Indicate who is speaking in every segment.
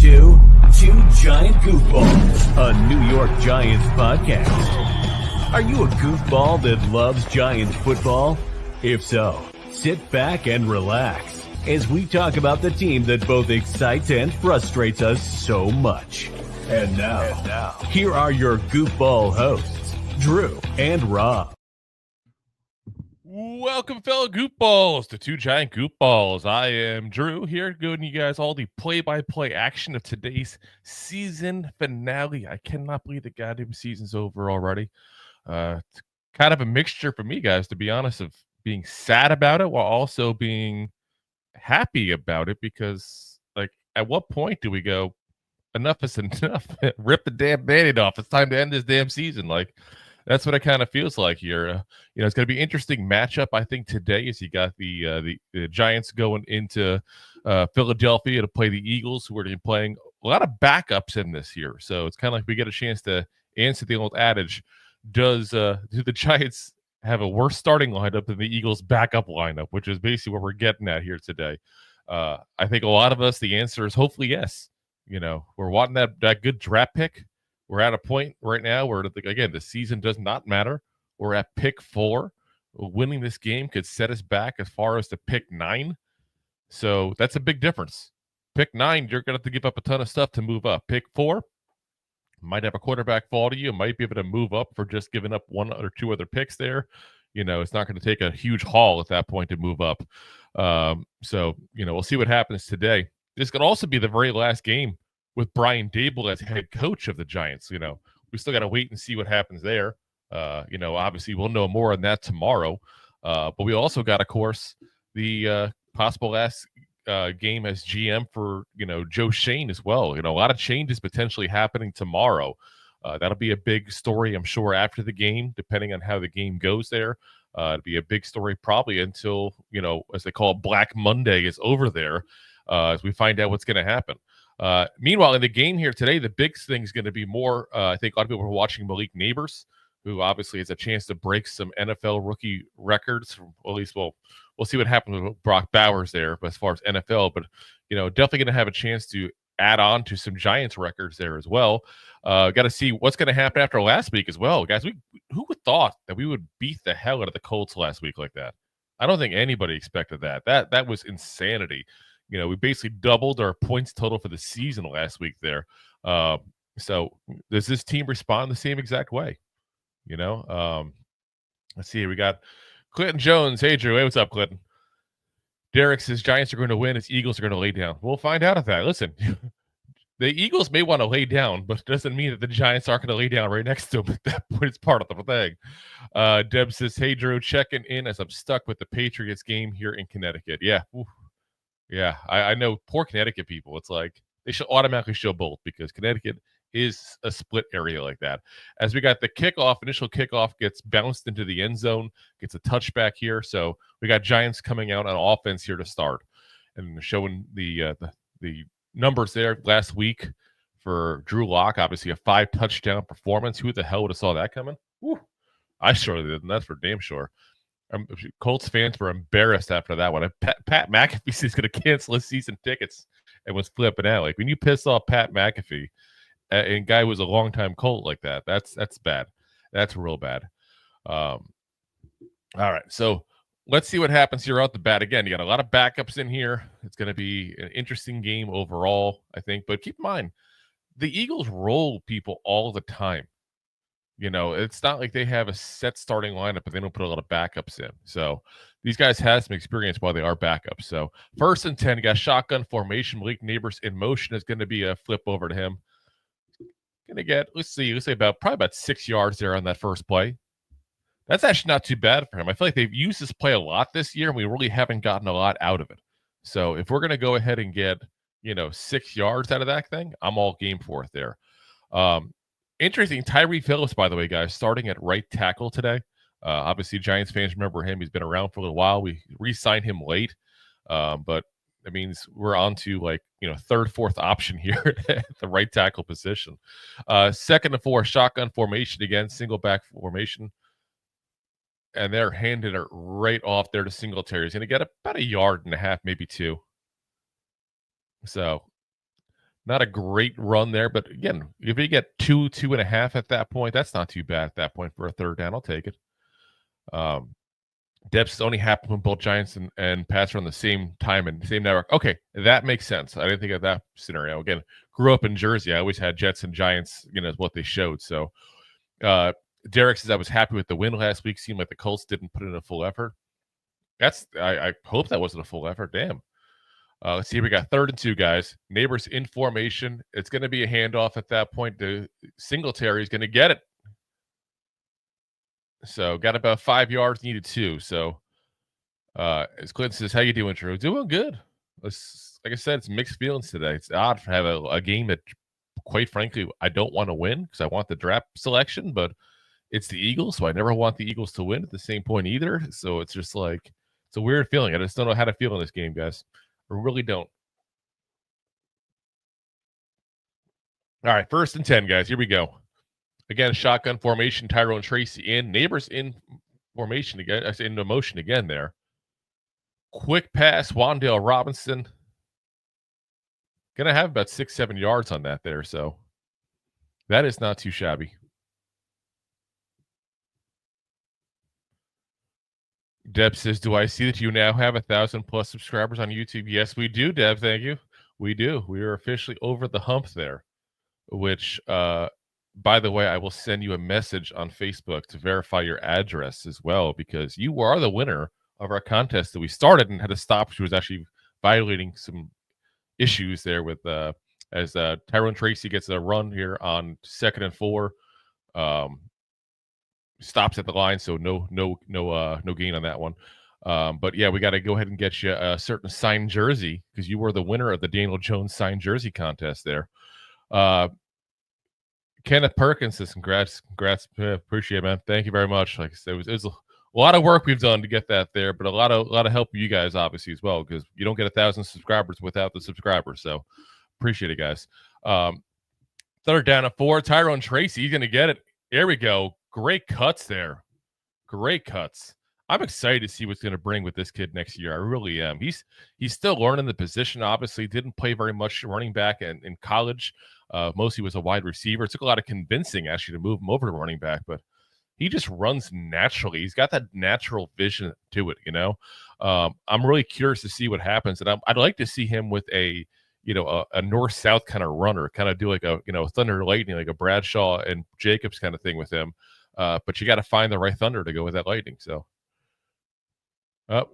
Speaker 1: to Two Giant Goofballs, a New York Giants podcast. Are you a goofball that loves Giants football? If so, sit back and relax as we talk about the team that both excites and frustrates us so much. And now, here are your goofball hosts, Drew and Rob.
Speaker 2: Welcome, fellow goofballs, to Two Giant Goofballs. I am Drew here, giving you guys all the play-by-play action of today's season finale. I cannot believe the goddamn season's over already. It's kind of a mixture for me, guys, to be honest, of being sad about it while also being happy about it, because, like, at what point do we go, enough is enough? Rip the damn Band-Aid off. It's time to end this damn season. Like, that's what it kind of feels like here. It's going to be an interesting matchup, I think, today, as you got the Giants going into Philadelphia to play the Eagles, who are going to be playing a lot of backups in this year. So it's kind of like we get a chance to answer the old adage, do the Giants have a worse starting lineup than the Eagles' backup lineup, which is basically what we're getting at here today. I think a lot of us, the answer is hopefully yes. We're wanting that good draft pick. We're at a point right now where, again, the season does not matter. We're at pick 4. Winning this game could set us back as far as to pick 9. So that's a big difference. Pick 9, you're going to have to give up a ton of stuff to move up. Pick 4, might have a quarterback fall to you. Might be able to move up for just giving up 1 or 2 other picks there. It's not going to take a huge haul at that point to move up. So we'll see what happens today. This could also be the very last game with Brian Daboll as head coach of the Giants. We still got to wait and see what happens there. Obviously we'll know more on that tomorrow. But we also got, of course, the possible last game as GM for, Joe Schoen as well. A lot of changes potentially happening tomorrow. That'll be a big story, I'm sure, after the game, depending on how the game goes there. It'll be a big story probably until, as they call it, Black Monday is over there, as we find out what's going to happen. Meanwhile, in the game here today, the big thing is going to be more, I think a lot of people are watching Malik Neighbors, who obviously has a chance to break some NFL rookie records. At least we'll see what happens with Brock Bowers there, but as far as NFL, but, definitely going to have a chance to add on to some Giants records there as well. Got to see what's going to happen after last week as well. Guys, who would thought that we would beat the hell out of the Colts last week like that? I don't think anybody expected that. That was insanity. We basically doubled our points total for the season last week there. So does this team respond the same exact way? Let's see. We got Clinton Jones. Hey, Drew. Hey, what's up, Clinton? Derek says Giants are going to win. His Eagles are going to lay down. We'll find out if that. Listen, the Eagles may want to lay down, but it doesn't mean that the Giants aren't going to lay down right next to them at that point. It's part of the thing. Deb says, hey, Drew, checking in as I'm stuck with the Patriots game here in Connecticut. Yeah. Oof. Yeah, I know poor Connecticut people. It's like they should automatically show both, because Connecticut is a split area like that. As we got the initial kickoff gets bounced into the end zone, gets a touchback here. So we got Giants coming out on offense here to start, and showing the numbers there last week for Drew Lock. Obviously a 5-touchdown performance. Who the hell would have saw that coming? Woo. I surely didn't. That's for damn sure. Colts fans were embarrassed after that one. Pat McAfee is going to cancel his season tickets and was flipping out. Like, when you piss off Pat McAfee, and guy was a longtime Colt like that, that's bad. That's real bad. All right, so let's see what happens here out the bat. Again, you got a lot of backups in here. It's going to be an interesting game overall, I think. But keep in mind, the Eagles roll people all the time. It's not like they have a set starting lineup, but they don't put a lot of backups in. So these guys have some experience while they are backups. So 1st and 10, got shotgun formation. Malik Neighbors in motion is going to be a flip over to him. Going to get, let's say probably about 6 yards there on that first play. That's actually not too bad for him. I feel like they've used this play a lot this year, and we really haven't gotten a lot out of it. So if we're going to go ahead and get, 6 yards out of that thing, I'm all game for it there. Interesting, Tyree Phillips, by the way, guys, starting at right tackle today. Obviously, Giants fans remember him. He's been around for a little while. We re-signed him late, but that means we're on to, third, fourth option here at the right tackle position. 2nd and 4, shotgun formation again, single back formation. And they're handing it right off there to Singletary. He's going to get about 1.5 yards, maybe 2. So Not a great run there, but again, if you get 2.5 at that point, that's not too bad at that point for a third down. I'll take it. Depths only happen when both Giants and Pats are on the same time and same network. Okay, that makes sense. I didn't think of that scenario. Again, grew up in Jersey. I always had Jets and Giants, is what they showed. So Derek says, I was happy with the win last week. Seemed like the Colts didn't put in a full effort. I hope that wasn't a full effort. Damn. Let's see. We got 3rd and 2, guys. Neighbors in formation. It's going to be a handoff at that point. The Singletary is going to get it. So got about 5 yards, needed 2. So as Clinton says, how you doing, Drew? Doing good. Like I said, it's mixed feelings today. It's odd to have a game that, quite frankly, I don't want to win because I want the draft selection, but it's the Eagles, so I never want the Eagles to win at the same point either. So it's just like, it's a weird feeling. I just don't know how to feel in this game, guys. I really don't. All right, 1st and 10, guys. Here we go. Again, shotgun formation, Tyrone Tracy in. Neighbors in formation again. I say into motion again there. Quick pass, Wan'Dale Robinson. Going to have about 6-7 yards on that there, so that is not too shabby. Deb says, do I see that you now have 1,000+ subscribers on YouTube? Yes, we do, Deb. Thank you. We do. We are officially over the hump there, which, by the way, I will send you a message on Facebook to verify your address as well, because you are the winner of our contest that we started and had to stop. She was actually violating some issues there with as Tyrone Tracy gets a run here on 2nd and 4. Stops at the line, so no gain on that one. But yeah, we got to go ahead and get you a certain signed jersey because you were the winner of the Daniel Jones signed jersey contest there. Kenneth Perkins says, congrats, appreciate it, man. Thank you very much. Like I said, it was a lot of work we've done to get that there, but a lot of help from you guys obviously as well, because you don't get 1,000 subscribers without the subscribers. So appreciate it, guys. 3rd down and 4. Tyrone Tracy, he's gonna get it. There we go. Great cuts there. Great cuts. I'm excited to see what's going to bring with this kid next year. I really am. He's still learning the position. Obviously, didn't play very much running back in college. Mostly was a wide receiver. It took a lot of convincing actually to move him over to running back, but he just runs naturally. He's got that natural vision to it. I'm really curious to see what happens, and I'd like to see him with a north-south kind of runner, kind of do like a thunder and lightning, like a Bradshaw and Jacobs kind of thing with him. But you got to find the right thunder to go with that lightning. So,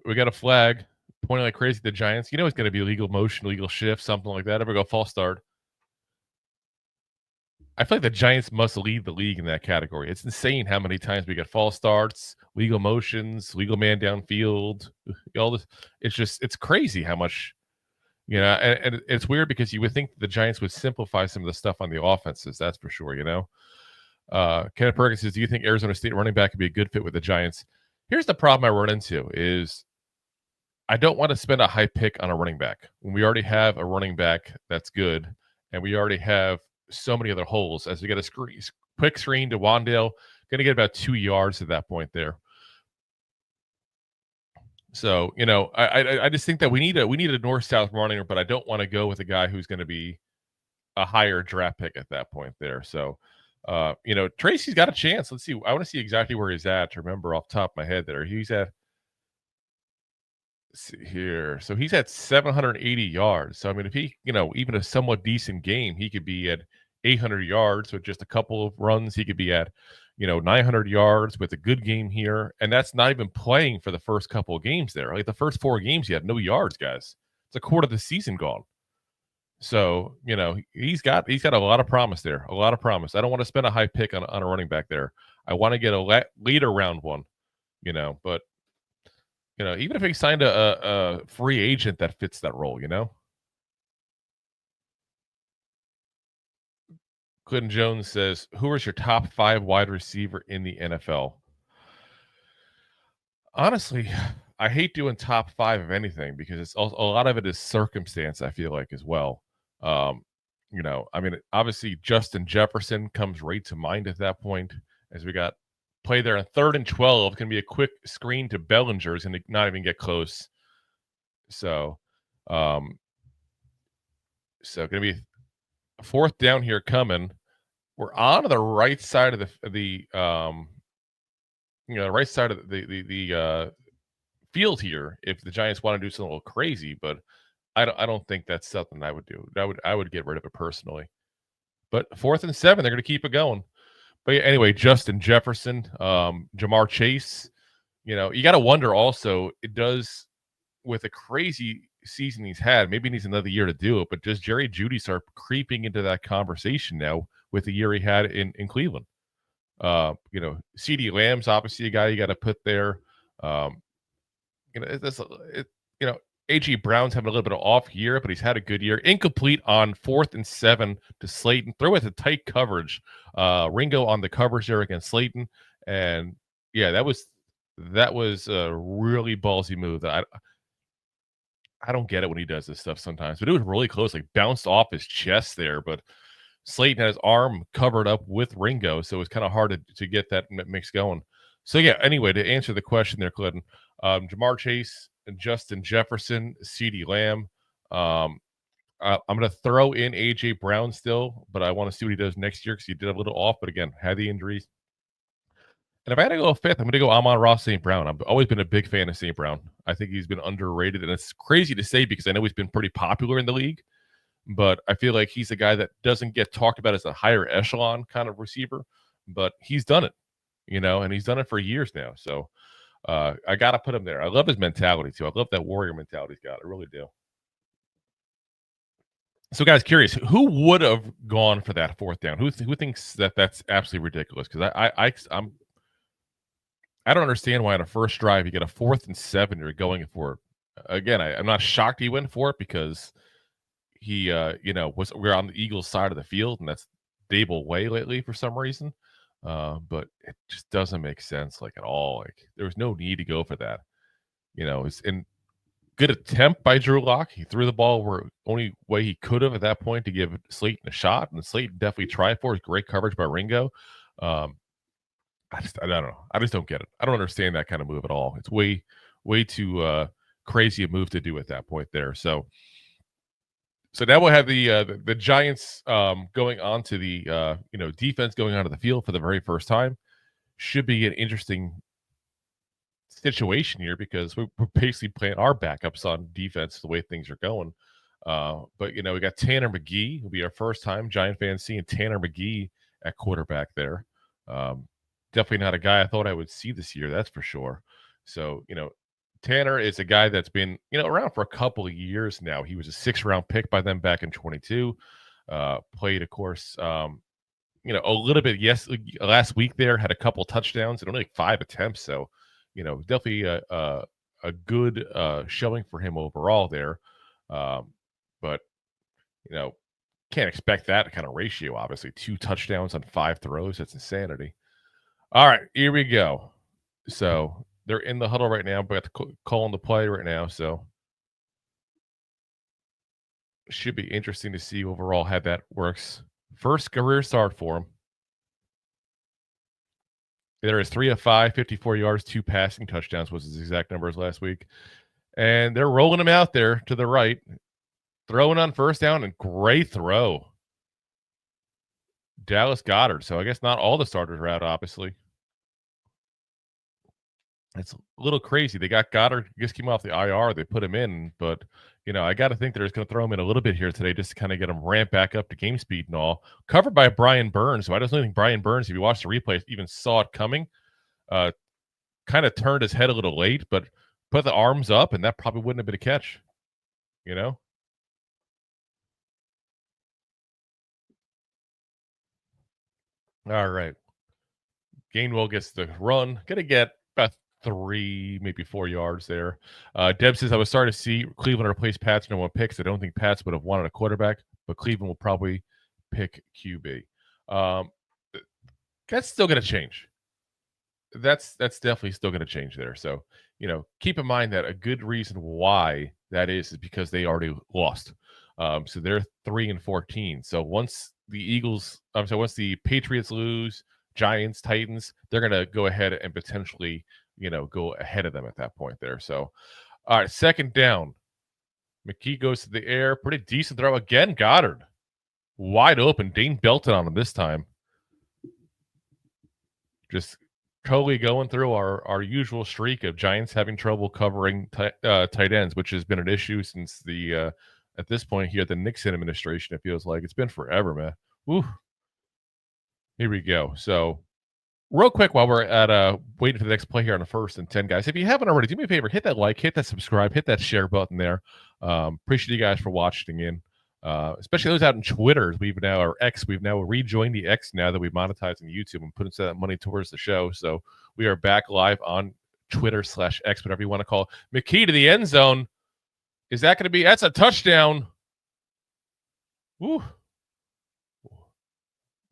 Speaker 2: we got a flag pointing like crazy at the Giants. It's going to be legal motion, legal shift, something like that. Ever go false start? I feel like the Giants must lead the league in that category. It's insane how many times we get false starts, legal motions, legal man downfield, all this. It's crazy how much, and it's weird because you would think the Giants would simplify some of the stuff on the offenses. That's for sure, Kenneth Perkins says, do you think Arizona State running back could be a good fit with the Giants? Here's the problem I run into is I don't want to spend a high pick on a running back when we already have a running back that's good and we already have so many other holes. As we get a quick screen to Wan'Dale, going to get about 2 yards at that point there. So, I just think that we need a north-south runner, but I don't want to go with a guy who's going to be a higher draft pick at that point there. So, Tracy's got a chance. Let's see. I want to see exactly where he's at to remember off the top of my head there. He's at, let's see here. So he's at 780 yards. So, I mean, if he, even a somewhat decent game, he could be at 800 yards with just a couple of runs. He could be at, 900 yards with a good game here. And that's not even playing for the first couple of games there. Like the first 4 games, he had no yards, guys. It's a quarter of the season gone. So, he's got a lot of promise there, a lot of promise. I don't want to spend a high pick on a running back there. I want to get a later round one, but, even if he signed a free agent that fits that role, Clinton Jones says, who is your top 5 wide receiver in the NFL? Honestly, I hate doing top 5 of anything because it's also, a lot of it is circumstance, I feel like, as well. Obviously Justin Jefferson comes right to mind at that point as we got play there on 3rd and 12. It's going to be a quick screen to Bellinger. Is going to not even get close. So, going to be 4th down here coming. We're on the right side of the right side of the field here if the Giants want to do something a little crazy, but I don't think that's something I would do. I would get rid of it personally. But 4th and 7, they're going to keep it going. But yeah, anyway, Justin Jefferson, Jamar Chase, you got to wonder also, it does with a crazy season he's had, maybe he needs another year to do it, but does Jerry Jeudy start creeping into that conversation now with the year he had in Cleveland? CeeDee Lamb's obviously a guy you got to put there. Um, it, you know, A.G. Brown's having a little bit of off year, but he's had a good year. Incomplete on 4th and 7 to Slayton. Throw it to tight coverage. Ringo on the coverage there against Slayton. And yeah, that was a really ballsy move. I don't get it when he does this stuff sometimes, but it was really close, like bounced off his chest there. But Slayton had his arm covered up with Ringo, so it was kind of hard to get that mix going. So yeah, anyway, to answer the question there, Clinton, Jamar Chase and Justin Jefferson, CeeDee Lamb. I'm going to throw in A.J. Brown still, but I want to see what he does next year because he did a little off, but again, had the injuries. And if I had to go 5th, I'm going to go Amon-Ra St. Brown. I've always been a big fan of St. Brown. I think he's been underrated, and it's crazy to say because I know he's been pretty popular in the league, but I feel like he's a guy that doesn't get talked about as a higher echelon kind of receiver, but he's done it, and he's done it for years now. So I got to put him there. I love his mentality, too. I love that warrior mentality he's got. I really do. So, guys, curious, who would have gone for that 4th down? Who thinks that that's absolutely ridiculous? Because I don't understand why on a first drive you get a 4th and 7 you're going for it. Again, I'm not shocked he went for it because he we're on the Eagles side of the field, and that's Daboll way lately for some reason. But it just doesn't make sense at all. There was no need to go for that. It's in good attempt by Drew Lock. He threw the ball where only way he could have at that point to give Slayton a shot, and Slayton definitely tried for it. Great coverage by Ringo. I don't know. I just don't get it. I don't understand that kind of move at all. It's way too crazy a move to do at that point there. So now we'll have the Giants going on to the defense going onto the field for the very first time. Should be an interesting situation here because we're basically playing our backups on defense the way things are going. But we got Tanner McGee. It'll be our first time Giant fans seeing Tanner McGee at quarterback there. Definitely not a guy I thought I would see this year, that's for sure. So, Tanner is a guy that's been, around for a couple of years now. He was a 6th-round pick by them back in 22. Played, of course, a little bit, last week there, had a couple touchdowns and only 5 attempts. So, definitely a good showing for him overall there. But, can't expect that kind of ratio, obviously. 2 touchdowns on 5 throws. That's insanity. All right, here we go. So they're in the huddle right now, but calling the play right now. So should be interesting to see overall how that works. First career start for him. There is 3 of 5, 54 yards, 2 passing touchdowns was his exact numbers last week. And they're rolling him out there to the right, throwing on first down, and great throw. Dallas Goedert. So I guess not all the starters are out, obviously. It's a little crazy. They got Goddard, just came off the IR. They put him in, but I got to think they're just going to throw him in a little bit here today just to kind of get him ramped back up to game speed and all. Covered by Brian Burns, so I don't think Brian Burns, if you watch the replay, even saw it coming. Kind of turned his head a little late, but put the arms up, and that probably wouldn't have been a catch. All right. Gainwell gets the run. Going to get about 3, maybe 4 yards there. Deb says, I was starting to see Cleveland replace Pats number 1 picks. I don't think Pats would have wanted a quarterback, but Cleveland will probably pick QB. That's still going to change. That's definitely still going to change there. So, keep in mind that a good reason why that is because they already lost. So they're 3-14. So once the Patriots lose, Giants, Titans, they're going to go ahead and potentially, go ahead of them at that point there. So, all right, 2nd down. McKee goes to the air. Pretty decent throw again. Goddard. wide open. Dane belted on him this time. Just totally going through our usual streak of Giants having trouble covering tight ends, which has been an issue since the at this point here at the Nixon administration. It feels like it's been forever, man. Woo. Here we go. So real quick, while we're at waiting for the next play here on the 1st and 10, guys, if you haven't already, do me a favor, hit that like, hit that subscribe, hit that share button there. Appreciate you guys for watching in, especially those out in Twitter. We've now rejoined the X now that we've monetized on YouTube and putting some of that money towards the show. So we are back live on Twitter/X, whatever you want to call it. McKee to the end zone. Is that going to be? That's a touchdown. Woo.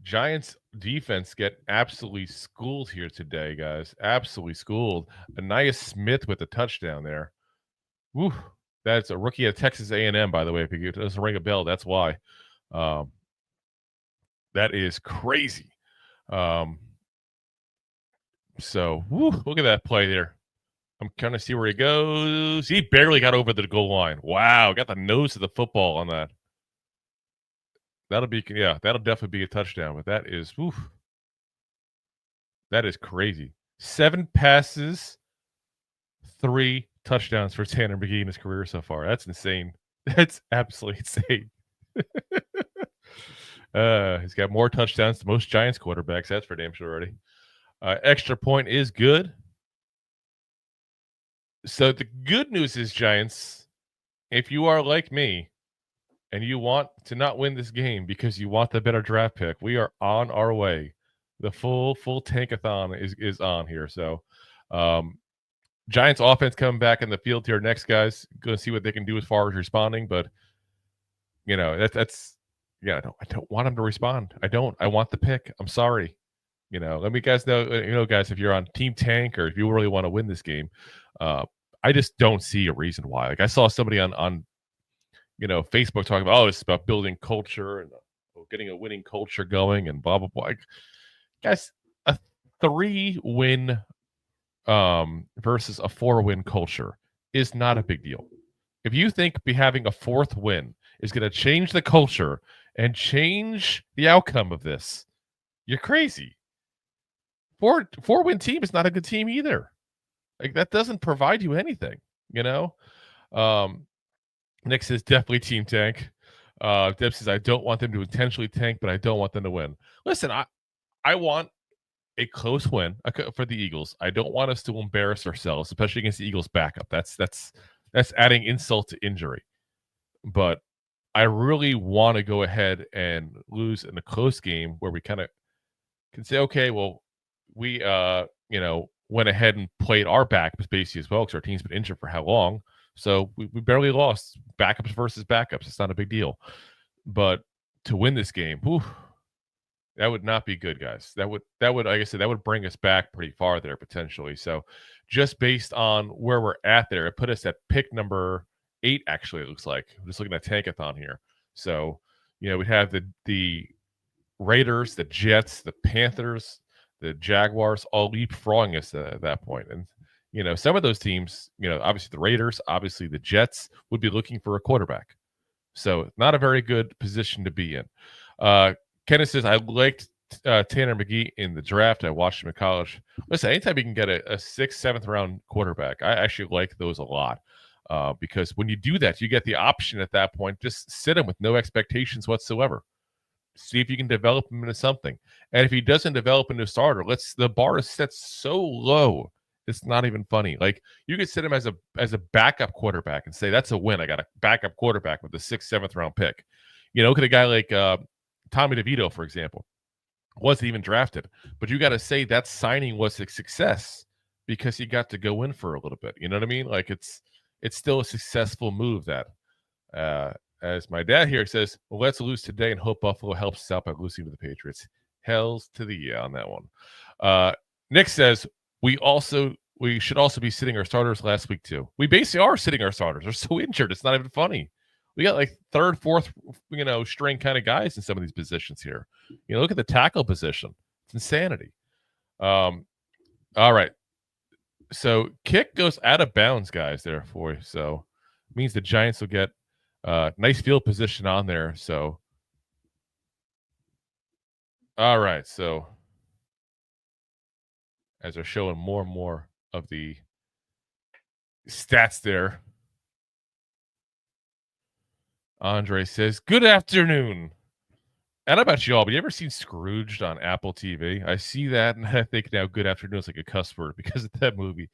Speaker 2: Giants defense get absolutely schooled here today, guys. Absolutely schooled. Anaya Smith with the touchdown there. Woo. That's a rookie at Texas A&M, by the way. If it doesn't ring a bell, that's why. That is crazy. So, woo, look at that play there. I'm trying to see where he goes. He barely got over the goal line. Wow, got the nose of the football on that. That'll definitely be a touchdown. But that is crazy. 7 passes, 3 touchdowns for Tanner McKee in his career so far. That's insane. That's absolutely insane. He's got more touchdowns than most Giants quarterbacks. That's for damn sure already. Extra point is good. So the good news is, Giants, if you are like me and you want to not win this game because you want the better draft pick, we are on our way. The full tankathon is on here. So Giants offense coming back in the field here next, guys. Going to see what they can do as far as responding, but I don't want them to respond. I want the pick. I'm sorry. Let me guys know, guys, if you're on Team Tank or if you really want to win this game, I just don't see a reason why. Like I saw somebody on Facebook talking about, it's about building culture and getting a winning culture going and blah, blah, blah. Guys, a 3-win versus a 4-win culture is not a big deal. If you think having a 4th win is going to change the culture and change the outcome of this, you're crazy. 4-win team is not a good team either. Like that doesn't provide you anything, Nick says definitely Team Tank. Deb says I don't want them to intentionally tank, but I don't want them to win. Listen, I want a close win for the Eagles. I don't want us to embarrass ourselves, especially against the Eagles backup. That's adding insult to injury. But I really want to go ahead and lose in a close game where we kind of can say, okay, well, we went ahead and played our backups basically as well because our team's been injured for how long. So we barely lost. Backups versus backups. It's not a big deal. But to win this game, that would not be good, guys. That would, like I said, that would bring us back pretty far there potentially. So just based on where we're at there, it put us at pick number 8, actually, it looks like. I'm just looking at Tankathon here. So, we'd have the Raiders, the Jets, the Panthers, the Jaguars all leapfrogging us at that point. And, some of those teams, obviously the Raiders, obviously the Jets would be looking for a quarterback. So not a very good position to be in. Kenneth says, I liked Tanner McKee in the draft. I watched him in college. Listen, anytime you can get a 6th, 7th round quarterback, I actually like those a lot because when you do that, you get the option at that point, just sit him with no expectations whatsoever. See if you can develop him into something. And if he doesn't develop into a starter, the bar is set so low, it's not even funny. Like you could sit him as a backup quarterback and say, that's a win. I got a backup quarterback with the 6th, 7th round pick. Look at a guy like Tommy DeVito, for example, wasn't even drafted, but you got to say that signing was a success because he got to go in for a little bit. You know what I mean? Like it's still a successful move that, as my dad here says, well, let's lose today and hope Buffalo helps us out by losing to the Patriots. Hells to the yeah on that one. Nick says we should also be sitting our starters last week too. We basically are sitting our starters. They're so injured. It's not even funny. We got like 3rd, 4th, string kind of guys in some of these positions here. Look at the tackle position. It's insanity. All right. So kick goes out of bounds, guys, there for you. So it means the Giants will get nice field position on there. So All right. So as they're showing more and more of the stats there, Andre says, "Good afternoon." I don't know about y'all, but you ever seen Scrooged on Apple TV? I see that, and I think now "Good afternoon" is like a cuss word because of that movie.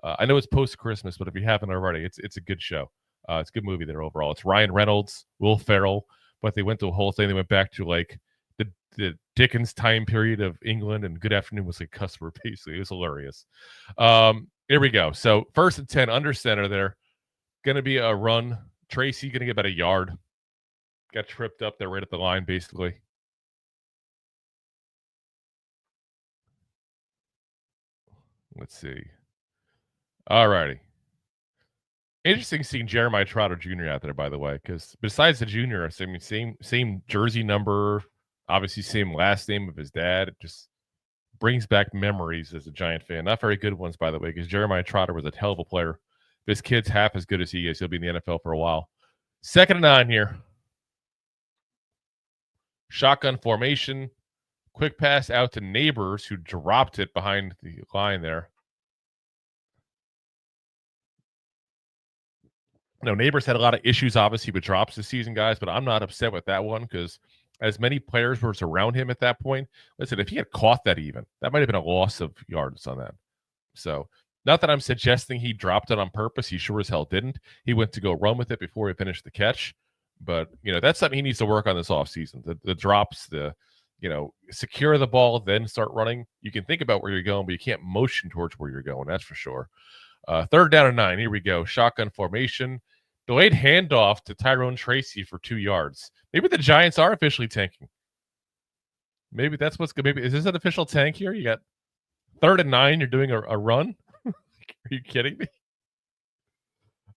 Speaker 2: I know it's post Christmas, but if you haven't already, it's a good show. It's a good movie there overall. It's Ryan Reynolds, Will Ferrell, but they went to a whole thing. They went back to like the Dickens time period of England, and "Good afternoon" was like cuss word basically. It was hilarious. Here we go. So 1st and 10 under center there. Going to be a run. Tracy going to get about a yard. Got tripped up there right at the line, basically. Let's see. All righty. Interesting seeing Jeremiah Trotter Jr. out there, by the way, because besides the junior, I mean, same jersey number, obviously same last name of his dad. It just brings back memories as a Giant fan. Not very good ones, by the way, because Jeremiah Trotter was a hell of a player. This kid's half as good as he is. He'll be in the NFL for a while. 2nd and 9 here. Shotgun formation. Quick pass out to Neighbors, who dropped it behind the line there. No, Neighbors had a lot of issues, obviously, with drops this season, guys, but I'm not upset with that one because as many players were around him at that point, listen, if he had caught that even, that might have been a loss of yards on that. So, not that I'm suggesting he dropped it on purpose. He sure as hell didn't. He went to go run with it before he finished the catch. But, that's something he needs to work on this offseason. The drops, secure the ball, then start running. You can think about where you're going, but you can't motion towards where you're going. That's for sure. 3rd down and 9. Here we go. Shotgun formation. Delayed handoff to Tyrone Tracy for 2 yards. Maybe the Giants are officially tanking. Maybe that's what's good. Maybe is this an official tank here? You got 3rd and 9. You're doing a run. Are you kidding me?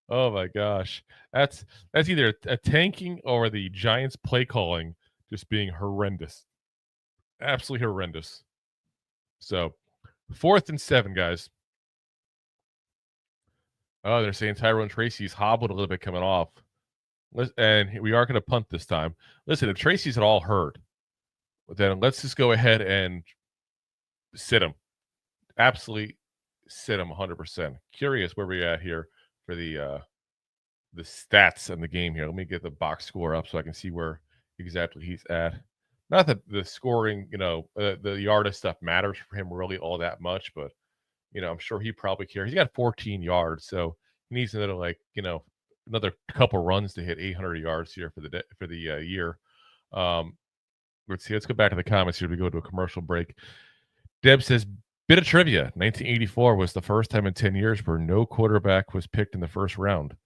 Speaker 2: Oh my gosh, that's either a tanking or the Giants play calling just being horrendous, absolutely horrendous. So 4th and 7, guys. Oh, they're saying Tyrone Tracy's hobbled a little bit coming off. And we are going to punt this time. Listen, if Tracy's at all hurt, then let's just go ahead and sit him. Absolutely sit him 100%. Curious where we're at here for the stats in the game here. Let me get the box score up so I can see where exactly he's at. Not that the scoring, the yardage stuff matters for him really all that much, but I'm sure he probably cares. He's got 14 yards, so he needs another another couple runs to hit 800 yards here for the year. Let's see. Let's go back to the comments here. We go to a commercial break. Deb says, bit of trivia. 1984 was the first time in 10 years where no quarterback was picked in the first round.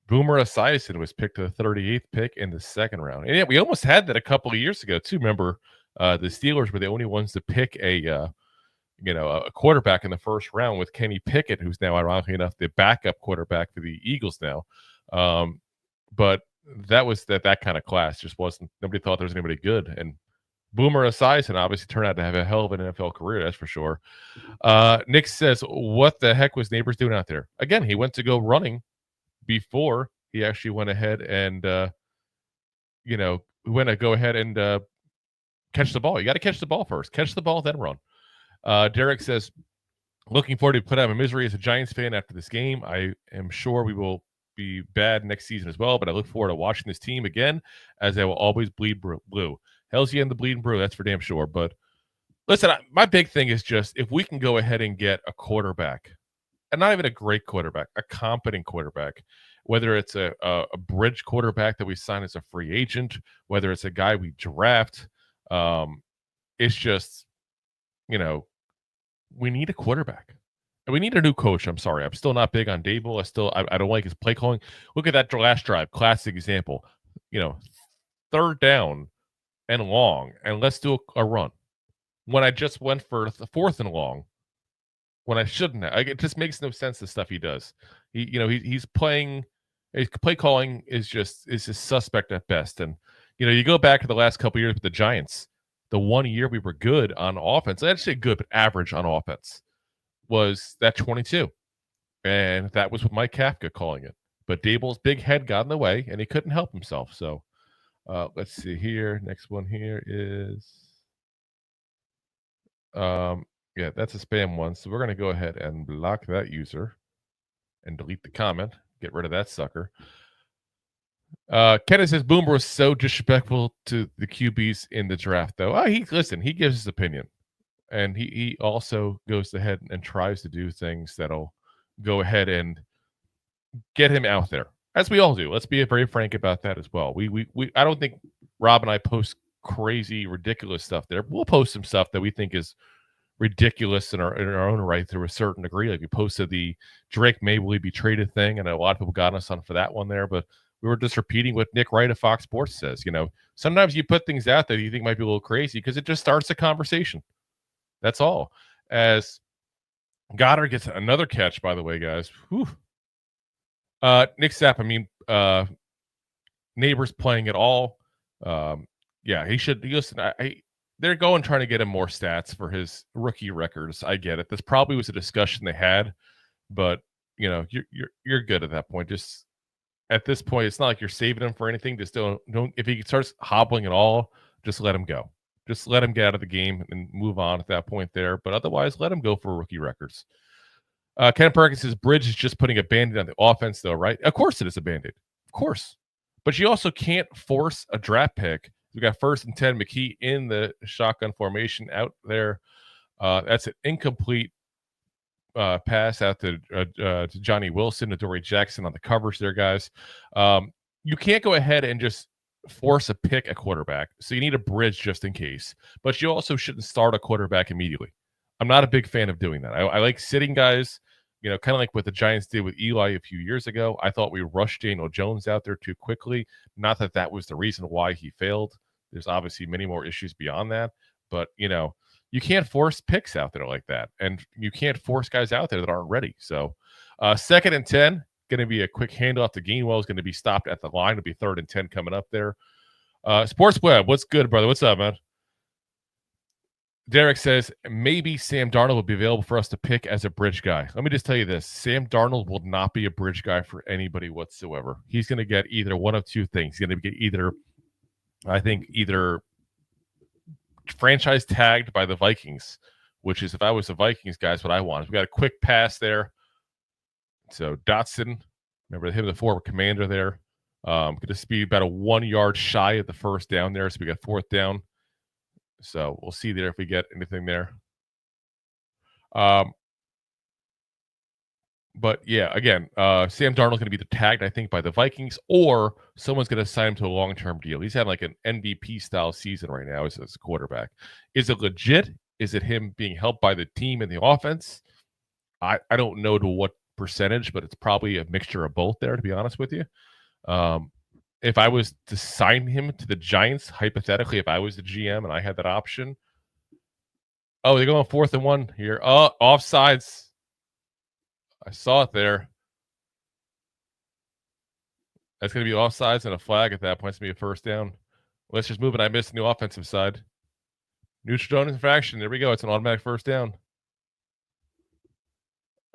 Speaker 2: Boomer Esiason was picked to the 38th pick in the 2nd round. And we almost had that a couple of years ago, too. Remember, the Steelers were the only ones to pick a quarterback in the first round with Kenny Pickett, who's now, ironically enough, the backup quarterback for the Eagles now. But that was that kind of class. Just wasn't, nobody thought there was anybody good. And Boomer Esiason obviously turned out to have a hell of an NFL career, that's for sure. Nick says, what the heck was Neighbors doing out there? Again, he went to go running before he actually went ahead and, went to go ahead and catch the ball. You got to catch the ball first. Catch the ball, then run. Derek says, looking forward to put out my misery as a Giants fan after this game. I am sure we will be bad next season as well, but I look forward to watching this team again as they will always bleed blue. Hell's yeah in the bleeding blue, that's for damn sure. But listen, my big thing is just if we can go ahead and get a quarterback, and not even a great quarterback, a competent quarterback, whether it's a bridge quarterback that we sign as a free agent, whether it's a guy we draft, it's just, we need a quarterback. And we need a new coach. I'm sorry. I'm still not big on Daboll. I don't like his play calling. Look at that last drive. Classic example. 3rd down and long, and let's do a run. When I just went for the 4th and long, when I shouldn't have. It just makes no sense, the stuff he does. He's playing. His play calling is just suspect at best. And you go back to the last couple of years with the Giants. The 1 year we were good on offense, I'd say good, but average on offense, was that 22. And that was with Mike Kafka calling it. But Daboll's big head got in the way, and he couldn't help himself. So let's see here. Next one here is Yeah, that's a spam one. So we're going to go ahead and block that user and delete the comment. Get rid of that sucker. Kenneth says Boomer was so disrespectful to the QBs in the draft, though. He gives his opinion. And he also goes ahead and tries to do things that'll go ahead and get him out there, as we all do. Let's be very frank about that as well. We I don't think Rob and I post crazy, ridiculous stuff there. We'll post some stuff that we think is ridiculous in our own right to a certain degree. Like we posted the Drake May will he be traded thing, and a lot of people got us on for that one there. But we were just repeating what Nick Wright of Fox Sports says. Sometimes you put things out that you think might be a little crazy because it just starts a conversation. That's all. As Goddard gets another catch, by the way, guys. Whew. Nick Sapp, Neighbors playing it all. Yeah, he should. Listen, they're trying to get him more stats for his rookie records. I get it. This probably was a discussion they had, but you're good at that point. Just at this point, it's not like you're saving him for anything. Just don't. If he starts hobbling at all, just let him go. Just let him get out of the game and move on at that point there. But otherwise, let him go for rookie records. Ken Perkins says Bridge is just putting a Band-Aid on the offense, though, right? Of course it is a Band-Aid. Of course. But you also can't force a draft pick. We got 1st and 10, McKee in the shotgun formation out there. That's an incomplete pass out to Johnny Wilson, to Dory Jackson on the coverage there, guys. You can't go ahead and just force a pick at quarterback. So you need a bridge just in case. But you also shouldn't start a quarterback immediately. I'm not a big fan of doing that. I like sitting guys, kind of like what the Giants did with Eli a few years ago. I thought we rushed Daniel Jones out there too quickly. Not that that was the reason why he failed. There's obviously many more issues beyond that. But, you can't force picks out there like that. And you can't force guys out there that aren't ready. So 2nd and 10, going to be a quick handoff to Gainwell. Is going to be stopped at the line. It'll be 3rd and 10 coming up there. Sports Web, what's good, brother? What's up, man? Derek says, maybe Sam Darnold will be available for us to pick as a bridge guy. Let me just tell you this. Sam Darnold will not be a bridge guy for anybody whatsoever. He's going to get either one of two things. He's going to get either franchise tagged by the Vikings, which is, if I was the Vikings, guys, what I want. We got a quick pass there. So Dotson, remember him, the former commander there. Going to be about a 1 yard shy of the first down there. So we got 4th down. So we'll see there if we get anything there. But yeah, again, Sam Darnold's going to be tagged, I think, by the Vikings, or someone's going to sign him to a long-term deal. He's having like an MVP style season right now as a quarterback. Is it legit? Is it him being helped by the team and the offense? I don't know to what percentage, but it's probably a mixture of both there, to be honest with you. If I was to sign him to the Giants, hypothetically, if I was the GM and I had that option. Oh, they're going 4th and 1 here. Oh, offsides. I saw it there. That's going to be offsides and a flag at that point. It's going to be a 1st down. Let's just move it. I missed the offensive side. Neutral zone infraction. There we go. It's an automatic 1st down.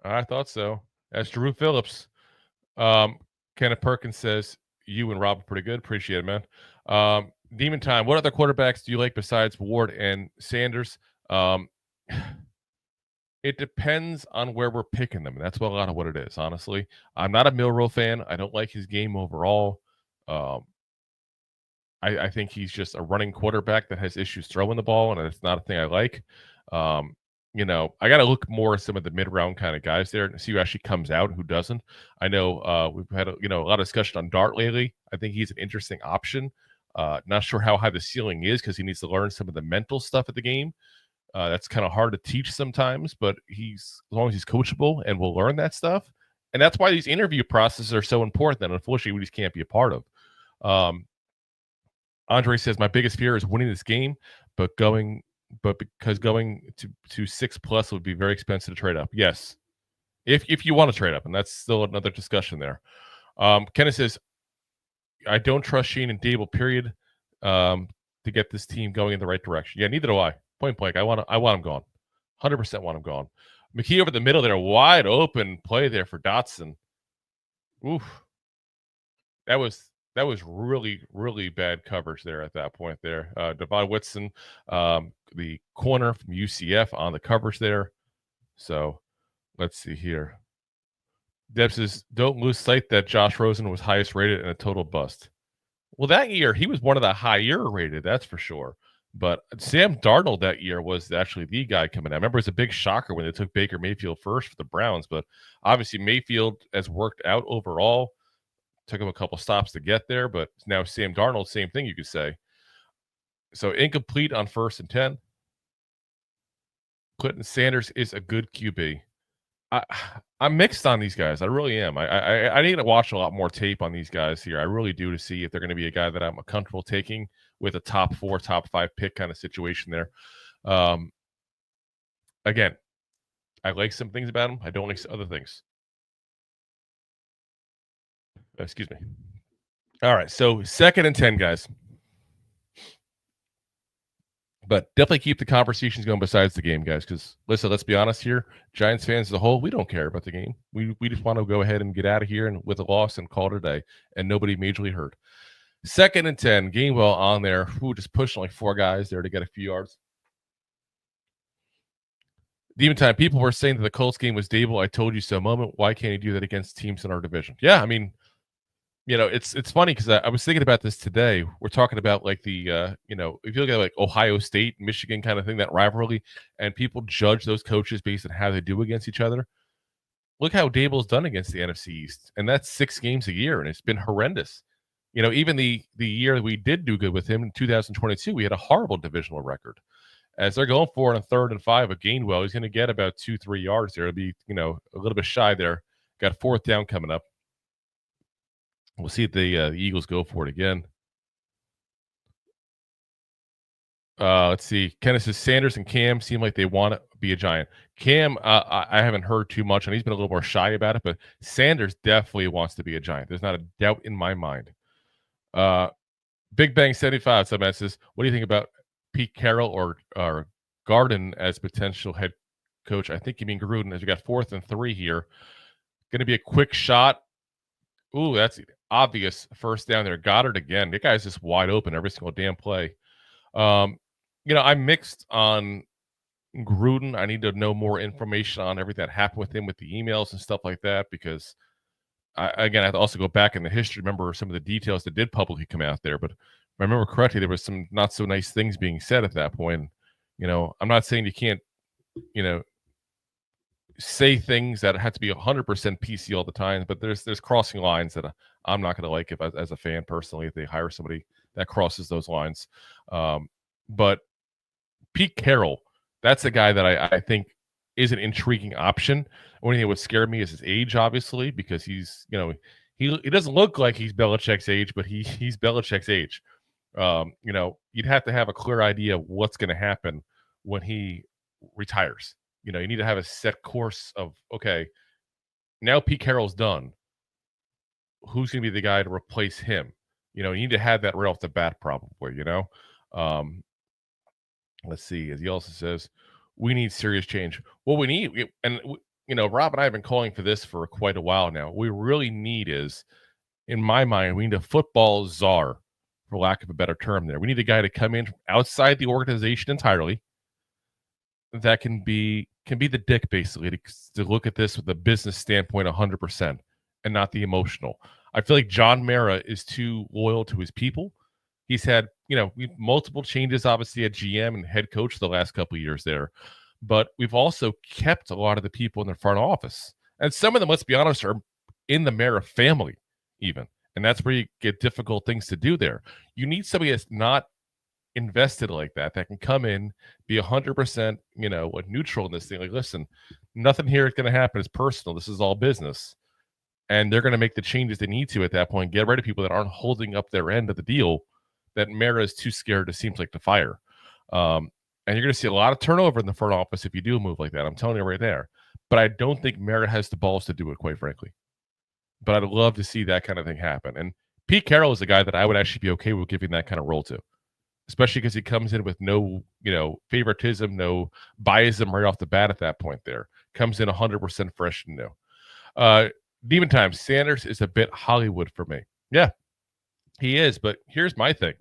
Speaker 2: I thought so. That's Drew Phillips. Kenneth Perkins says, you and Rob are pretty good. Appreciate it, man. Demon Time. What other quarterbacks do you like besides Ward and Sanders? It depends on where we're picking them. And that's what a lot of what it is, honestly. I'm not a Milroe fan. I don't like his game overall. I think he's just a running quarterback that has issues throwing the ball, and it's not a thing I like. I got to look more at some of the mid-round kind of guys there and see who actually comes out, who doesn't. I know we've had a lot of discussion on Dart lately. I think he's an interesting option. Not sure how high the ceiling is because he needs to learn some of the mental stuff of the game. That's kind of hard to teach sometimes, but as long as he's coachable and will learn that stuff. And that's why these interview processes are so important that unfortunately we just can't be a part of. Andre says, my biggest fear is winning this game, but because going to 6+ would be very expensive to trade up. Yes. If you want to trade up, and that's still another discussion there. Kenneth says, I don't trust Sheen and Daboll, period, to get this team going in the right direction. Yeah, neither do I. Point blank. I want him gone. 100% want him gone. McKee over the middle there, wide open play there for Dotson. Oof. That was That was really, really bad coverage there at that point there. Devon Whitson, the corner from UCF on the coverage there. So let's see here. Deb says, don't lose sight that Josh Rosen was highest rated and a total bust. Well, that year, he was one of the higher rated, that's for sure. But Sam Darnold that year was actually the guy coming out. I remember it was a big shocker when they took Baker Mayfield first for the Browns, but obviously Mayfield has worked out overall. Took him a couple stops to get there, but now Sam Darnold, same thing you could say. So incomplete on 1st and 10. Clinton Sanders is a good QB. I'm mixed on these guys. I really am. I need to watch a lot more tape on these guys here. I really do, to see if they're going to be a guy that I'm comfortable taking with a top 4, top 5 pick kind of situation there. Again, I like some things about him. I don't like other things. Excuse me. All right, so 2nd and 10, guys. But definitely keep the conversations going besides the game, guys, because, listen, let's be honest here. Giants fans as a whole, we don't care about the game. We just want to go ahead and get out of here and with a loss and call it a day, and nobody majorly hurt. 2nd and 10, Gainwell on there. Just pushing like 4 guys there to get a few yards. Demon time, people were saying that the Colts game was Daboll. I told you so moment. Why can't he do that against teams in our division? Yeah, I mean, it's funny because I was thinking about this today. We're talking about like the, if you look at like Ohio State, Michigan kind of thing, that rivalry, and people judge those coaches based on how they do against each other. Look how Daboll's done against the NFC East, and that's 6 games a year, and it's been horrendous. Even the year we did do good with him in 2022, we had a horrible divisional record. As they're going for it on 3rd and 5 with Gainwell, he's going to get about 2-3 yards there. It'll be, a little bit shy there. Got 4th down coming up. We'll see if the Eagles go for it again. Let's see. Kenneth says Sanders and Cam seem like they want to be a Giant. Cam, I haven't heard too much, and he's been a little more shy about it, but Sanders definitely wants to be a Giant. There's not a doubt in my mind. Big Bang 75 subman says, what do you think about Pete Carroll or Garden as potential head coach? I think you mean Gruden, as we got 4th and 3 here. Going to be a quick shot. Ooh, that's obvious 1st down there. Goddard again. That guy's just wide open every single damn play. I'm mixed on Gruden. I need to know more information on everything that happened with him with the emails and stuff like that, because I have to also go back in the history, remember some of the details that did publicly come out there. But if I remember correctly, there was some not so nice things being said at that point. I'm not saying you can't, say things that have to be 100% PC all the time, but there's crossing lines that I'm not going to like as a fan personally, if they hire somebody that crosses those lines. But Pete Carroll, that's a guy that I think is an intriguing option. Only thing that would scare me is his age, obviously, because he's, he doesn't look like he's Belichick's age, but he's Belichick's age. You'd have to have a clear idea of what's going to happen when he retires. You need to have a set course of, okay, now Pete Carroll's done. Who's going to be the guy to replace him? You need to have that right off the bat, probably, Let's see. As he also says, we need serious change. What we need, and, Rob and I have been calling for this for quite a while now. What we really need is, in my mind, we need a football czar, for lack of a better term there. We need a guy to come in from outside the organization entirely, that can be the dick, basically, to look at this with a business standpoint 100% and not the emotional. I feel like John Mara is too loyal to his people. He's had, multiple changes, obviously, at GM and head coach the last couple of years there. But we've also kept a lot of the people in the front office. And some of them, let's be honest, are in the Mara family even. And that's where you get difficult things to do there. You need somebody that's not invested like that can come in, be 100% neutral in this thing. Like, listen, nothing here is going to happen. It's personal. This is all business, and they're going to make the changes they need to at that point. Get rid of people that aren't holding up their end of the deal that Mara is too scared, it seems like, to fire. And you're going to see a lot of turnover in the front office if you do a move like that. I'm telling you right there. But I don't think Mara has the balls to do it, quite frankly. But I'd love to see that kind of thing happen. And Pete Carroll is a guy that I would actually be okay with giving that kind of role to, especially because he comes in with no, favoritism, no biasm right off the bat at that point there. Comes in 100% fresh and new. Demon Time, Sanders is a bit Hollywood for me. Yeah. He is, but here's my thing.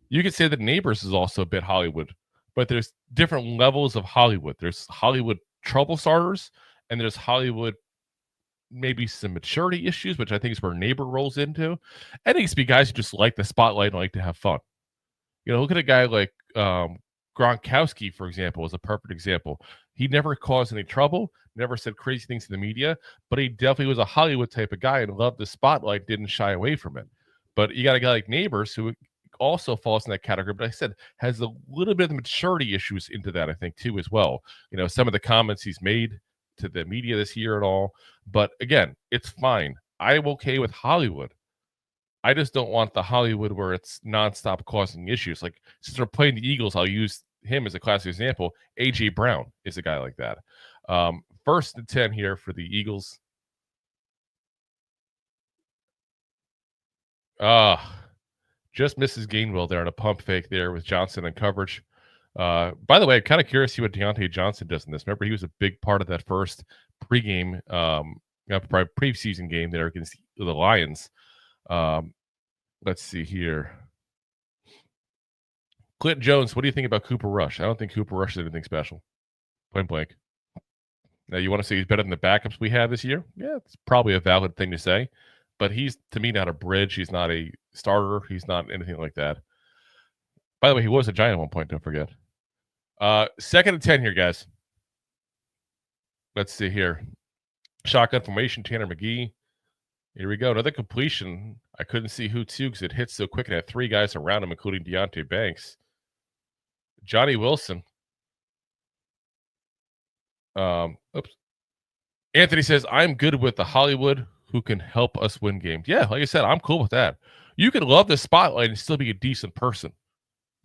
Speaker 2: You could say that Neighbors is also a bit Hollywood, but there's different levels of Hollywood. There's Hollywood trouble starters, and there's Hollywood maybe some maturity issues, which I think is where Neighbor rolls into. And it needs to be guys who just like the spotlight and like to have fun. Look at a guy like Gronkowski, for example, is a perfect example. He never caused any trouble, never said crazy things to the media, but he definitely was a Hollywood type of guy and loved the spotlight, didn't shy away from it. But you got a guy like Neighbors who also falls in that category, but I said has a little bit of maturity issues into that, I think, too, as well. Some of the comments he's made to the media this year and all. But again, it's fine. I'm okay with Hollywood. I just don't want the Hollywood where it's nonstop causing issues. Like, since we're playing the Eagles, I'll use him as a classic example. A.J. Brown is a guy like that. First and 10 here for the Eagles. Just misses Gainwell there on a pump fake there with Johnson in coverage. By the way, I'm kind of curious to see what Deontay Johnson does in this. Remember, he was a big part of that first pregame, preseason game there against the Lions. Let's see here. Clinton Jones, what do you think about Cooper Rush? I don't think Cooper Rush is anything special. Point blank. Now, you want to say he's better than the backups we have this year? Yeah, it's probably a valid thing to say. But he's, to me, not a bridge. He's not a starter. He's not anything like that. By the way, he was a Giant at one point, don't forget. Second and 10 here, guys. Let's see here. Shotgun formation, Tanner McGee. Here we go. Another completion. I couldn't see who to because it hit so quick and had three guys around him, including Deontay Banks. Johnny Wilson. Oops. Anthony says, I'm good with the Hollywood who can help us win games. Yeah, like I said, I'm cool with that. You can love the spotlight and still be a decent person.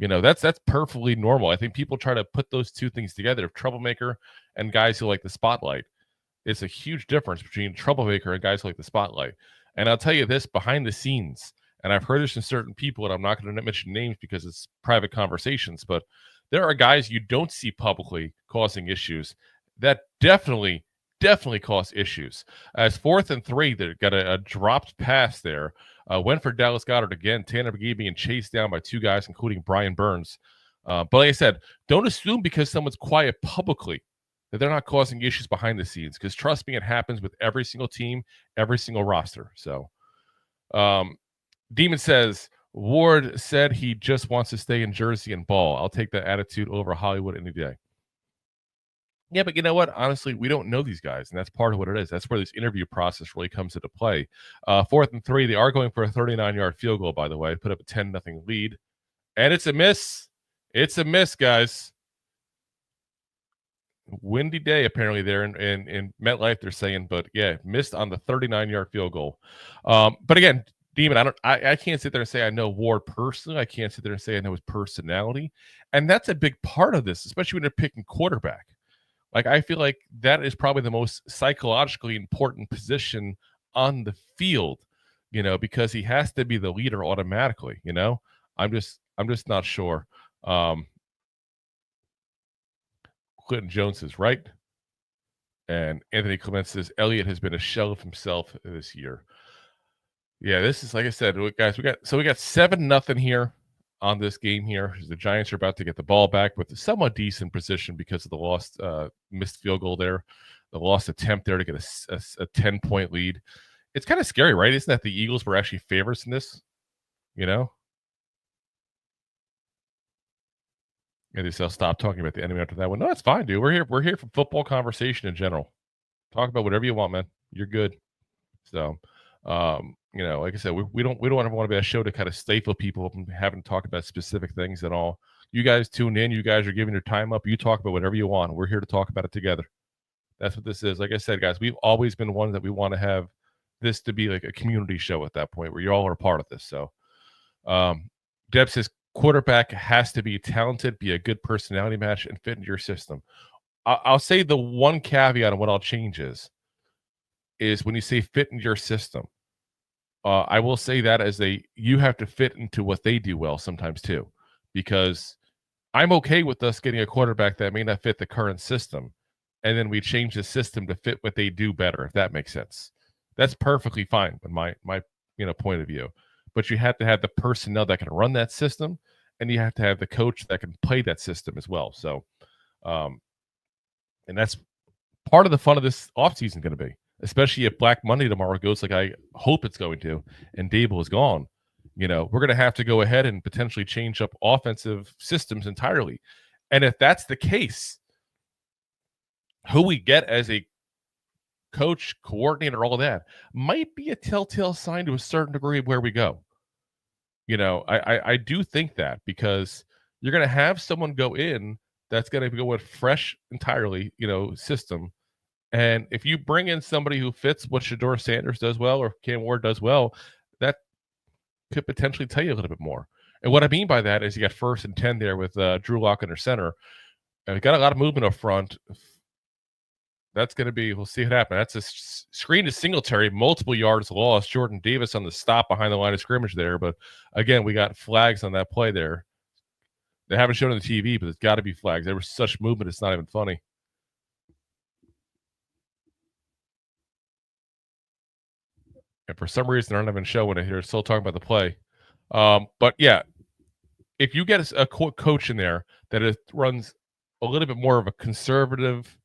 Speaker 2: That's perfectly normal. I think people try to put those two things together, troublemaker and guys who like the spotlight. It's a huge difference between troublemaker and guys who like the spotlight. And I'll tell you this, behind the scenes, and I've heard this from certain people, and I'm not going to mention names because it's private conversations, but there are guys you don't see publicly causing issues that definitely cause issues. As 4th and 3, they got a dropped pass there. Went for Dallas Goedert again. Tanner McGee being chased down by two guys, including Brian Burns. But like I said, don't assume because someone's quiet publicly that they're not causing issues behind the scenes, because trust me, it happens with every single team, every single roster. So Demon says, Ward said he just wants to stay in Jersey and ball. I'll take that attitude over Hollywood any day. Yeah, but you know what? Honestly, we don't know these guys, and that's part of what it is. That's where this interview process really comes into play. 4th and 3, they are going for a 39-yard field goal, by the way. Put up a 10-0 lead. And it's a miss. It's a miss, guys. Windy day, apparently, there in MetLife, they're saying. But, yeah, missed on the 39-yard field goal. But, again, Demon, I can't sit there and say I know Ward personally. I can't sit there and say I know his personality. And that's a big part of this, especially when they're picking quarterback. Like, I feel like that is probably the most psychologically important position on the field, because he has to be the leader automatically, I'm just not sure. Clinton Jones is right. And Anthony Clement says Elliott has been a shell of himself this year. Yeah, this is, like I said, guys, we got 7-0 here on this game here. The Giants are about to get the ball back with a somewhat decent position because of the lost missed field goal there, the lost attempt there to get a 10-point lead. It's kind of scary, right? Isn't that the Eagles were actually favorites in this? And they'll stop talking about the enemy after that one. No, that's fine, dude. We're here for football conversation in general. Talk about whatever you want, man. You're good. So, like I said, we don't want to be a show to kind of stifle people from having to talk about specific things at all. You guys tune in. You guys are giving your time up. You talk about whatever you want. We're here to talk about it together. That's what this is. Like I said, guys, we've always been one that we want to have this to be like a community show at that point where you all are a part of this. So, Deb says quarterback has to be talented, be a good personality match, and fit into your system. I'll say the one caveat on what I'll change is when you say fit into your system. I will say that as you have to fit into what they do well sometimes too, because I'm okay with us getting a quarterback that may not fit the current system, and then we change the system to fit what they do better, if that makes sense. That's perfectly fine from my point of view. but you have to have the personnel that can run that system, and you have to have the coach that can play that system as well. So, and that's part of the fun of this offseason going to be, especially if Black Monday tomorrow goes like I hope it's going to, and Daboll is gone. We're going to have to go ahead and potentially change up offensive systems entirely. And if that's the case, who we get as a coach, coordinator, all of that might be a telltale sign to a certain degree of where we go. I do think that, because you're going to have someone go in that's going to go with fresh entirely, system. And if you bring in somebody who fits what Shedeur Sanders does well or Cam Ward does well, that could potentially tell you a little bit more. And what I mean by that is you got 1st and 10 there with Drew Lock under center. And we got a lot of movement up front. That's going to be, we'll see what happens. That's a screen to Singletary, multiple yards lost. Jordan Davis on the stop behind the line of scrimmage there. But again, we got flags on that play there. They haven't shown it on the TV, but it's got to be flags. There was such movement, it's not even funny. And for some reason, they're not even showing it here. Still talking about the play. But yeah, if you get a coach in there that runs a little bit more of a conservative,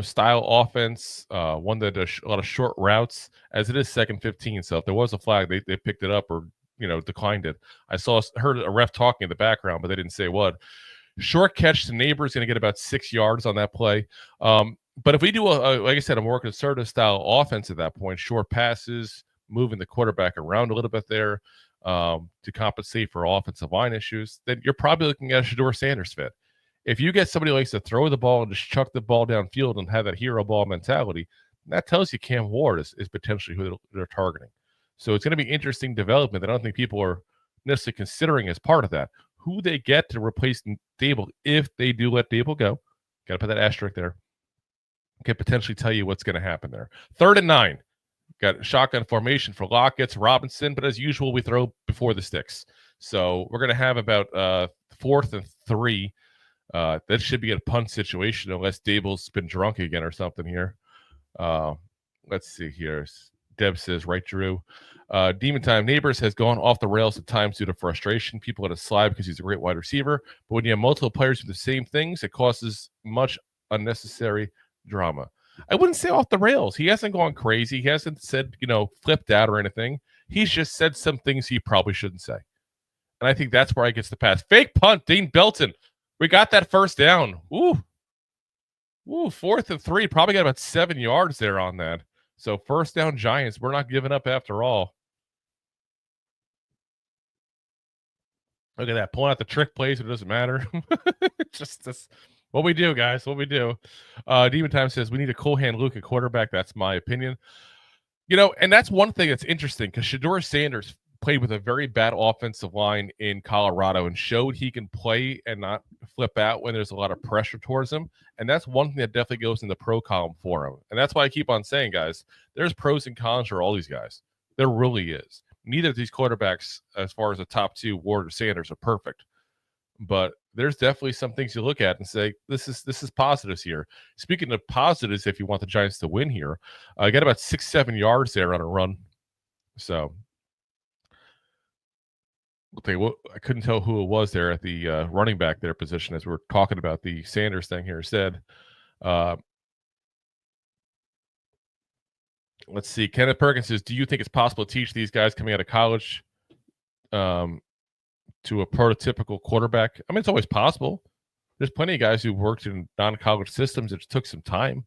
Speaker 2: style offense, one that does a lot of short routes, as it is 2nd 15. So if there was a flag, they picked it up or, declined it. Heard a ref talking in the background, but they didn't say what. Short catch to Neighbors, going to get about 6 yards on that play. But if we do, like I said, a more conservative style offense at that point, short passes, moving the quarterback around a little bit there to compensate for offensive line issues, then you're probably looking at a Shedeur Sanders fit. If you get somebody who likes to throw the ball and just chuck the ball downfield and have that hero ball mentality, that tells you Cam Ward is potentially who they're targeting. So it's going to be interesting development that I don't think people are necessarily considering as part of that. Who they get to replace Daboll, if they do let Daboll go, got to put that asterisk there, can potentially tell you what's going to happen there. 3rd and 9. Got shotgun formation for Lock, gets Robinson, but as usual, we throw before the sticks. So we're going to have about 4th and 3. That should be a punt situation unless Daboll's been drunk again or something here. Let's see here. Deb says, right, Drew. Demon Time Neighbors has gone off the rails at times due to frustration. People let it slide because he's a great wide receiver. But when you have multiple players do the same things, it causes much unnecessary drama. I wouldn't say off the rails. He hasn't gone crazy. He hasn't said, flipped out or anything. He's just said some things he probably shouldn't say. And I think that's where I gets the pass. Fake punt, Dean Belton. We got that 1st down. Ooh, 4th and 3. Probably got about 7 yards there on that. So 1st down Giants. We're not giving up after all. Look at that. Pulling out the trick plays. It doesn't matter. Just this. What we do, guys. What we do. Demon Time says, we need a cool hand Luke at quarterback. That's my opinion. And that's one thing that's interesting, because Shedeur Sanders played with a very bad offensive line in Colorado and showed he can play and not flip out when there's a lot of pressure towards him. And that's one thing that definitely goes in the pro column for him. And that's why I keep on saying, guys, there's pros and cons for all these guys. There really is. Neither of these quarterbacks, as far as the top 2, Ward or Sanders, are perfect. But there's definitely some things you look at and say, this is positives here. Speaking of positives, if you want the Giants to win here, I got about 6-7 yards there on a run. So I couldn't tell who it was there at the running back there position as we're talking about the Sanders thing here. Said, let's see. Kenneth Perkins says, do you think it's possible to teach these guys coming out of college to a prototypical quarterback? I mean, it's always possible. There's plenty of guys who worked in non-college systems. It took some time.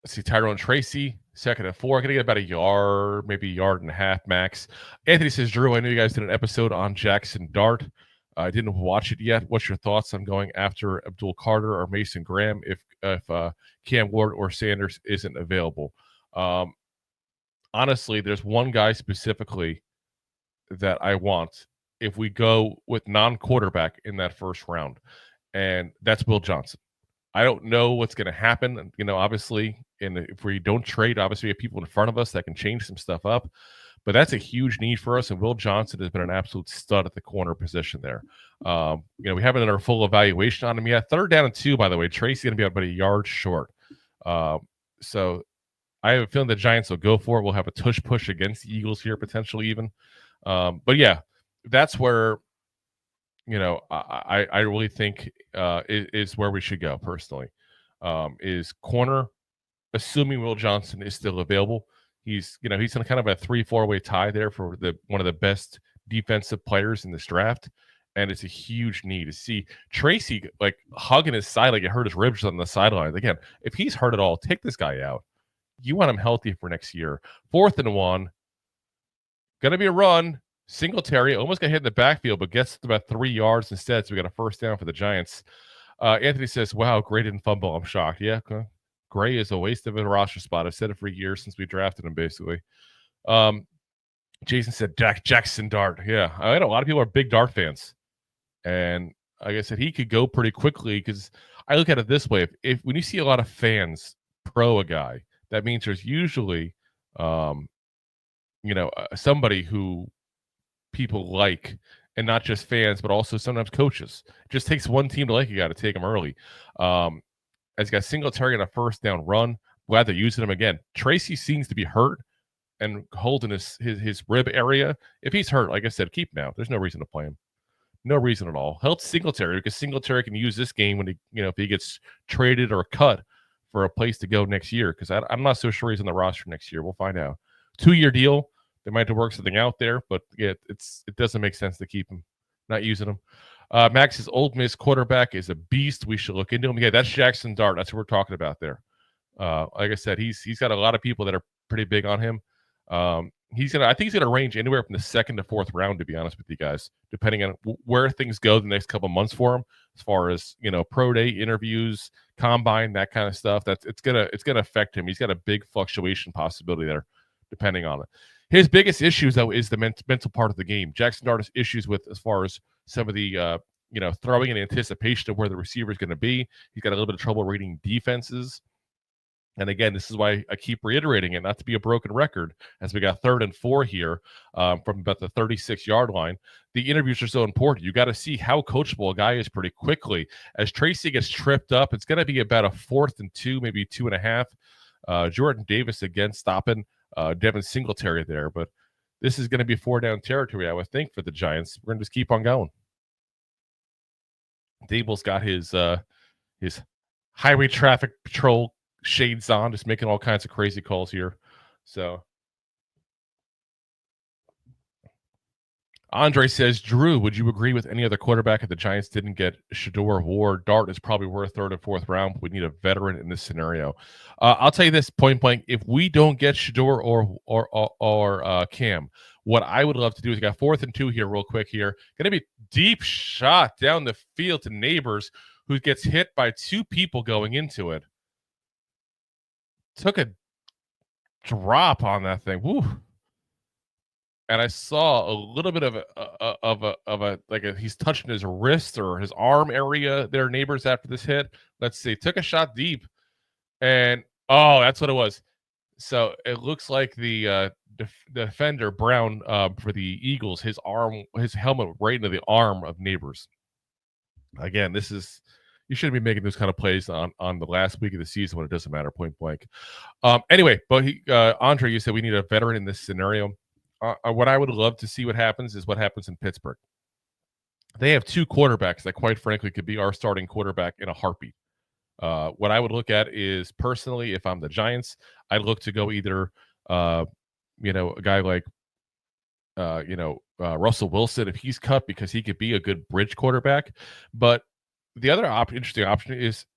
Speaker 2: Let's see, Tyrone Tracy, 2nd and 4. I'm going to get about a yard, maybe a yard and a half max. Anthony says, Drew, I know you guys did an episode on Jackson Dart. I didn't watch it yet. What's your thoughts on going after Abdul Carter or Mason Graham if Cam Ward or Sanders isn't available? Honestly, there's one guy specifically that I want if we go with non-quarterback in that 1st round, and that's Will Johnson. I don't know what's going to happen, obviously, and if we don't trade, obviously we have people in front of us that can change some stuff up, but that's a huge need for us, and Will Johnson has been an absolute stud at the corner position there. We haven't done our full evaluation on him yet. 3rd down and 2, by the way. Tracy's going to be about a yard short. So I have a feeling the Giants will go for it. We'll have a tush push against the Eagles here, potentially even. But yeah, that's where, I really think is where we should go personally. Is corner, assuming Will Johnson is still available. He's in kind of a 3-4 way tie there for one of the best defensive players in this draft. And it's a huge need to see Tracy like hugging his side, like he hurt his ribs on the sidelines. Again, if he's hurt at all, take this guy out. You want him healthy for next year. 4th and 1. Gonna be a run. Singletary almost got hit in the backfield, but gets about 3 yards instead. So we got a first down for the Giants. Anthony says, wow, Gray didn't fumble. I'm shocked. Yeah, Gray is a waste of a roster spot. I've said it for years since we drafted him, basically. Jason said, Jackson Dart. Yeah, I know a lot of people are big Dart fans. And like I said, he could go pretty quickly because I look at it this way. If when you see a lot of fans pro a guy, that means there's usually, somebody who people like, and not just fans, but also sometimes coaches. It just takes one team to like you. Got to take them early. As got Singletary on a first down run. Glad they're using him again. Tracy seems to be hurt and holding his rib area. If he's hurt, like I said, keep him out. There's no reason to play him. No reason at all. Help Singletary because Singletary can use this game when if he gets traded or cut for a place to go next year. Because I'm not so sure he's on the roster next year. We'll find out. 2-year deal. They might have to work something out there, but yeah, it doesn't make sense to keep him, not using him. Max's Ole Miss quarterback is a beast. We should look into him. Yeah, that's Jackson Dart. That's what we're talking about there. Like I said, he's got a lot of people that are pretty big on him. I think he's gonna range anywhere from the 2nd to 4th round, to be honest with you guys, depending on where things go the next couple months for him, as far as pro day interviews, combine, that kind of stuff. It's gonna affect him. He's got a big fluctuation possibility there, depending on it. His biggest issues, though, is the mental part of the game. Jackson Dart has issues with as far as some of the throwing in anticipation of where the receiver is going to be. He's got a little bit of trouble reading defenses. And again, this is why I keep reiterating it, not to be a broken record, as we got 3rd and 4 here from about the 36-yard line. The interviews are so important. You got to see how coachable a guy is pretty quickly. As Tracy gets tripped up, it's going to be about a 4th and 2, maybe 2.5. Jordan Davis again stopping Devin Singletary there, but this is going to be 4-down territory, I would think, for the Giants. We're going to just keep on going. Daboll's got his highway traffic patrol shades on, just making all kinds of crazy calls here. So Andre says, Drew, would you agree with any other quarterback if the Giants didn't get Shedeur or Dart is probably worth 3rd and 4th round? We need a veteran in this scenario. I'll tell you this point blank: if we don't get Shedeur or Cam, what I would love to do is, got 4th and 2 here, real quick here. Going to be deep shot down the field to Neighbors, who gets hit by 2 people going into it. Took a drop on that thing. Woo. And I saw a little bit he's touching his wrist or his arm area there, Neighbors, after this hit. Let's see. Took a shot deep. And, that's what it was. So it looks like the defender, Brown, for the Eagles, his helmet right into the arm of Neighbors. Again, you shouldn't be making those kind of plays on the last week of the season when it doesn't matter, point blank. Anyway, but Andre, you said we need a veteran in this scenario. What I would love to see what happens is what happens in Pittsburgh. They have 2 quarterbacks that, quite frankly, could be our starting quarterback in a heartbeat. What I would look at is, personally, if I'm the Giants, I'd look to go either, a guy like, Russell Wilson, if he's cut, because he could be a good bridge quarterback. But the other interesting option is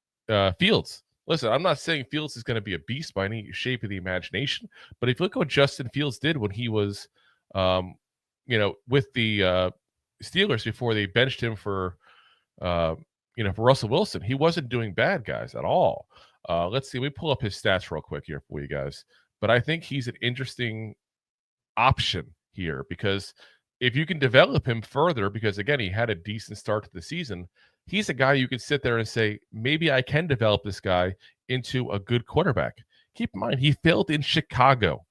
Speaker 2: Fields. Listen, I'm not saying Fields is going to be a beast by any shape of the imagination, but if you look at what Justin Fields did when he was, with the Steelers before they benched him for Russell Wilson, he wasn't doing bad, guys, at all. Let's see. We pull up his stats real quick here for you guys. But I think he's an interesting option here, because if you can develop him further, because, again, he had a decent start to the season, he's a guy you could sit there and say, maybe I can develop this guy into a good quarterback. Keep in mind, he failed in Chicago.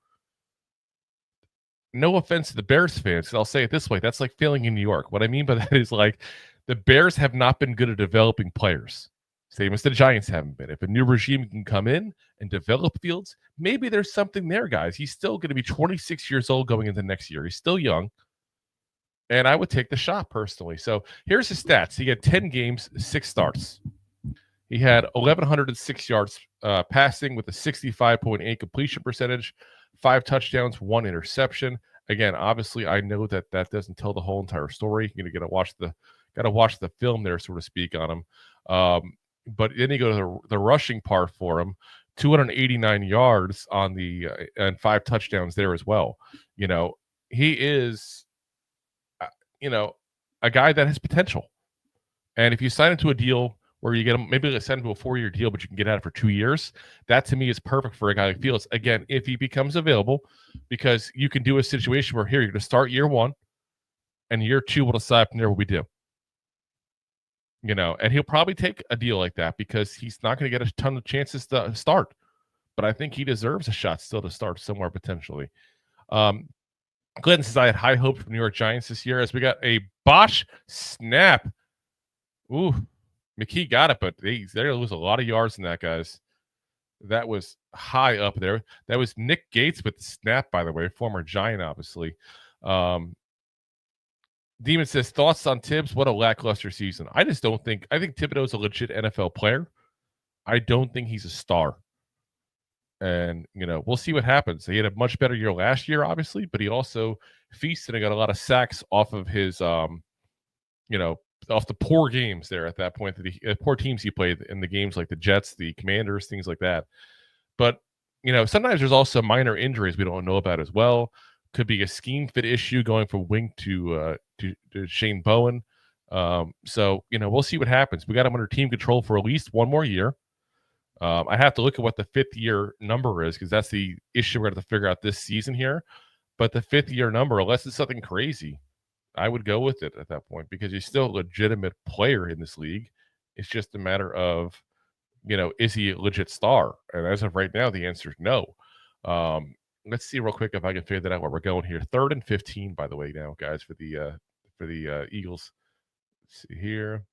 Speaker 2: No offense to the Bears fans, because I'll say it this way. That's like failing in New York. What I mean by that is, like, the Bears have not been good at developing players. Same as the Giants haven't been. If a new regime can come in and develop Fields, maybe there's something there, guys. He's still going to be 26 years old going into next year. He's still young. And I would take the shot personally. So here's his stats. He had 10 games, 6 starts. He had 1,106 yards passing with a 65.8 completion percentage, 5 touchdowns, 1 interception. Again, obviously, I know that doesn't tell the whole entire story. You're going to got to watch the film there, so to speak, on him. But then you go to the rushing part for him, 289 yards on the and 5 touchdowns there as well. He is, a guy that has potential. And if you sign into a deal where you get him, maybe let's send him to a 4-year deal, but you can get out of it for 2 years, that to me is perfect for a guy like Fields. Again, if he becomes available, because you can do a situation where here you're going to start year 1, and year 2 we'll decide from there what we do. And he'll probably take a deal like that because he's not going to get a ton of chances to start. But I think he deserves a shot still to start somewhere potentially. Clinton says, I had high hopes for New York Giants this year as we got a botch snap. Ooh, McKee got it, but they're going to lose a lot of yards in that, guys. That was high up there. That was Nick Gates with the snap, by the way, former Giant, obviously. Demon says, thoughts on Tibbs? What a lackluster season. I think Thibodeau's a legit NFL player. I don't think he's a star. And, we'll see what happens. He had a much better year last year, obviously, but he also feasted and got a lot of sacks off of his, off the poor games there at that point, the poor teams he played in the games like the Jets, the Commanders, things like that. But, sometimes there's also minor injuries we don't know about as well. Could be a scheme fit issue going from wing to Shane Bowen. So, we'll see what happens. We got him under team control for at least one more year. I have to look at what the 5th year number is because that's the issue we're going to figure out this season here. But the 5th year number, unless it's something crazy, I would go with it at that point because he's still a legitimate player in this league. It's just a matter of, is he a legit star? And as of right now, the answer is no. Let's see real quick if I can figure that out where we're going here. 3rd and 15, by the way, now, guys, for the Eagles. Let's see here.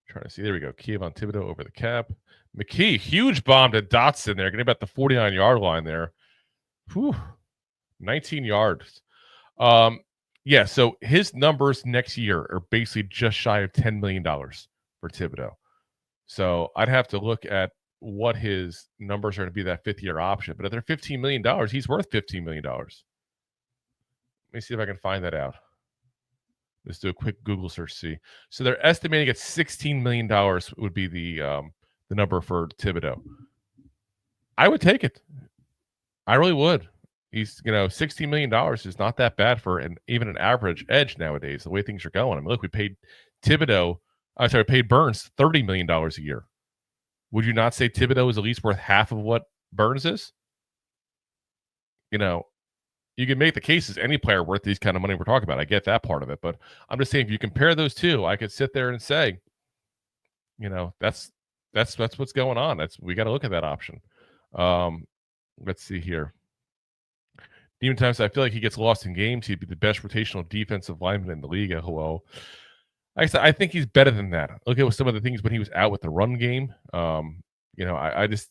Speaker 2: Trying to see. There we go. Kevon Thibodeau over the cap. McKee, huge bomb to Dotson there. Getting about the 49-yard line there. Whew. 19 yards. Yeah, so his numbers next year are basically just shy of $10 million for Thibodeau. So I'd have to look at what his numbers are going to be that 5th year option. But if they're $15 million, he's worth $15 million. Let me see if I can find that out. Let's do a quick Google search. See, so they're estimating at $16 million would be the number for Thibodeau. I would take it. I really would. He's $16 million is not that bad for even an average edge nowadays. The way things are going. I mean, look, we paid paid Burns $30 million a year. Would you not say Thibodeau is at least worth half of what Burns is? You can make the cases any player worth these kind of money we're talking about. I get that part of it, but I'm just saying if you compare those two, I could sit there and say, that's what's going on. We got to look at that option. Let's see here. Demon Times, I feel like he gets lost in games. He'd be the best rotational defensive lineman in the league. Hello. Like I said, I think he's better than that. Look at some of the things when he was out with the run game. I just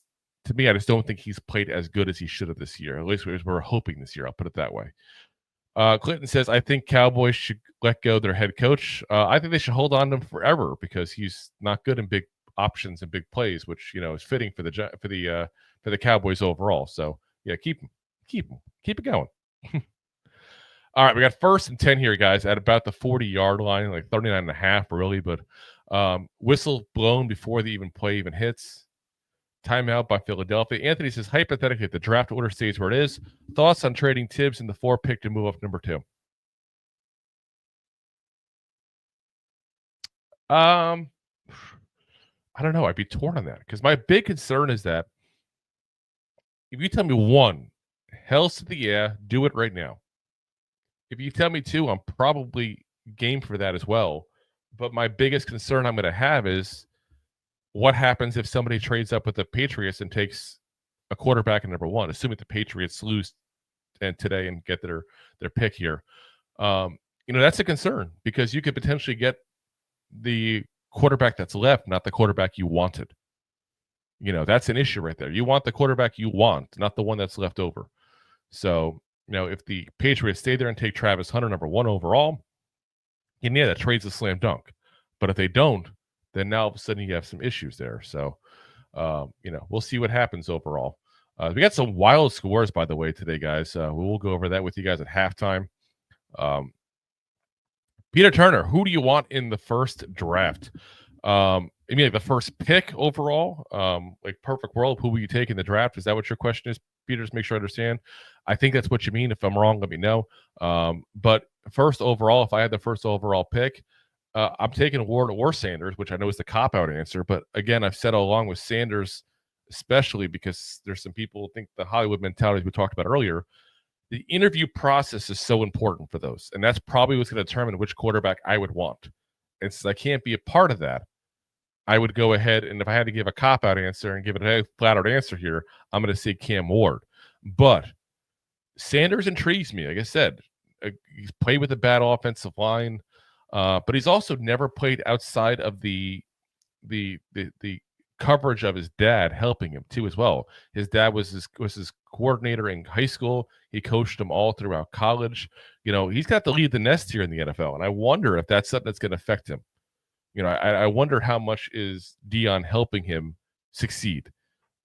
Speaker 2: don't think he's played as good as he should have this year. At least we're hoping this year. I'll put it that way. Clinton says, I think Cowboys should let go of their head coach. I think they should hold on to him forever because he's not good in big options and big plays, which is fitting for the Cowboys overall. So yeah, keep it going. All right, we got 1st and 10 here, guys, at about the 40-yard line, like 39.5 really, but whistle blown before the play even hits. Timeout by Philadelphia. Anthony says, hypothetically, if the draft order stays where it is, thoughts on trading Tibbs in the 4 pick to move up number 2? I don't know. I'd be torn on that because my big concern is that if you tell me 1, hells to the yeah, do it right now. If you tell me 2, I'm probably game for that as well. But my biggest concern I'm going to have is what happens if somebody trades up with the Patriots and takes a quarterback in number 1, assuming the Patriots lose today and get their pick here. That's a concern because you could potentially get the quarterback that's left, not the quarterback you wanted. That's an issue right there. You want the quarterback you want, not the one that's left over. So, if the Patriots stay there and take Travis Hunter, number 1 overall, that trade's a slam dunk. But if they don't, then now all of a sudden you have some issues there. So, we'll see what happens overall. We got some wild scores, by the way, today, guys. We'll go over that with you guys at halftime. Peter Turner, who do you want in the first draft? Like the first pick overall, like perfect world, who will you take in the draft? Is that what your question is, Peter? Just make sure I understand. I think that's what you mean. If I'm wrong, let me know. But first overall, if I had the first overall pick, I'm taking Ward or Sanders, which I know is the cop-out answer. But again, I've said all along with Sanders, especially because there's some people who think the Hollywood mentality we talked about earlier. The interview process is so important for those. And that's probably what's going to determine which quarterback I would want. And since I can't be a part of that, I would go ahead, and if I had to give a cop-out answer and give it a flat-out answer here, I'm going to say Cam Ward. But Sanders intrigues me. Like I said, he's played with a bad offensive line, but he's also never played outside of the coverage of his dad helping him too as well. His dad was his coordinator in high school. He coached him all throughout college. He's got to leave the nest here in the NFL, and I wonder if that's something that's going to affect him. I wonder how much is Dion helping him succeed.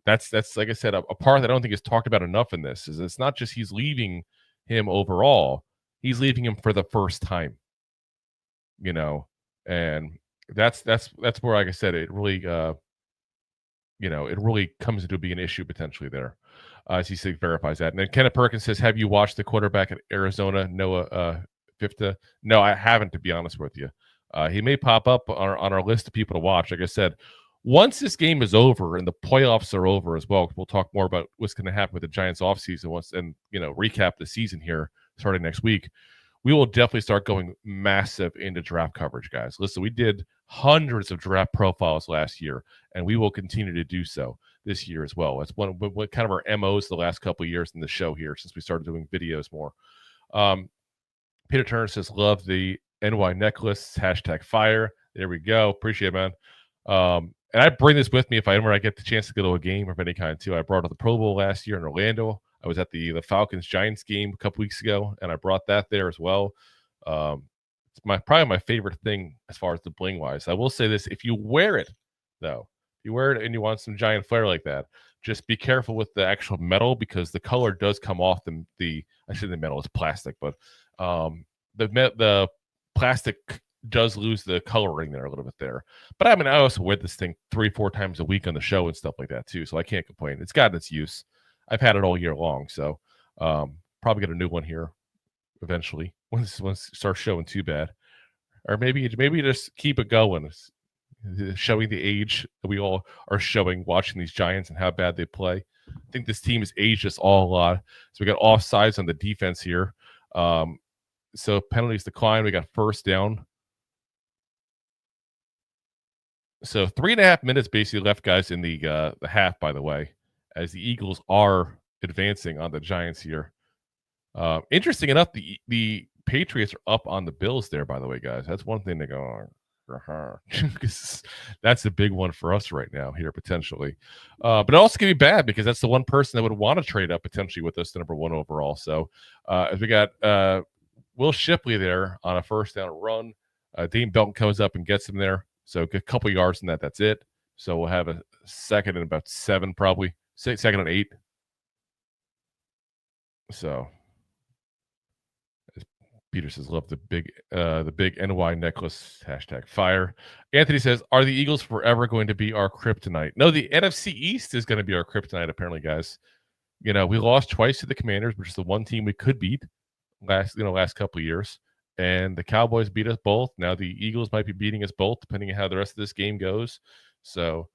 Speaker 2: That's like I said, a part that I don't think is talked about enough in this is it's not just he's leaving him overall, he's leaving him for the first time. And that's where, like I said, it really it really comes into being an issue potentially there. As he verifies that. And then Kenneth Perkins says, have you watched the quarterback at Arizona, Noah Fifta? No, I haven't, to be honest with you. He may pop up on our list of people to watch. Like I said, once this game is over and the playoffs are over as well, we'll talk more about what's going to happen with the Giants offseason and recap the season here starting next week. We will definitely start going massive into draft coverage, guys. Listen, we did hundreds of draft profiles last year, and we will continue to do so this year as well. That's one kind of our MOs the last couple of years in the show here since we started doing videos more. Peter Turner says, love the NY necklace, #fire. There we go. Appreciate it, man. And I bring this with me if I get the chance to go to a game of any kind too. I brought up the Pro Bowl last year in Orlando. I was at the Falcons-Giants game a couple weeks ago, and I brought that there as well. It's probably my favorite thing as far as the bling-wise. I will say this. If you wear it, though, if you wear it and you want some giant flair like that, just be careful with the actual metal because the color does come off I say the metal is plastic, but the plastic does lose the coloring there a little bit there. But I also wear this thing 3-4 times a week on the show and stuff like that too, so I can't complain. It's got its use. I've had it all year long, so probably get a new one here eventually once it starts showing too bad. Or maybe just keep it going, showing the age that we all are showing watching these Giants and how bad they play. I think this team has aged us all a lot. So we got offsides on the defense here. So penalties decline. We got first down. So 3.5 minutes basically left, guys, in the half, by the way, as the Eagles are advancing on the Giants here. Interesting enough, the Patriots are up on the Bills there, by the way, guys. That's one thing to go on. That's a big one for us right now here, potentially. But it also can be bad because that's the one person that would want to trade up potentially with us to number 1 overall. So as we got Will Shipley there on a first down run, Dane Belton comes up and gets him there. So a couple yards in that. That's it. So we'll have a second and about 7, probably. Second and 8. So as Peter says, love the big NY necklace, #fire. Anthony says, are the Eagles forever going to be our kryptonite? No, the NFC East is going to be our kryptonite, apparently, guys. We lost twice to the Commanders, which is the one team we could beat last couple of years. And the Cowboys beat us both. Now the Eagles might be beating us both, depending on how the rest of this game goes. So,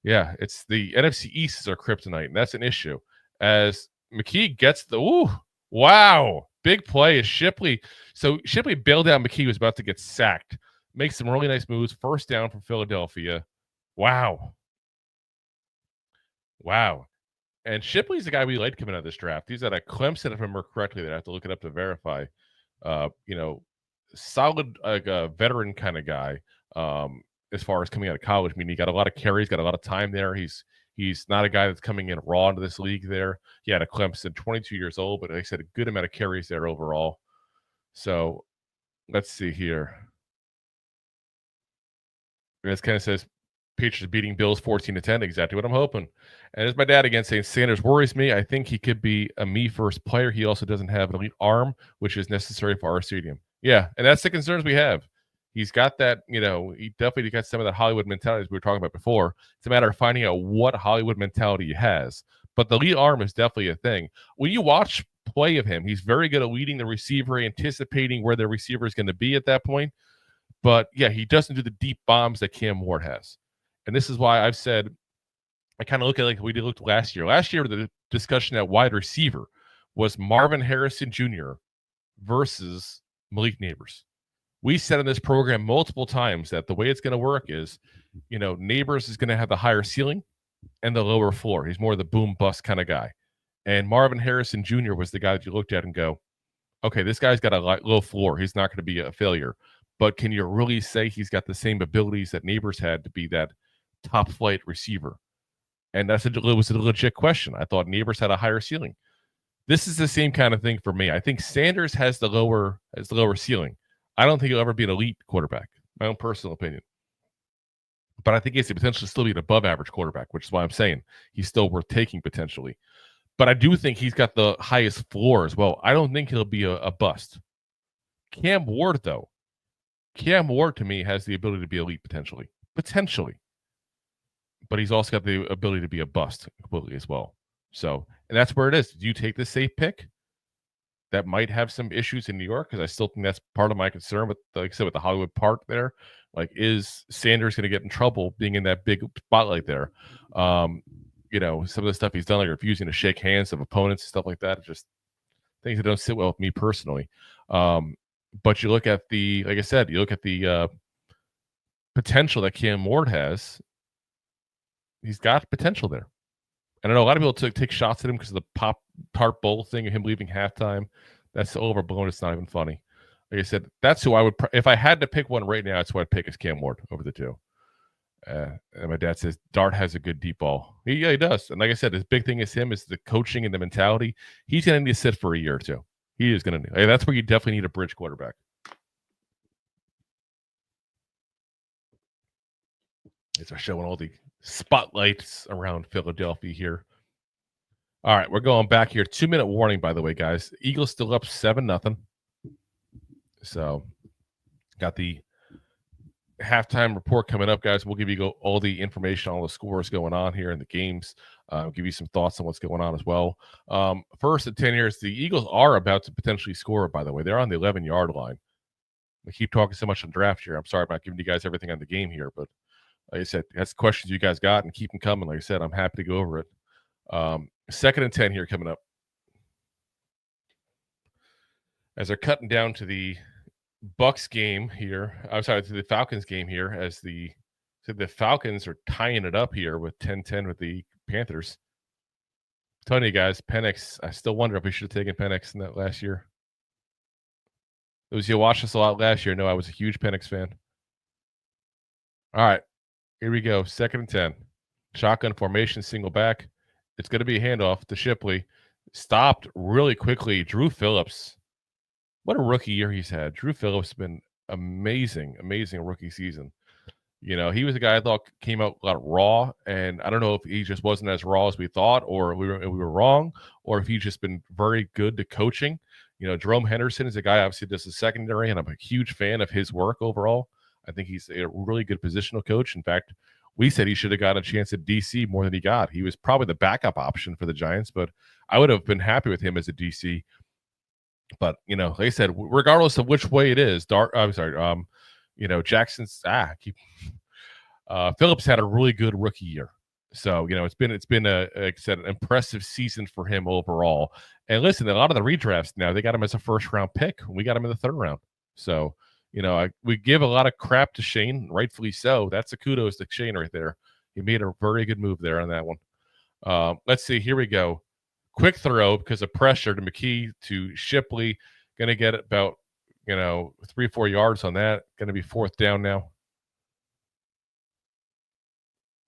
Speaker 2: yeah, it's the NFC East is our kryptonite, and that's an issue. As McKee gets wow, big play is Shipley. So Shipley bailed out McKee, was about to get sacked. Makes some really nice moves. First down from Philadelphia. Wow. And Shipley's the guy we liked coming out of this draft. He's at a Clemson, if I remember correctly. I have to look it up to verify. Solid, like a veteran kind of guy. as far as coming out of college. I mean, he got a lot of carries, got a lot of time there. He's not a guy that's coming in raw into this league there. He had a Clemson, 22 years old, but like I said, a good amount of carries there overall. So let's see here. This kind of says Patriots beating Bills 14-10, exactly what I'm hoping. And there's my dad again saying Sanders worries me. I think he could be a me first player. He also doesn't have an elite arm, which is necessary for our stadium. Yeah, and that's the concerns we have. He's got that, he definitely got some of that Hollywood mentality as we were talking about before. It's a matter of finding out what Hollywood mentality he has. But the elite arm is definitely a thing. When you watch play of him, he's very good at leading the receiver, anticipating where the receiver is going to be at that point. But yeah, he doesn't do the deep bombs that Cam Ward has. And this is why I've said, I kind of look at like we looked last year. Last year, the discussion at wide receiver was Marvin Harrison Jr. versus Malik Neighbors. We said in this program multiple times that the way it's going to work is, Neighbors is going to have the higher ceiling and the lower floor. He's more the boom bust kind of guy. And Marvin Harrison Jr. was the guy that you looked at and go, okay, this guy's got a low floor. He's not going to be a failure. But can you really say he's got the same abilities that Neighbors had to be that top flight receiver? And it was a legit question. I thought Neighbors had a higher ceiling. This is the same kind of thing for me. I think Sanders has the lower ceiling. I don't think he'll ever be an elite quarterback, my own personal opinion. But I think he has the potential to still be an above average quarterback, which is why I'm saying he's still worth taking potentially. But I do think he's got the highest floor as well. I don't think he'll be a bust. Cam Ward, though. Cam Ward, to me, has the ability to be elite potentially. But he's also got the ability to be a bust completely as well. So, and that's where it is. Do you take the safe pick? That might have some issues in New York, because I still think that's part of my concern with, like I said, with the Hollywood Park there. Like, is Sanders going to get in trouble being in that big spotlight there? Some of the stuff he's done, like refusing to shake hands of opponents and stuff like that, just things that don't sit well with me personally. But you look at like I said, you look at the potential that Cam Ward has. He's got potential there. And I know a lot of people take shots at him because of the Pop-Tart Bowl thing and him leaving halftime. That's overblown. It's not even funny. Like I said, that's who I would if I had to pick one right now, that's who I'd pick is Cam Ward over the two. And my dad says Dart has a good deep ball. He does. And like I said, his big thing is the coaching and the mentality. He's going to need to sit for a year or two. He is going to need. That's where you definitely need a bridge quarterback. It's showing all the spotlights around Philadelphia here. All right, we're going back here. 2-minute warning, by the way, guys. Eagles still up 7-0. So, got the halftime report coming up, guys. We'll give you all the information, all the scores going on here in the games. Give you some thoughts on what's going on as well. First at 10 years, the Eagles are about to potentially score, by the way. They're on the 11-yard line. We keep talking so much on draft here. I'm sorry about giving you guys everything on the game here, but like I said, that's questions you guys got, and keep them coming. Like I said, I'm happy to go over it. 2nd and 10 here coming up. As they're cutting down to the Bucks game here. I'm sorry, to the Falcons game here, as the Falcons are tying it up here with 10-10 with the Panthers. I'm telling you guys, Penix, I still wonder if we should have taken Penix in that last year. Those you watched us a lot last year know I was a huge Penix fan. All right, here we go. 2nd and 10. Shotgun formation, single back. It's going to be a handoff to Shipley. Stopped really quickly. Drew Phillips. What a rookie year he's had. Drew Phillips has been amazing rookie season. He was a guy I thought came out a lot raw, and I don't know if he just wasn't as raw as we thought, or we were wrong, or if he's just been very good to coaching. Jerome Henderson is a guy obviously does the secondary, and I'm a huge fan of his work overall. I think he's a really good positional coach. In fact, we said he should have got a chance at DC more than he got. He was probably the backup option for the Giants, but I would have been happy with him as a DC. But, like I said, regardless of which way it is, Jackson's Phillips had a really good rookie year. So, it's been like I said, an impressive season for him overall. And listen, a lot of the redrafts now, they got him as a 1st-round pick. We got him in the 3rd round. So, we give a lot of crap to Shane, rightfully so. That's a kudos to Shane right there. He made a very good move there on that one. Let's see. Here we go. Quick throw because of pressure to McKee to Shipley. Going to get about, 3-4 yards on that. Going to be 4th down now.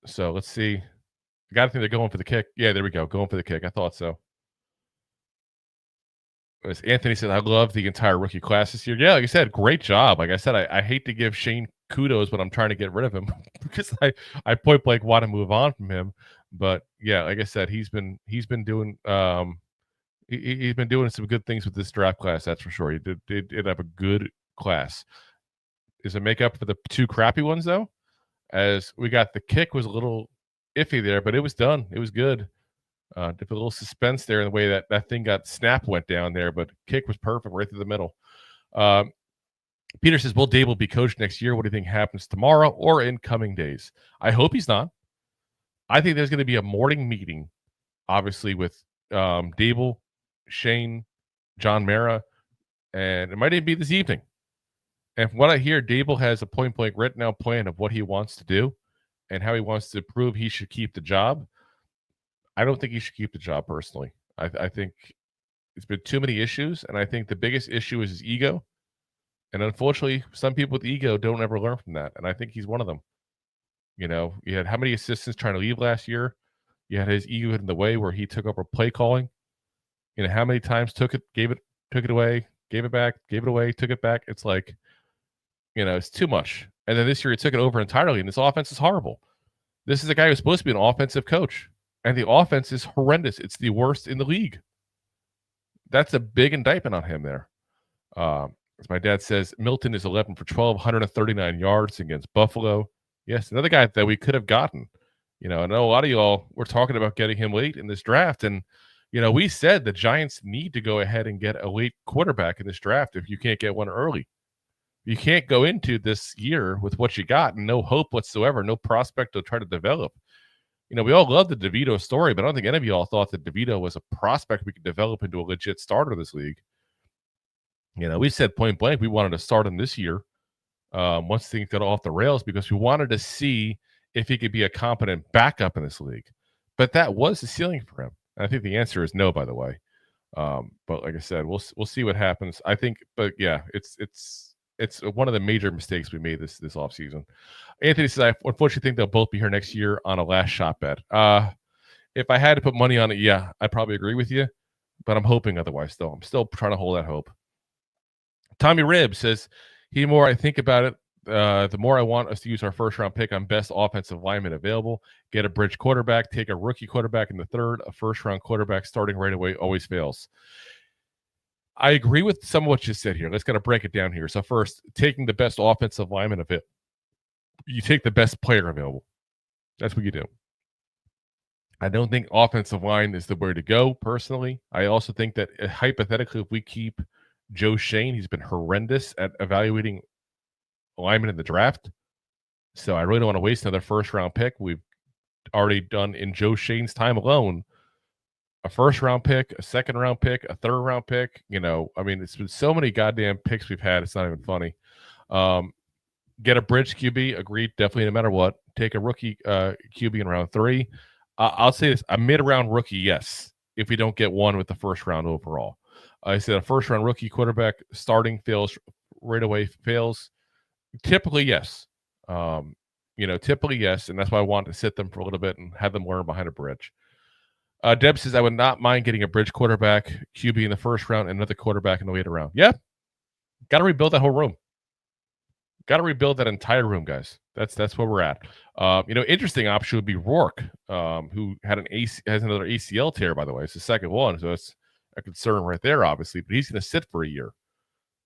Speaker 2: So let's see. I got to think they're going for the kick. Yeah, there we go. Going for the kick. I thought so. As Anthony said, I love the entire rookie class this year. Yeah, like I said, great job. Like I said, I hate to give Shane kudos when I'm trying to get rid of him because I point blank want to move on from him. But yeah, like I said, he's been doing he's been doing some good things with this draft class. That's for sure. He did have a good class. Is it make up for the two crappy ones though? As we got the kick was a little iffy there, but it was done. It was good. A little suspense there in the way that thing snap went down there, but kick was perfect right through the middle. Peter says, will Daboll be coached next year? What do you think happens tomorrow or in coming days? I hope he's not. I think there's going to be a morning meeting, obviously, with Daboll, Shane, John Mara, and it might even be this evening. And from what I hear, Daboll has a point-blank written out plan of what he wants to do and how he wants to prove he should keep the job. I don't think he should keep the job personally. I think it's been too many issues, and I think the biggest issue is his ego. And unfortunately, some people with ego don't ever learn from that, and I think he's one of them. You know, you had how many assistants trying to leave last year? You had his ego in the way where he took over play calling. You know, how many times took it away, gave it back, gave it away, took it back. It's like, you know, it's too much. And then this year he took it over entirely, and this offense is horrible. This is a guy who's supposed to be an offensive coach, and the offense is horrendous. It's the worst in the league. That's a big indictment on him there. As my dad says, Milton is 11 for 12, 139 yards against Buffalo. Yes, another guy that we could have gotten. You know, I know a lot of y'all were talking about getting him late in this draft, and you know, we said the Giants need to go ahead and get a late quarterback in this draft if you can't get one early. You can't go into this year with what you got and no hope whatsoever, no prospect to try to develop. You know, we all love the DeVito story, but I don't think any of y'all thought that DeVito was a prospect we could develop into a legit starter of this league. You know, we said point blank we wanted to start him this year once things got off the rails because we wanted to see if he could be a competent backup in this league. But that was the ceiling for him. And I think the answer is no, by the way. But like I said, we'll see what happens. I think, but yeah, it's one of the major mistakes we made this offseason. Anthony says, I unfortunately think they'll both be here next year on a last shot bet. If I had to put money on it, yeah, I'd probably agree with you, but I'm hoping otherwise still. I'm still trying to hold that hope. Tommy Ribb says, the more I think about it, the more I want us to use our first-round pick on best offensive lineman available, get a bridge quarterback, take a rookie quarterback in the third, a first-round quarterback starting right away always fails. I agree with some of what you said here. Let's kind of break it down here. So first, taking the best offensive lineman available. You take the best player available. That's what you do. I don't think offensive line is the way to go, personally. I also think that hypothetically, if we keep Joe Schoen, he's been horrendous at evaluating linemen in the draft. So I really don't want to waste another first-round pick. We've already done in Joe Schoen's time alone a first-round pick, a second-round pick, a third-round pick. You know, I mean, it's been so many goddamn picks we've had. It's not even funny. Get a bridge QB, agreed, definitely no matter what. Take a rookie QB in round 3. I'll say this, a mid-round rookie, yes, if we don't get one with the first round overall. I said a first-round rookie quarterback starting fails right away, fails. Typically, yes. Typically, yes, and that's why I wanted to sit them for a little bit and have them learn behind a bridge. Deb says, I would not mind getting a bridge quarterback, QB in the first round, and another quarterback in the later round. Yeah, got to rebuild that whole room. Got to rebuild that entire room, guys. That's where we're at. Interesting option would be Rourke, who has another ACL tear, by the way. It's the second one, so it's a concern right there, obviously. But he's going to sit for a year.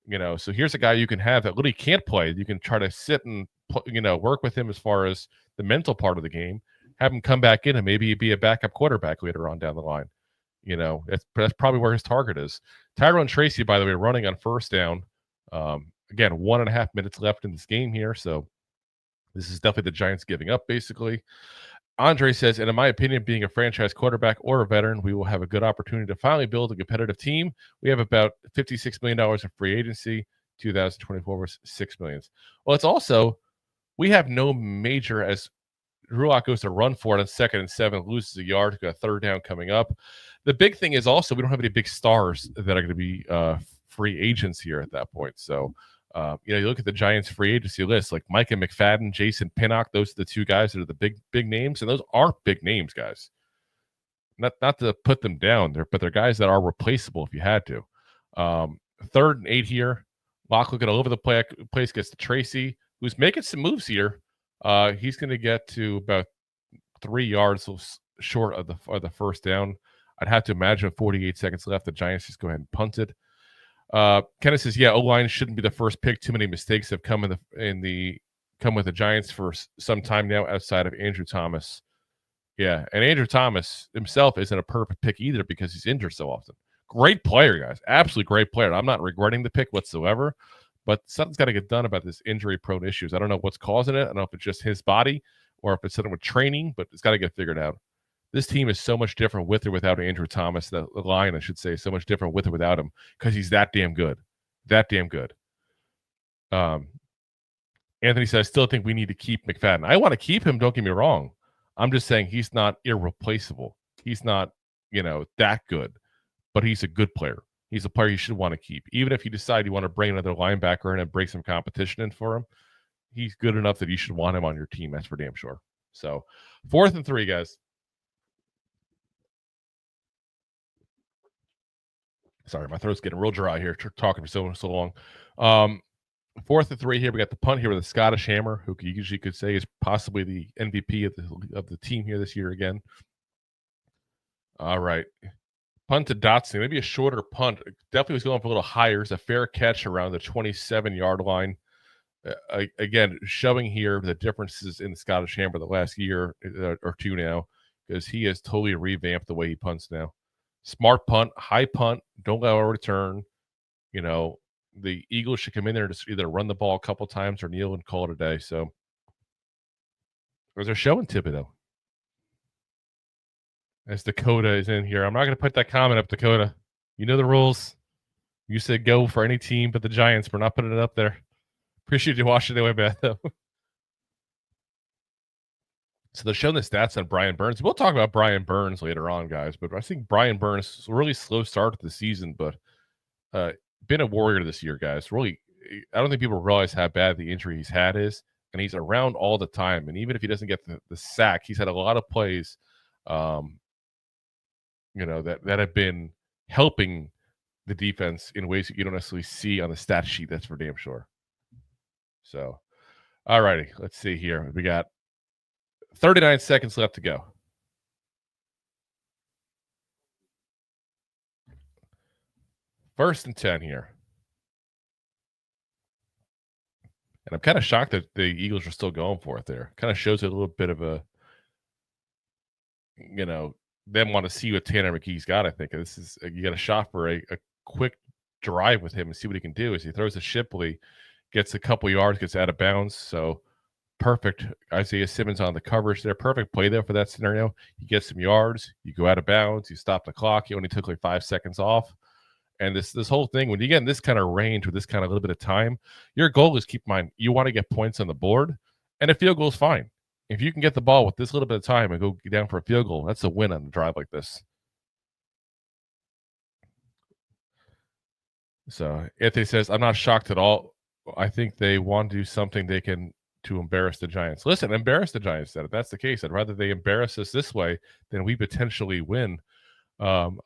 Speaker 2: You know, so here's a guy you can have that literally can't play. You can try to sit and work with him as far as the mental part of the game. Have him come back in and maybe be a backup quarterback later on down the line. You know, that's probably where his target is. Tyrone Tracy, by the way, running on first down. Again, 1.5 minutes left in this game here, so this is definitely the Giants giving up, basically. Andre says, and in my opinion, being a franchise quarterback or a veteran, we will have a good opportunity to finally build a competitive team. We have about $56 million in free agency. 2024 was $6 million. Well, it's also, we have no major, as Rulock goes to run for it on 2nd and 7, loses a yard, got a third down coming up. The big thing is also we don't have any big stars that are going to be free agents here at that point. So You look at the Giants free agency list, like Micah McFadden, Jason Pinnock. Those are the two guys that are the big names, and those aren't big names, guys. Not to put them down there, but they're guys that are replaceable if you had to. 3rd and 8 here. Locke looking all over the place, gets to Tracy, who's making some moves here. He's going to get to about 3 yards short of the first down. I'd have to imagine with 48 seconds left, the Giants just go ahead and punt it. Kenneth says, yeah, O-line shouldn't be the first pick. Too many mistakes have come with the Giants for some time now outside of Andrew Thomas. Yeah, and Andrew Thomas himself isn't a perfect pick either because he's injured so often. Great player, guys. Absolutely great player. I'm not regretting the pick whatsoever, but something's got to get done about this injury-prone issues. I don't know what's causing it. I don't know if it's just his body or if it's something with training, but it's got to get figured out. This team is so much different with or without Andrew Thomas. The line, I should say, is so much different with or without him because he's that damn good. That damn good. Anthony says, I still think we need to keep McFadden. I want to keep him, don't get me wrong. I'm just saying he's not irreplaceable. He's not, that good, but he's a good player. He's a player you should want to keep. Even if you decide you want to bring another linebacker in and break some competition in for him, he's good enough that you should want him on your team. That's for damn sure. So 4th and 3, guys. Sorry, my throat's getting real dry here, talking for so long. 4th and 3 here. We got the punt here with the Scottish Hammer, who you usually could say is possibly the MVP of the team here this year again. All right. Punt to Dotson. Maybe a shorter punt. Definitely was going for a little higher. It's a fair catch around the 27-yard line. Again, showing here the differences in the Scottish Hammer the last year or two now, because he has totally revamped the way he punts now. Smart punt, high punt, don't allow a return. The Eagles should come in there and just either run the ball a couple times or kneel and call it a day. So there's a show in Thibodeau. As Dakota is in here. I'm not going to put that comment up, Dakota. You know the rules. You said go for any team but the Giants. We're not putting it up there. Appreciate you watching it away, Beth, though. So they're showing the stats on Brian Burns. We'll talk about Brian Burns later on, guys. But I think Brian Burns is a really slow start to the season, but been a warrior this year, guys. Really, I don't think people realize how bad the injury he's had is, and he's around all the time. And even if he doesn't get the sack, he's had a lot of plays, that have been helping the defense in ways that you don't necessarily see on the stat sheet. That's for damn sure. So, all righty, let's see here. We got 39 seconds left to go. First and 10 here. And I'm kind of shocked that the Eagles are still going for it there. Kind of shows a little bit of a, them want to see what Tanner McKee's got, I think. This is, you got a shot for a quick drive with him and see what he can do. As he throws a Shipley, gets a couple yards, gets out of bounds. So perfect. Isaiah Simmons on the coverage there. Perfect play there for that scenario. You get some yards, you go out of bounds, you stop the clock. He only took like 5 seconds off. And this whole thing, when you get in this kind of range with this kind of little bit of time, your goal is, keep in mind, you want to get points on the board, and a field goal is fine. If you can get the ball with this little bit of time and go down for a field goal, that's a win on a drive like this. So Anthony says, I'm not shocked at all. I think they want to do something they can to embarrass the Giants. Listen, embarrass the Giants. If that's the case, I'd rather they embarrass us this way than we potentially win.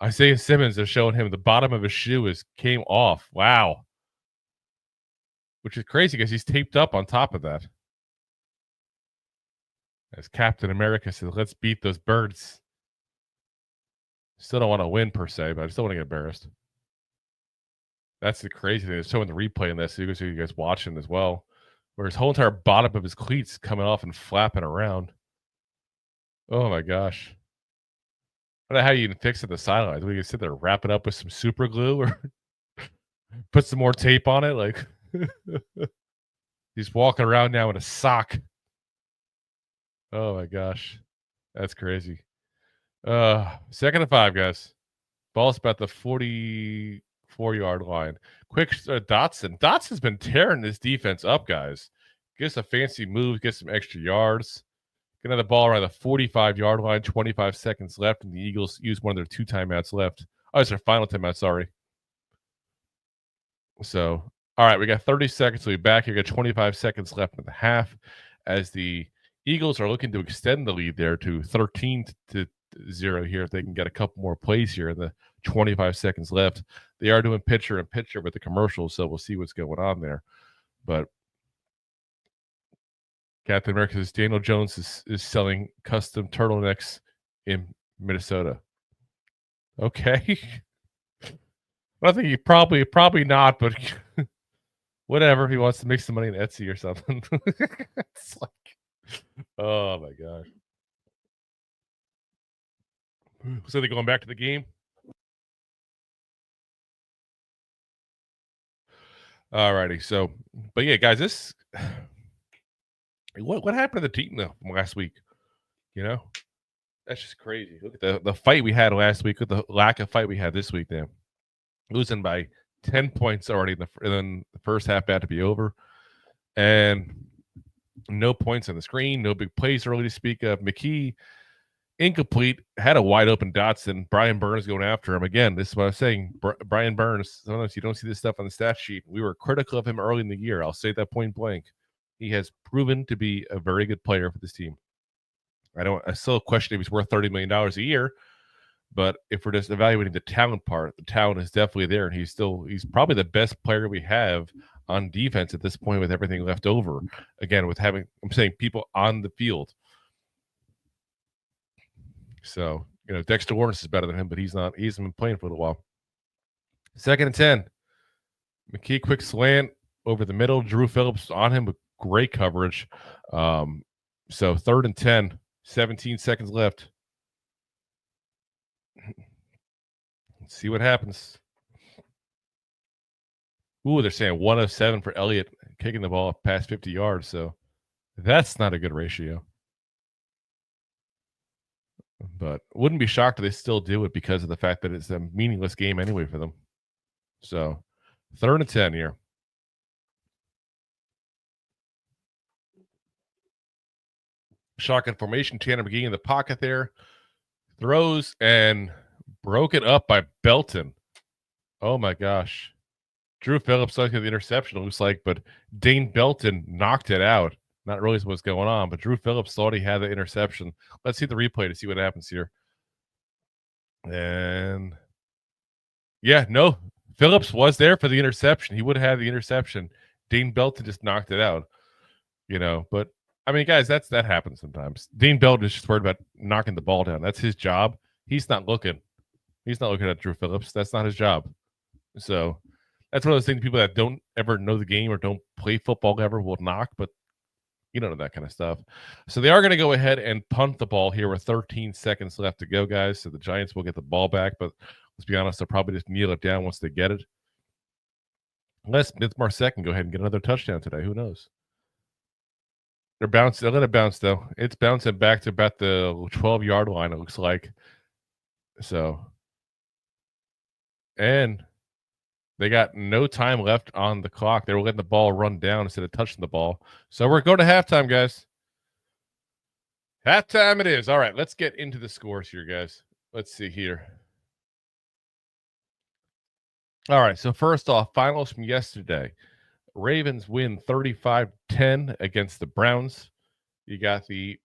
Speaker 2: Isaiah Simmons is showing him the bottom of his shoe came off. Wow. Which is crazy because he's taped up on top of that. As Captain America says, let's beat those birds. Still don't want to win per se, but I still want to get embarrassed. That's the crazy thing. It's showing the replay in this. So you guys watching as well. Where his whole entire bottom of his cleats coming off and flapping around. Oh my gosh. I don't know how you can fix it the sidelines. We can sit there, wrap it up with some super glue or put some more tape on it. Like he's walking around now in a sock. Oh my gosh. That's crazy. 2nd and 5, guys. Ball's about the 44-yard line. Quick Dotson. Dotson's been tearing this defense up, guys. Gets a fancy move, gets some extra yards. Gonna have the ball around the 45-yard line, 25 seconds left, and the Eagles use one of their 2 timeouts left. Oh, it's their final timeout, sorry. So All right, we got 30 seconds. We'll be back here. We got 25 seconds left in the half as the Eagles are looking to extend the lead there to 13 to 0 here if they can get a couple more plays here in the 25 seconds left. They are doing pitcher and pitcher with the commercials, so we'll see what's going on there. But Captain America says Daniel Jones is selling custom turtlenecks in Minnesota. Okay. I think he probably not, but whatever. He wants to make some money in Etsy or something. It's like, oh my gosh. So they're going back to the game. Alrighty. So, but yeah, guys, this what happened to the team though from last week? You know, that's just crazy. Look at the fight we had last week with the lack of fight we had this week. Then losing by 10 points already in the first half had to be over, and no points on the screen, no big plays early to speak of. McKee incomplete, had a wide open Dotson. Brian Burns going after him again. This is what I was saying. Brian Burns. Sometimes you don't see this stuff on the stat sheet. We were critical of him early in the year. I'll say that point blank. He has proven to be a very good player for this team. I still question if he's worth $30 million a year, but if we're just evaluating the talent part, the talent is definitely there, and he's probably the best player we have on defense at this point with everything left over. Again, with having, I'm saying, people on the field. So, Dexter Lawrence is better than him, but he hasn't been playing for a little while. 2nd and 10. McKee quick slant over the middle. Drew Phillips on him with great coverage. So 3rd and 10, 17 seconds left. Let's see what happens. Ooh, they're saying 1 of 7 for Elliott kicking the ball past 50 yards. So that's not a good ratio. But wouldn't be shocked if they still do it because of the fact that it's a meaningless game anyway for them. So 3rd and 10 here. Shotgun formation. Tanner McGee in the pocket there. Throws and broke it up by Belton. Oh my gosh. Drew Phillips took the interception, it looks like, but Dane Belton knocked it out. Not really what's going on, but Drew Phillips thought he had the interception. Let's see the replay to see what happens here. And yeah, no, Phillips was there for the interception. He would have had the interception. Dane Belton just knocked it out, but I mean, guys, that happens sometimes. Dane Belton is just worried about knocking the ball down. That's his job. He's not looking at Drew Phillips. That's not his job. So that's one of those things people that don't ever know the game or don't play football ever will knock, but you don't know that kind of stuff. So they are going to go ahead and punt the ball here with 13 seconds left to go, guys. So the Giants will get the ball back, but let's be honest, they'll probably just kneel it down once they get it. Unless Smith-Marsette can go ahead and get another touchdown today. Who knows? They're bouncing. They'll let it bounce, though. It's bouncing back to about the 12-yard line, it looks like. So, and they got no time left on the clock. They were letting the ball run down instead of touching the ball. So we're going to halftime, guys. Halftime it is. All right, let's get into the scores here, guys. Let's see here. All right, so first off, finals from yesterday. Ravens win 35-10 against the Browns. You got the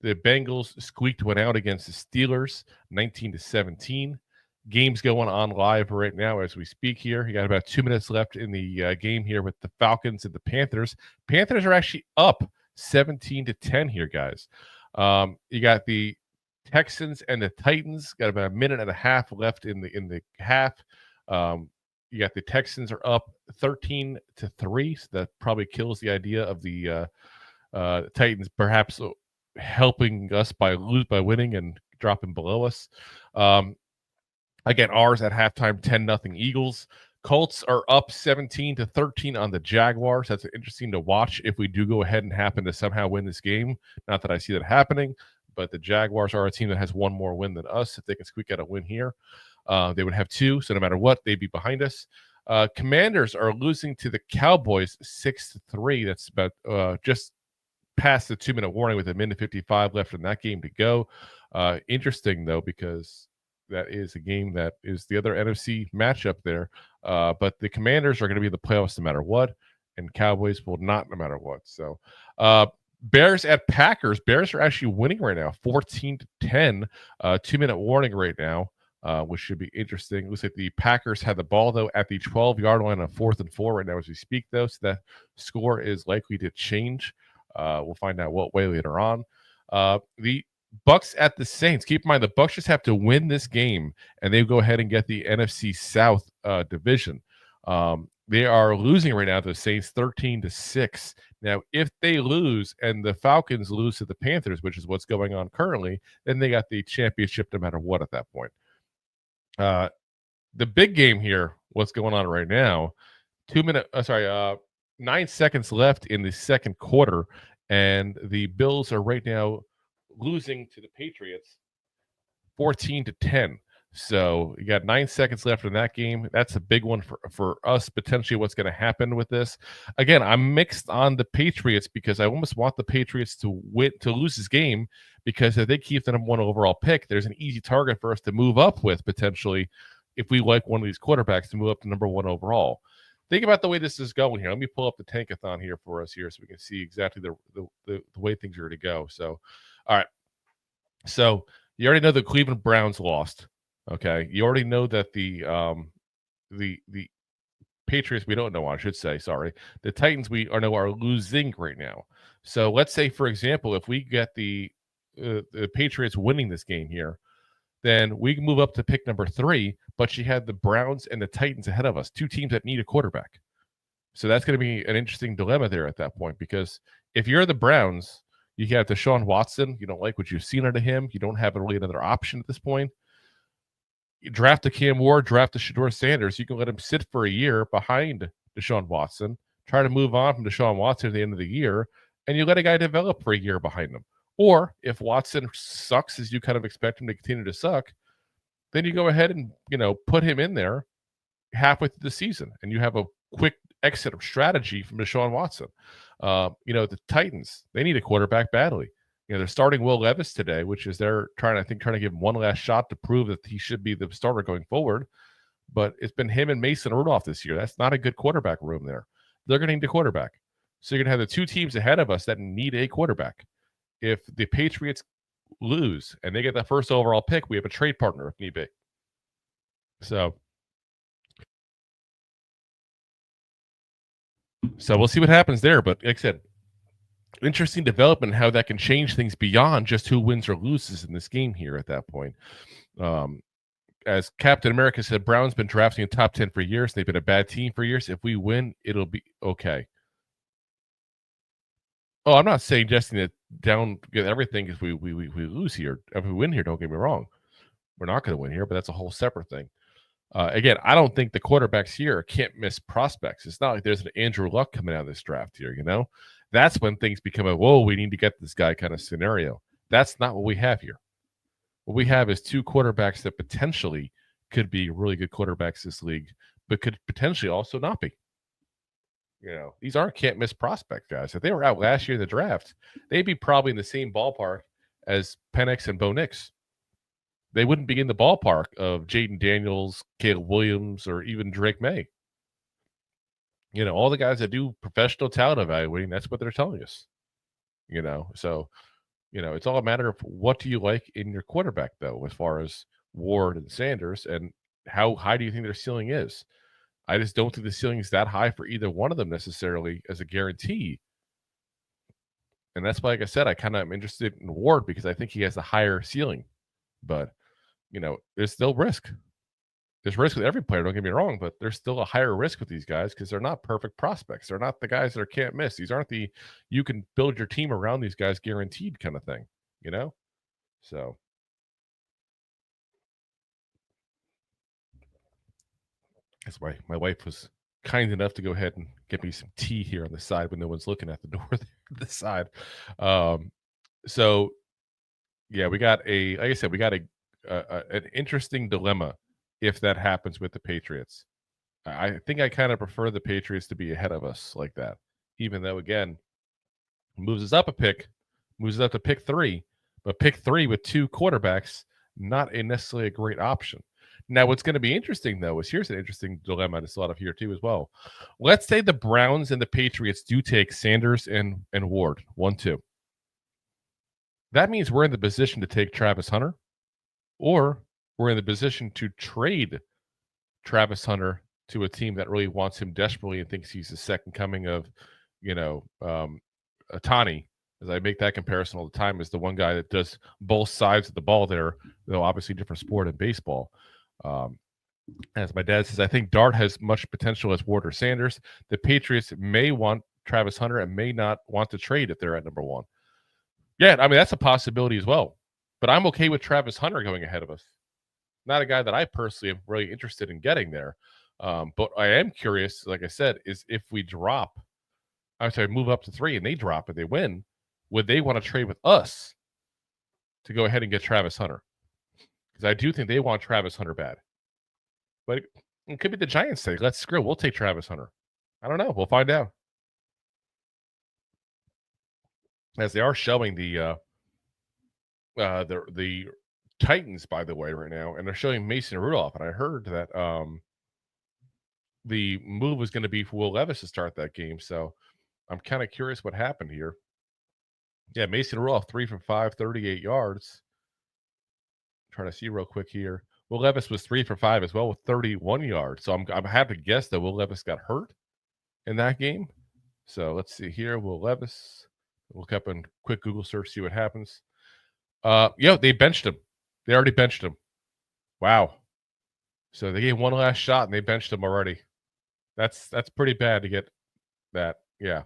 Speaker 2: Bengals squeaked one out against the Steelers, 19-17. Game's going on live right now as we speak here. You got about 2 minutes left in the game here with the Falcons and the Panthers. Panthers are actually up 17-10 here, guys. You got the Texans and the Titans. Got about a minute and a half left in the half. You got the Texans are up 13-3, so that probably kills the idea of the Titans perhaps helping us by winning and dropping below us. Again, ours at halftime 10-0 Eagles. Colts are up 17-13 on the Jaguars. That's interesting to watch if we do go ahead and happen to somehow win this game. Not that I see that happening, but the Jaguars are a team that has one more win than us. If they can squeak out a win here, they would have 2. So no matter what, they'd be behind us. Commanders are losing to the Cowboys 6-3. That's about just past the 2-minute warning with a minute 55 left in that game to go. Interesting, though, because that is a game that is the other NFC matchup there. But the Commanders are going to be in the playoffs no matter what, and Cowboys will not no matter what. So Bears at Packers. Bears are actually winning right now, 14-10. 2-minute warning right now, which should be interesting. Looks like the Packers have the ball, though, at the 12-yard line on 4th and 4 right now as we speak, though. So that score is likely to change. We'll find out what way later on. The Bucks at the Saints. Keep in mind, the Bucks just have to win this game, and they go ahead and get the NFC South division. They are losing right now to the Saints 13-6. Now, if they lose and the Falcons lose to the Panthers, which is what's going on currently, then they got the championship no matter what at that point. The big game here, what's going on right now, 9 seconds left in the second quarter, and the Bills are right now losing to the Patriots 14-10. So you got 9 seconds left in that game. That's a big one for us, potentially what's going to happen with this. Again, I'm mixed on the Patriots because I almost want the Patriots to lose this game, because if they keep the number 1 overall pick, there's an easy target for us to move up with potentially if we like one of these quarterbacks to move up to number 1 overall. Think about the way this is going here. Let me pull up the tankathon here for us here so we can see exactly the way things are to go. So, all right. So you already know the Cleveland Browns lost. Okay. You already know that the Patriots, we don't know, I should say, sorry. The Titans, are losing right now. So let's say, for example, if we get the Patriots winning this game here, then we can move up to pick number 3, but you had the Browns and the Titans ahead of us, 2 teams that need a quarterback. So that's going to be an interesting dilemma there at that point, because if you're the Browns, you have Deshaun Watson. You don't like what you've seen out of him. You don't have really another option at this point. You draft a Cam Ward, draft a Shedeur Sanders. You can let him sit for a year behind Deshaun Watson, try to move on from Deshaun Watson at the end of the year, and you let a guy develop for a year behind him. Or if Watson sucks as you kind of expect him to continue to suck, then you go ahead and, put him in there halfway through the season, and you have a quick exit strategy from Deshaun Watson. The Titans, they need a quarterback badly. They're starting Will Levis today, which is they're trying to give him one last shot to prove that he should be the starter going forward. But it's been him and Mason Rudolph this year. That's not a good quarterback room there. They're going to need a quarterback. So you're going to have the 2 teams ahead of us that need a quarterback. If the Patriots lose and they get that first overall pick, we have a trade partner if need be. So we'll see what happens there. But like I said, interesting development, how that can change things beyond just who wins or loses in this game here at that point. As Captain America said, Brown's been drafting in top 10 for years. They've been a bad team for years. If we win, it'll be okay. Oh, I'm not saying just to get everything if we lose here. If we win here, don't get me wrong. We're not going to win here, but that's a whole separate thing. Again, I don't think the quarterbacks here can't miss prospects. It's not like there's an Andrew Luck coming out of this draft here, That's when things become we need to get this guy kind of scenario. That's not what we have here. What we have is 2 quarterbacks that potentially could be really good quarterbacks this league, but could potentially also not be. These aren't can't miss prospects, guys. If they were out last year in the draft, they'd be probably in the same ballpark as Penix and Bo Nix. They wouldn't be in the ballpark of Jaden Daniels, Caleb Williams, or even Drake May. All the guys that do professional talent evaluating, that's what they're telling us. So, it's all a matter of what do you like in your quarterback, though, as far as Ward and Sanders, and how high do you think their ceiling is? I just don't think the ceiling is that high for either one of them necessarily as a guarantee. And that's why, like I said, I kind of am interested in Ward because I think he has a higher ceiling. But, there's still risk. There's risk with every player, don't get me wrong, but there's still a higher risk with these guys because they're not perfect prospects. They're not the guys that can't miss. These aren't you can build your team around these guys guaranteed kind of thing, So. That's why my wife was kind enough to go ahead and get me some tea here on the side when no one's looking at the door there on the side. So yeah, we got an interesting dilemma if that happens with the Patriots. I think I kind of prefer the Patriots to be ahead of us like that, even though, again, moves us up to pick 3, but pick 3 with 2 quarterbacks, not necessarily a great option. Now, what's going to be interesting, though, is here's an interesting dilemma to thought of here, too, as well. Let's say the Browns and the Patriots do take Sanders and Ward, 1-2. That means we're in the position to take Travis Hunter, or we're in the position to trade Travis Hunter to a team that really wants him desperately and thinks he's the second coming of, Otani. As I make that comparison all the time, is the one guy that does both sides of the ball there, though obviously different sport in baseball. As my dad says, I think Dart has much potential as Ward or Sanders. The Patriots may want Travis Hunter and may not want to trade if they're at number 1. Yeah, I mean, that's a possibility as well. But I'm okay with Travis Hunter going ahead of us. Not a guy that I personally am really interested in getting there. But I am curious, like I said, is if we move up to 3 and they drop and they win, would they want to trade with us to go ahead and get Travis Hunter? Because I do think they want Travis Hunter bad. But it could be the Giants say, let's screw, we'll take Travis Hunter. I don't know. We'll find out. As they are showing the Titans, by the way, right now, and they're showing Mason Rudolph. And I heard that the move was going to be for Will Levis to start that game. So I'm kind of curious what happened here. Yeah, Mason Rudolph, 3 for 5, 38 yards. Trying to see real quick here. Will Levis was 3 for 5 as well with 31 yards. So I'm happy to guess that Will Levis got hurt in that game. So let's see here. Will Levis. Look up and quick Google search, see what happens. They benched him. They already benched him. Wow. So they gave one last shot and they benched him already. That's pretty bad to get that. Yeah.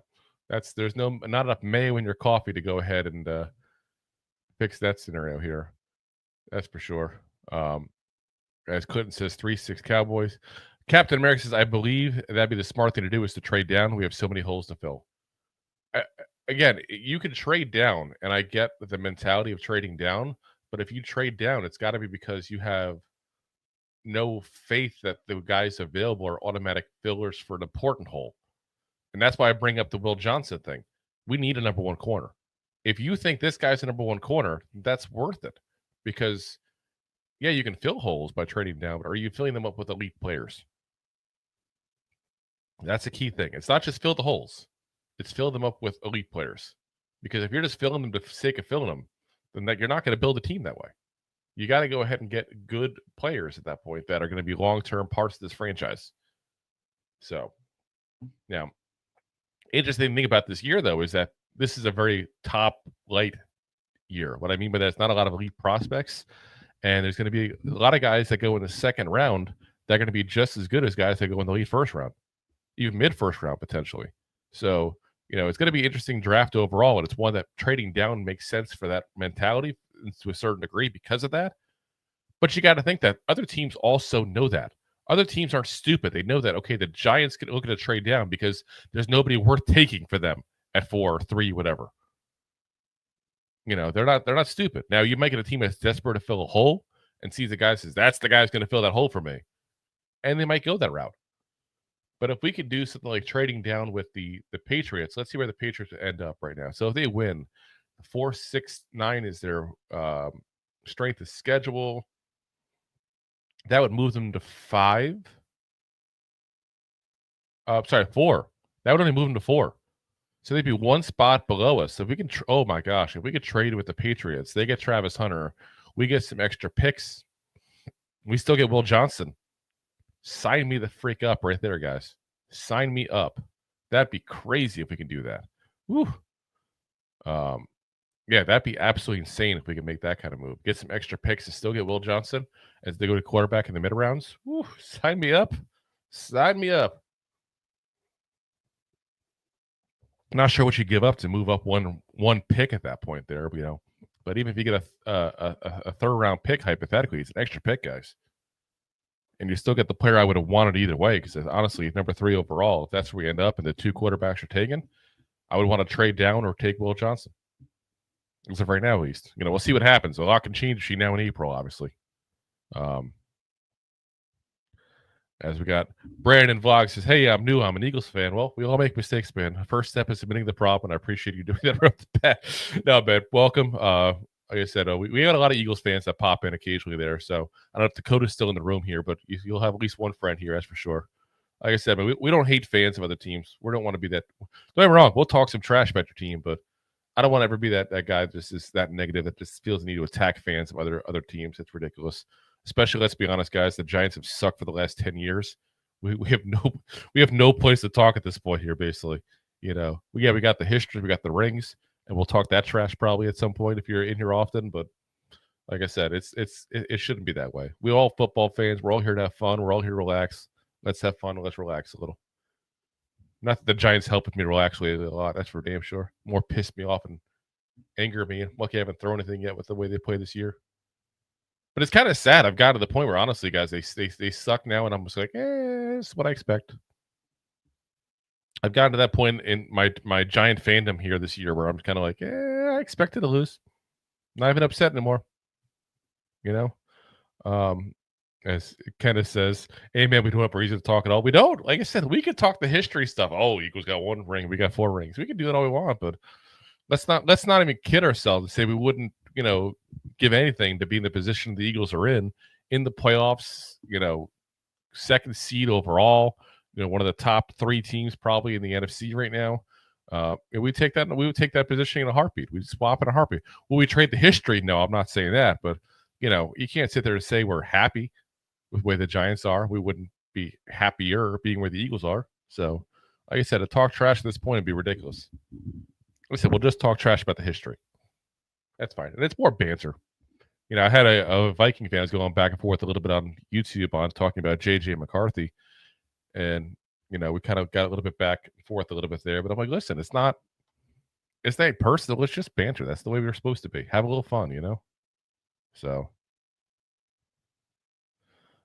Speaker 2: There's not enough mayo in your coffee to go ahead and fix that scenario here. That's for sure. As Clinton says, 3-6 Cowboys. Captain America says, I believe that'd be the smart thing to do is to trade down. We have so many holes to fill. Again, you can trade down, and I get the mentality of trading down, but if you trade down, it's got to be because you have no faith that the guys available are automatic fillers for an important hole. And that's why I bring up the Will Johnson thing. We need a number 1 corner. If you think this guy's a number 1 corner, that's worth it. Because, yeah, you can fill holes by trading down, but are you filling them up with elite players? That's a key thing. It's not just fill the holes. It's fill them up with elite players. Because if you're just filling them for the sake of filling them, then you're not going to build a team that way. You got to go ahead and get good players at that point that are going to be long-term parts of this franchise. So, now, interesting thing about this year, though, is that this is a very top-light year. What I mean by that is not a lot of elite prospects, and there's going to be a lot of guys that go in the second round that are going to be just as good as guys that go in the late first round, even mid-first round potentially. So, it's going to be an interesting draft overall, and it's one that trading down makes sense for that mentality to a certain degree because of that. But you got to think that other teams also know that. Other teams aren't stupid. They know that, okay, the Giants can look at a trade down because there's nobody worth taking for them at 4, 3, whatever. They're not stupid. Now, you might get a team that's desperate to fill a hole and sees the guy says, that's the guy who's going to fill that hole for me. And they might go that route. But if we could do something like trading down with the Patriots, let's see where the Patriots end up right now. So if they win, 4, 6, 9 is their strength of schedule. That would move them to 5. 4. That would only move them to 4. So they'd be 1 spot below us. So if we can, oh my gosh, if we could trade with the Patriots, they get Travis Hunter, we get some extra picks, we still get Will Johnson. Sign me the freak up right there, guys. Sign me up. That'd be crazy if we can do that. Woo. Yeah, that'd be absolutely insane if we could make that kind of move. Get some extra picks and still get Will Johnson as they go to quarterback in the mid rounds. Woo. Sign me up. Sign me up. Not sure what you give up to move up one pick at that point there, But even if you get a third round pick, hypothetically, it's an extra pick, guys. And you still get the player I would have wanted either way, because honestly, number 3 overall, if that's where we end up and the 2 quarterbacks are taken, I would want to trade down or take Will Johnson. As of right now, at least. We'll see what happens. A lot can change between now and April, obviously. As we got Brandon Vlog says, hey, I'm new. I'm an Eagles fan. Well, we all make mistakes, man. The first step is admitting the problem, and I appreciate you doing that right off the bat. No, man, welcome. like I said, we got a lot of Eagles fans that pop in occasionally there. So I don't know if Dakota's still in the room here, but you'll have at least one friend here, that's for sure. Like I said, but we don't hate fans of other teams. We don't want to be that. Don't get me wrong. We'll talk some trash about your team, but I don't want to ever be that guy that just is that negative that just feels the need to attack fans of other teams. It's ridiculous. Especially, let's be honest, guys. The Giants have sucked for the last 10 years. We have no place to talk at this point here. Basically, we got the history, we got the rings, and we'll talk that trash probably at some point if you're in here often. But like I said, it shouldn't be that way. We're all football fans. We're all here to have fun. We're all here to relax. Let's have fun. Let's relax a little. Not that the Giants helped me relax a lot. That's for damn sure. More pissed me off and anger me. Lucky I haven't thrown anything yet with the way they play this year. But it's kind of sad. I've gotten to the point where, honestly, guys, they suck now, and I'm just like, this is what I expect. I've gotten to that point in my Giant fandom here this year where I'm kind of like, I expected to lose. Not even upset anymore. As it kind of says, hey, man, we don't have a reason to talk at all. We don't. Like I said, we could talk the history stuff. Oh, Eagles got 1 ring. We got 4 rings. We can do that all we want, but let's not even kid ourselves and say we wouldn't, give anything to be in the position the Eagles are in the playoffs, second seed overall, one of the top 3 teams probably in the NFC right now. We would take that position in a heartbeat. We'd swap in a heartbeat. Will we trade the history? No, I'm not saying that, but you can't sit there and say we're happy with the way the Giants are. We wouldn't be happier being where the Eagles are. So, like I said, to talk trash at this point would be ridiculous. Like I said, we'll just talk trash about the history. That's fine. And it's more banter. I had a Viking fans going back and forth a little bit on YouTube on talking about J.J. McCarthy. And, we kind of got a little bit back and forth a little bit there. But I'm like, listen, it's not personal. It's just banter. That's the way we're supposed to be. Have a little fun, So,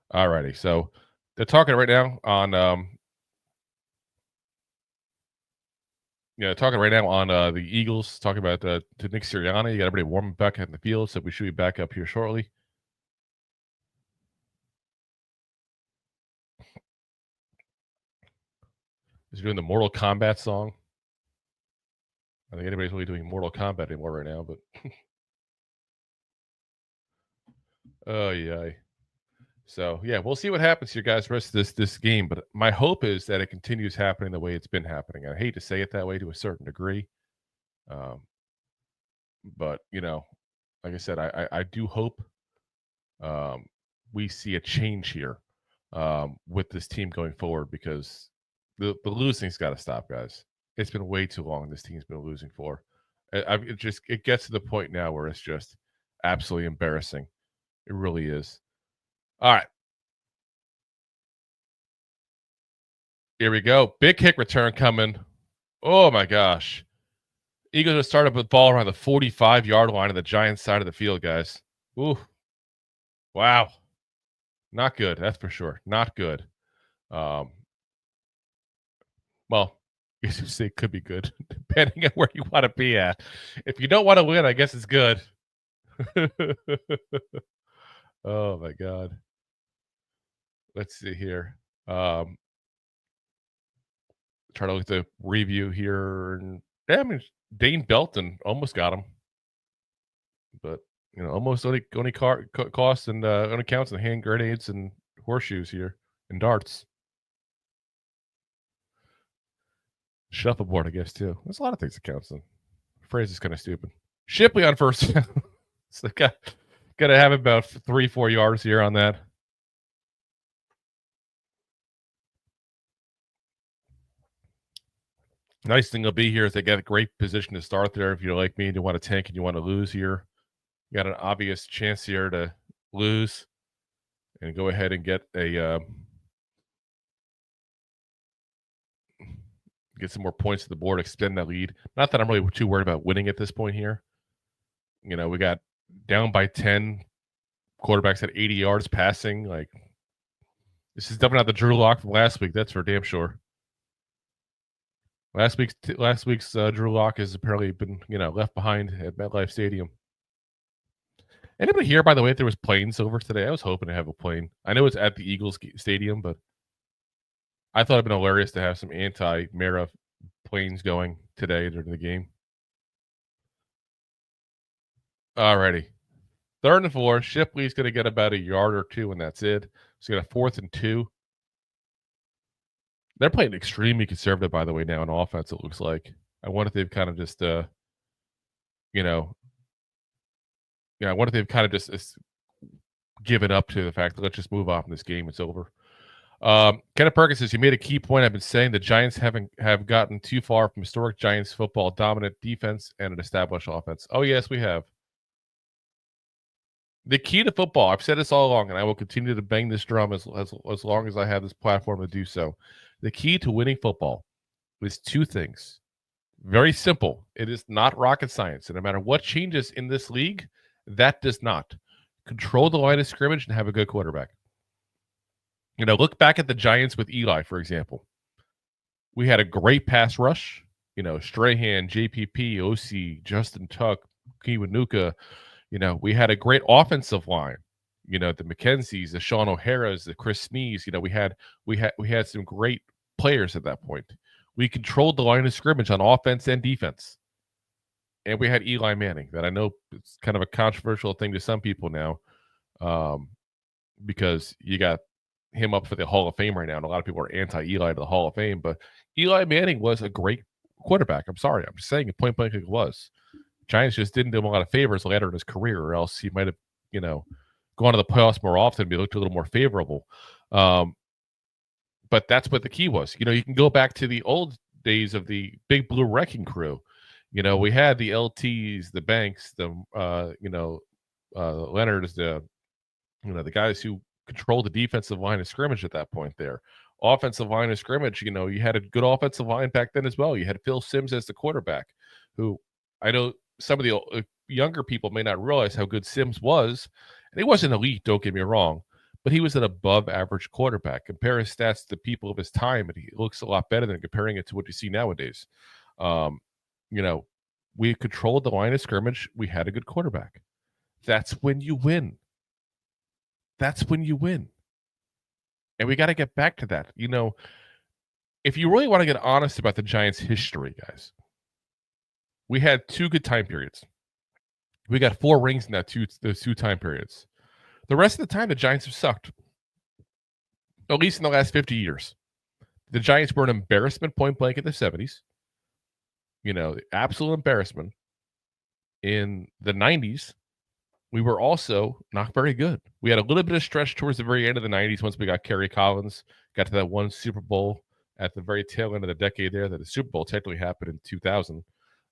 Speaker 2: all righty. So they're talking right now on the Eagles, talking about to Nick Sirianni. You got everybody warming back in the field, so we should be back up here shortly. He's doing the Mortal Kombat song. I don't think anybody's really doing Mortal Kombat anymore right now, but oh yeah. So yeah, we'll see what happens here, guys. The rest of this game, but my hope is that it continues happening the way it's been happening. I hate to say it that way to a certain degree, but like I said, I do hope we see a change here with this team going forward, because the losing's got to stop, guys. It's been way too long. This team's been losing for. It gets to the point now where it's just absolutely embarrassing. It really is. All right. Here we go. Big kick return coming. Oh, my gosh. Eagles are started with the ball around the 45-yard line of the Giants side of the field, guys. Ooh. Wow. Not good. That's for sure. Not good. Well, I guess you say it could be good, depending on where you want to be at. If you don't want to win, I guess it's good. Oh, my God. Let's see here. Try to look at the review here. Dane Belton almost got him. But, almost only costs and only counts in hand grenades and horseshoes here and darts. Shuffleboard, I guess, too. There's a lot of things that counts in. The phrase is kind of stupid. Shipley on first. So got to have about 3-4 yards here on that. Nice thing will be here is they got a great position to start there. If you're like me and you want to tank and you want to lose here, you got an obvious chance here to lose and go ahead and get some more points to the board, extend that lead. Not that I'm really too worried about winning at this point here. We got down by 10, quarterbacks at 80 yards passing. Like, this is definitely not the Drew Lock from last week. That's for damn sure. Last week's Drew Lock has apparently been, left behind at MetLife Stadium. Anybody here, by the way, if there was planes over today? I was hoping to have a plane. I know it's at the Eagles Stadium, but I thought it'd been hilarious to have some anti-Mara planes going today during the game. Alrighty. 3rd and 4. Shipley's going to get about a yard or two, and that's it. So you got a 4th and 2. They're playing extremely conservative, by the way, now on offense, it looks like. I wonder if they've kind of just, I wonder if they've kind of just given up to the fact that let's just move off in this game. It's over. Kenneth Perkins says, you made a key point. I've been saying the Giants have gotten too far from historic Giants football, dominant defense, and an established offense. Oh, yes, we have. The key to football, I've said this all along, and I will continue to bang this drum as long as I have this platform to do so. The key to winning football is 2 things. Very simple. It is not rocket science. And no matter what changes in this league, that does not. Control the line of scrimmage and have a good quarterback. Look back at the Giants with Eli, for example. We had a great pass rush. Strahan, JPP, OC, Justin Tuck, Kiwanuka. We had a great offensive line. The McKenzies, the Sean O'Hara's, the Chris Snees. We had some great players at that point. We controlled the line of scrimmage on offense and defense. And we had Eli Manning, that I know it's kind of a controversial thing to some people now, because you got him up for the Hall of Fame right now, and a lot of people are anti-Eli to the Hall of Fame. But Eli Manning was a great quarterback. I'm sorry. I'm just saying it point blank it was. Giants just didn't do him a lot of favors later in his career, or else he might have, gone to the playoffs more often and be looked a little more favorable. But that's what the key was. You can go back to the old days of the Big Blue Wrecking Crew. We had the LTs, the Banks, the Leonards, the guys who controlled the defensive line of scrimmage at that point there. Offensive line of scrimmage, you had a good offensive line back then as well. You had Phil Simms as the quarterback, who I know some of the younger people may not realize how good Simms was. And he wasn't elite, don't get me wrong, but he was an above-average quarterback. Compare his stats to the people of his time, and he looks a lot better than comparing it to what you see nowadays. We controlled the line of scrimmage. We had a good quarterback. That's when you win. That's when you win. And we got to get back to that. If you really want to get honest about the Giants' history, guys, we had 2 good time periods. We got 4 rings in those 2 time periods. The rest of the time, the Giants have sucked. At least in the last 50 years. The Giants were an embarrassment point blank in the 70s. The absolute embarrassment. In the 90s, we were also not very good. We had a little bit of stretch towards the very end of the 90s once we got Kerry Collins, got to that one Super Bowl at the very tail end of the decade there. That the Super Bowl technically happened in 2000.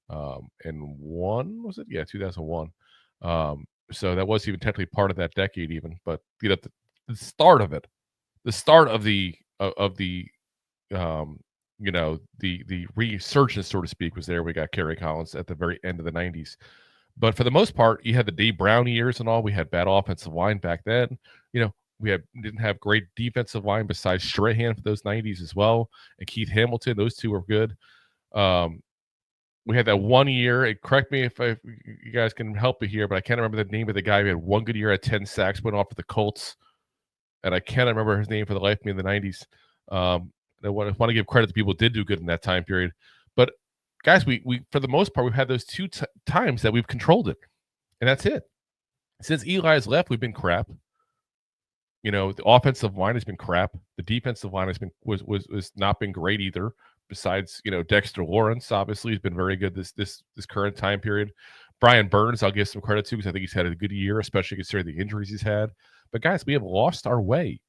Speaker 2: And 1, was it? Yeah, 2001. So that was even technically part of that decade even. But the start of it, the start of the resurgence, so to speak, was there. We got Kerry Collins at the very end of the 90s. But for the most part, you had the Dave Brown years and all. We had bad offensive line back then. We didn't have great defensive line besides Strahan for those 90s as well. And Keith Hamilton, those 2 were good. We had that 1 year. Correct me if you guys can help me here, but I can't remember the name of the guy who had 1 good year at 10 sacks, went off for the Colts. And I can't remember his name for the life of me in the 90s. I want to give credit to people who did do good in that time period. But, guys, we for the most part, we've had those 2 times that we've controlled it. And that's it. Since Eli's left, we've been crap. The offensive line has been crap. The defensive line was not been great either. Besides, Dexter Lawrence, obviously, has been very good this current time period. Brian Burns, I'll give some credit to because I think he's had a good year, especially considering the injuries he's had. But, guys, we have lost our way.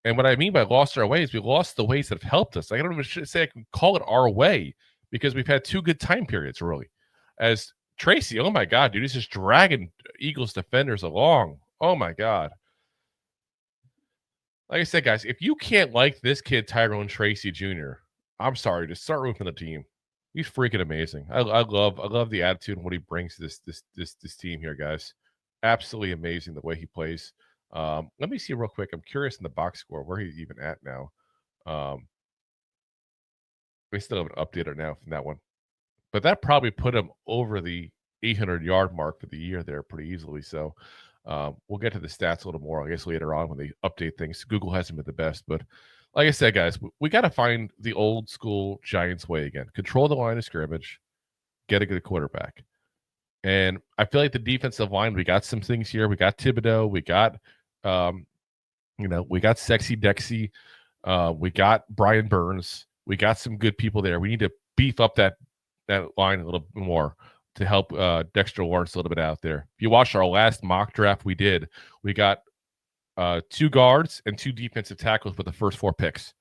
Speaker 2: And what I mean by lost our way is we lost the ways that have helped us. I don't even say I can call it our way because we've had 2 good time periods, really. As Tracy, oh, my God, dude, he's just dragging Eagles defenders along. Oh, my God. Like I said, guys, if you can't like this kid, Tyrone Tracy Jr., I'm sorry, just start rooting for the team. He's freaking amazing. I love the attitude and what he brings to this team here, guys. Absolutely amazing the way he plays. Let me see real quick. I'm curious in the box score where he's even at now. We still haven't updated now from that one, but that probably put him over the 800-yard mark for the year there pretty easily. So. We'll get to the stats a little more, I guess, later on when they update things. Google hasn't been the best, but like I said, guys, we got to find the old school Giants way again. Control the line of scrimmage, get a good quarterback. And I feel like the defensive line, we got some things here. We got Thibodeau. We got, we got Sexy Dexy. We got Brian Burns. We got some good people there. We need to beef up that line a little bit more to help Dexter Lawrence a little bit out there. If you watched our last mock draft we did, we got 2 guards and 2 defensive tackles with the first 4 picks.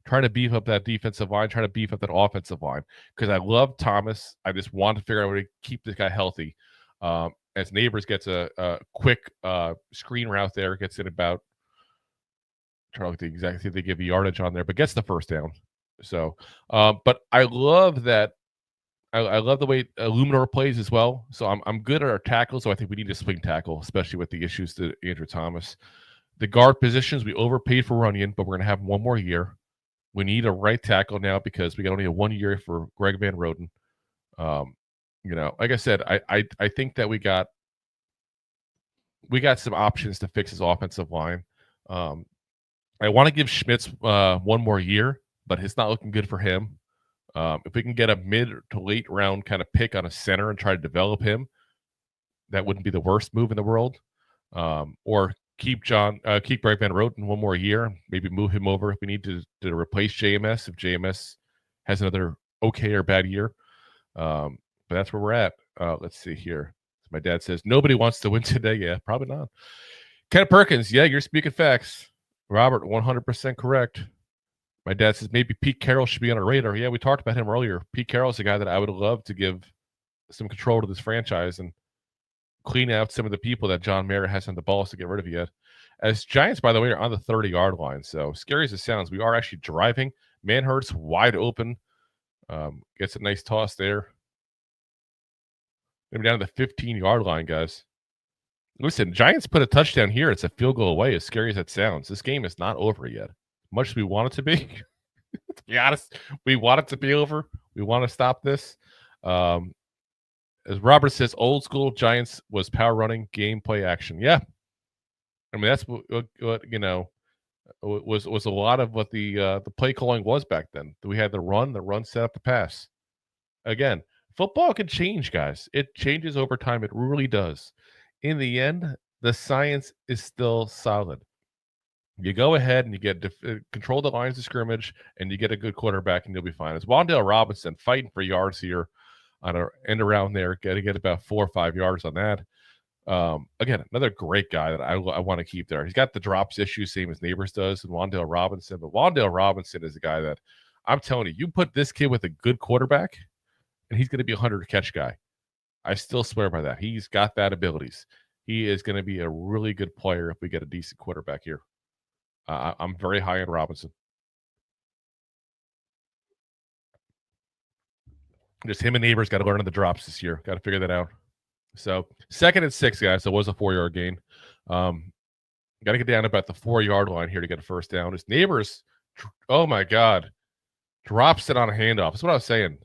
Speaker 2: Trying to beef up that defensive line, trying to beef up that offensive line. Because I love Thomas. I just want to figure out a way to keep this guy healthy. As Neighbors gets a quick screen route there, gets in about, trying to look at the exact thing they give the yardage on there, but gets the first down. So, but I love that. I love the way Illuminor plays as well. So I'm good at our tackles. So I think we need to swing tackle, especially with the issues to Andrew Thomas. The guard positions, we overpaid for Runyon, but we're going to have one more year. We need a right tackle now because we got only a 1 year for Greg Van Roten. Like I said, I think that we got some options to fix his offensive line. I want to give Schmitz 1 more year, but it's not looking good for him. If we can get a mid to late round kind of pick on a center and try to develop him, that wouldn't be the worst move in the world. Or keep Greg Van Roten 1 more year, maybe move him over if we need to replace JMS if JMS has another okay or bad year. But that's where we're at. Let's see here. My dad says nobody wants to win today. Yeah, probably not. Ken Perkins, yeah, you're speaking facts. Robert, 100% correct. My dad says maybe Pete Carroll should be on our radar. Yeah, we talked about him earlier. Pete Carroll's a guy that I would love to give some control to this franchise and clean out some of the people that John Mara has on the balls to get rid of yet. As Giants, by the way, are on the 30-yard line. So scary as it sounds, we are actually driving. Manhurt's wide open. Gets a nice toss there. Maybe down to the 15-yard line, guys. Listen, Giants put a touchdown here. It's a field goal away, as scary as it sounds. This game is not over yet. Much as we want it to be. To be honest, we want it to be over. We want to stop this. As Robert says, old school Giants was power running, game play action. Yeah. I mean, that's what was a lot of what the play calling was back then. We had the run set up the pass. Again, football can change, guys. It changes over time. It really does. In the end, the science is still solid. You go ahead and you get control the lines of scrimmage, and you get a good quarterback, and you'll be fine. It's Wan'Dale Robinson fighting for yards here on an end around there. Got to get about 4 or 5 yards on that. Again, another great guy that I want to keep there. He's got the drops issue, same as Neighbors does, and Wan'Dale Robinson. But Wan'Dale Robinson is a guy that I'm telling you, you put this kid with a good quarterback, and he's going to be a 100-catch guy. I still swear by that. He's got that abilities. He is going to be a really good player if we get a decent quarterback here. I'm very high on Robinson. Just him and Neighbors got to learn on the drops this year. Got to figure that out. So 2nd and 6, guys. So it was a 4-yard gain. Got to get down about the 4-yard line here to get a first down. His Neighbors, oh my God, drops it on a handoff. That's what I was saying.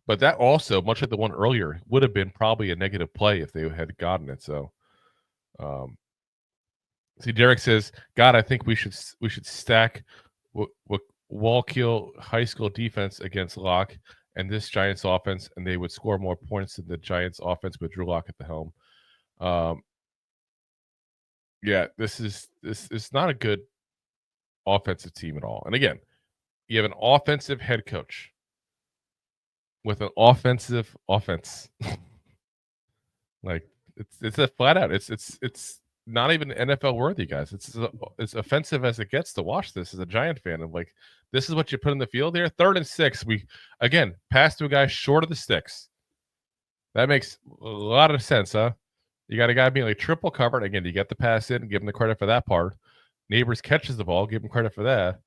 Speaker 2: But that also, much like the one earlier, would have been probably a negative play if they had gotten it. So, see, Derek says, God, I think we should stack Wallkill high school defense against Locke and this Giants offense, and they would score more points than the Giants offense with Drew Lock at the helm. Yeah, this is not a good offensive team at all. And again, you have an offensive head coach with an offensive offense. Like it's a flat out. It's not even NFL worthy, guys. It's as offensive as it gets to watch this as a Giant fan. And like, this is what you put in the field here. 3rd and 6. We again pass to a guy short of the sticks. That makes a lot of sense, huh? You got a guy being like triple covered. Again, you get the pass in, give him the credit for that part. Neighbors catches the ball, give him credit for that.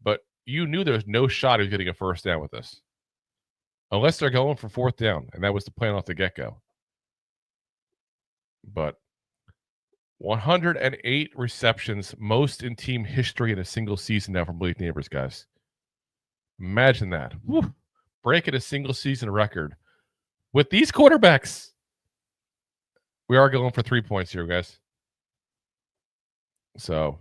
Speaker 2: But you knew there was no shot he was getting a first down with this. Unless they're going for 4th down, and that was the plan off the get-go. But 108 receptions, most in team history in a single season now from Blake Neighbors, guys. Imagine that. Woo. Breaking a single season record. With these quarterbacks, we are going for 3 points here, guys. So,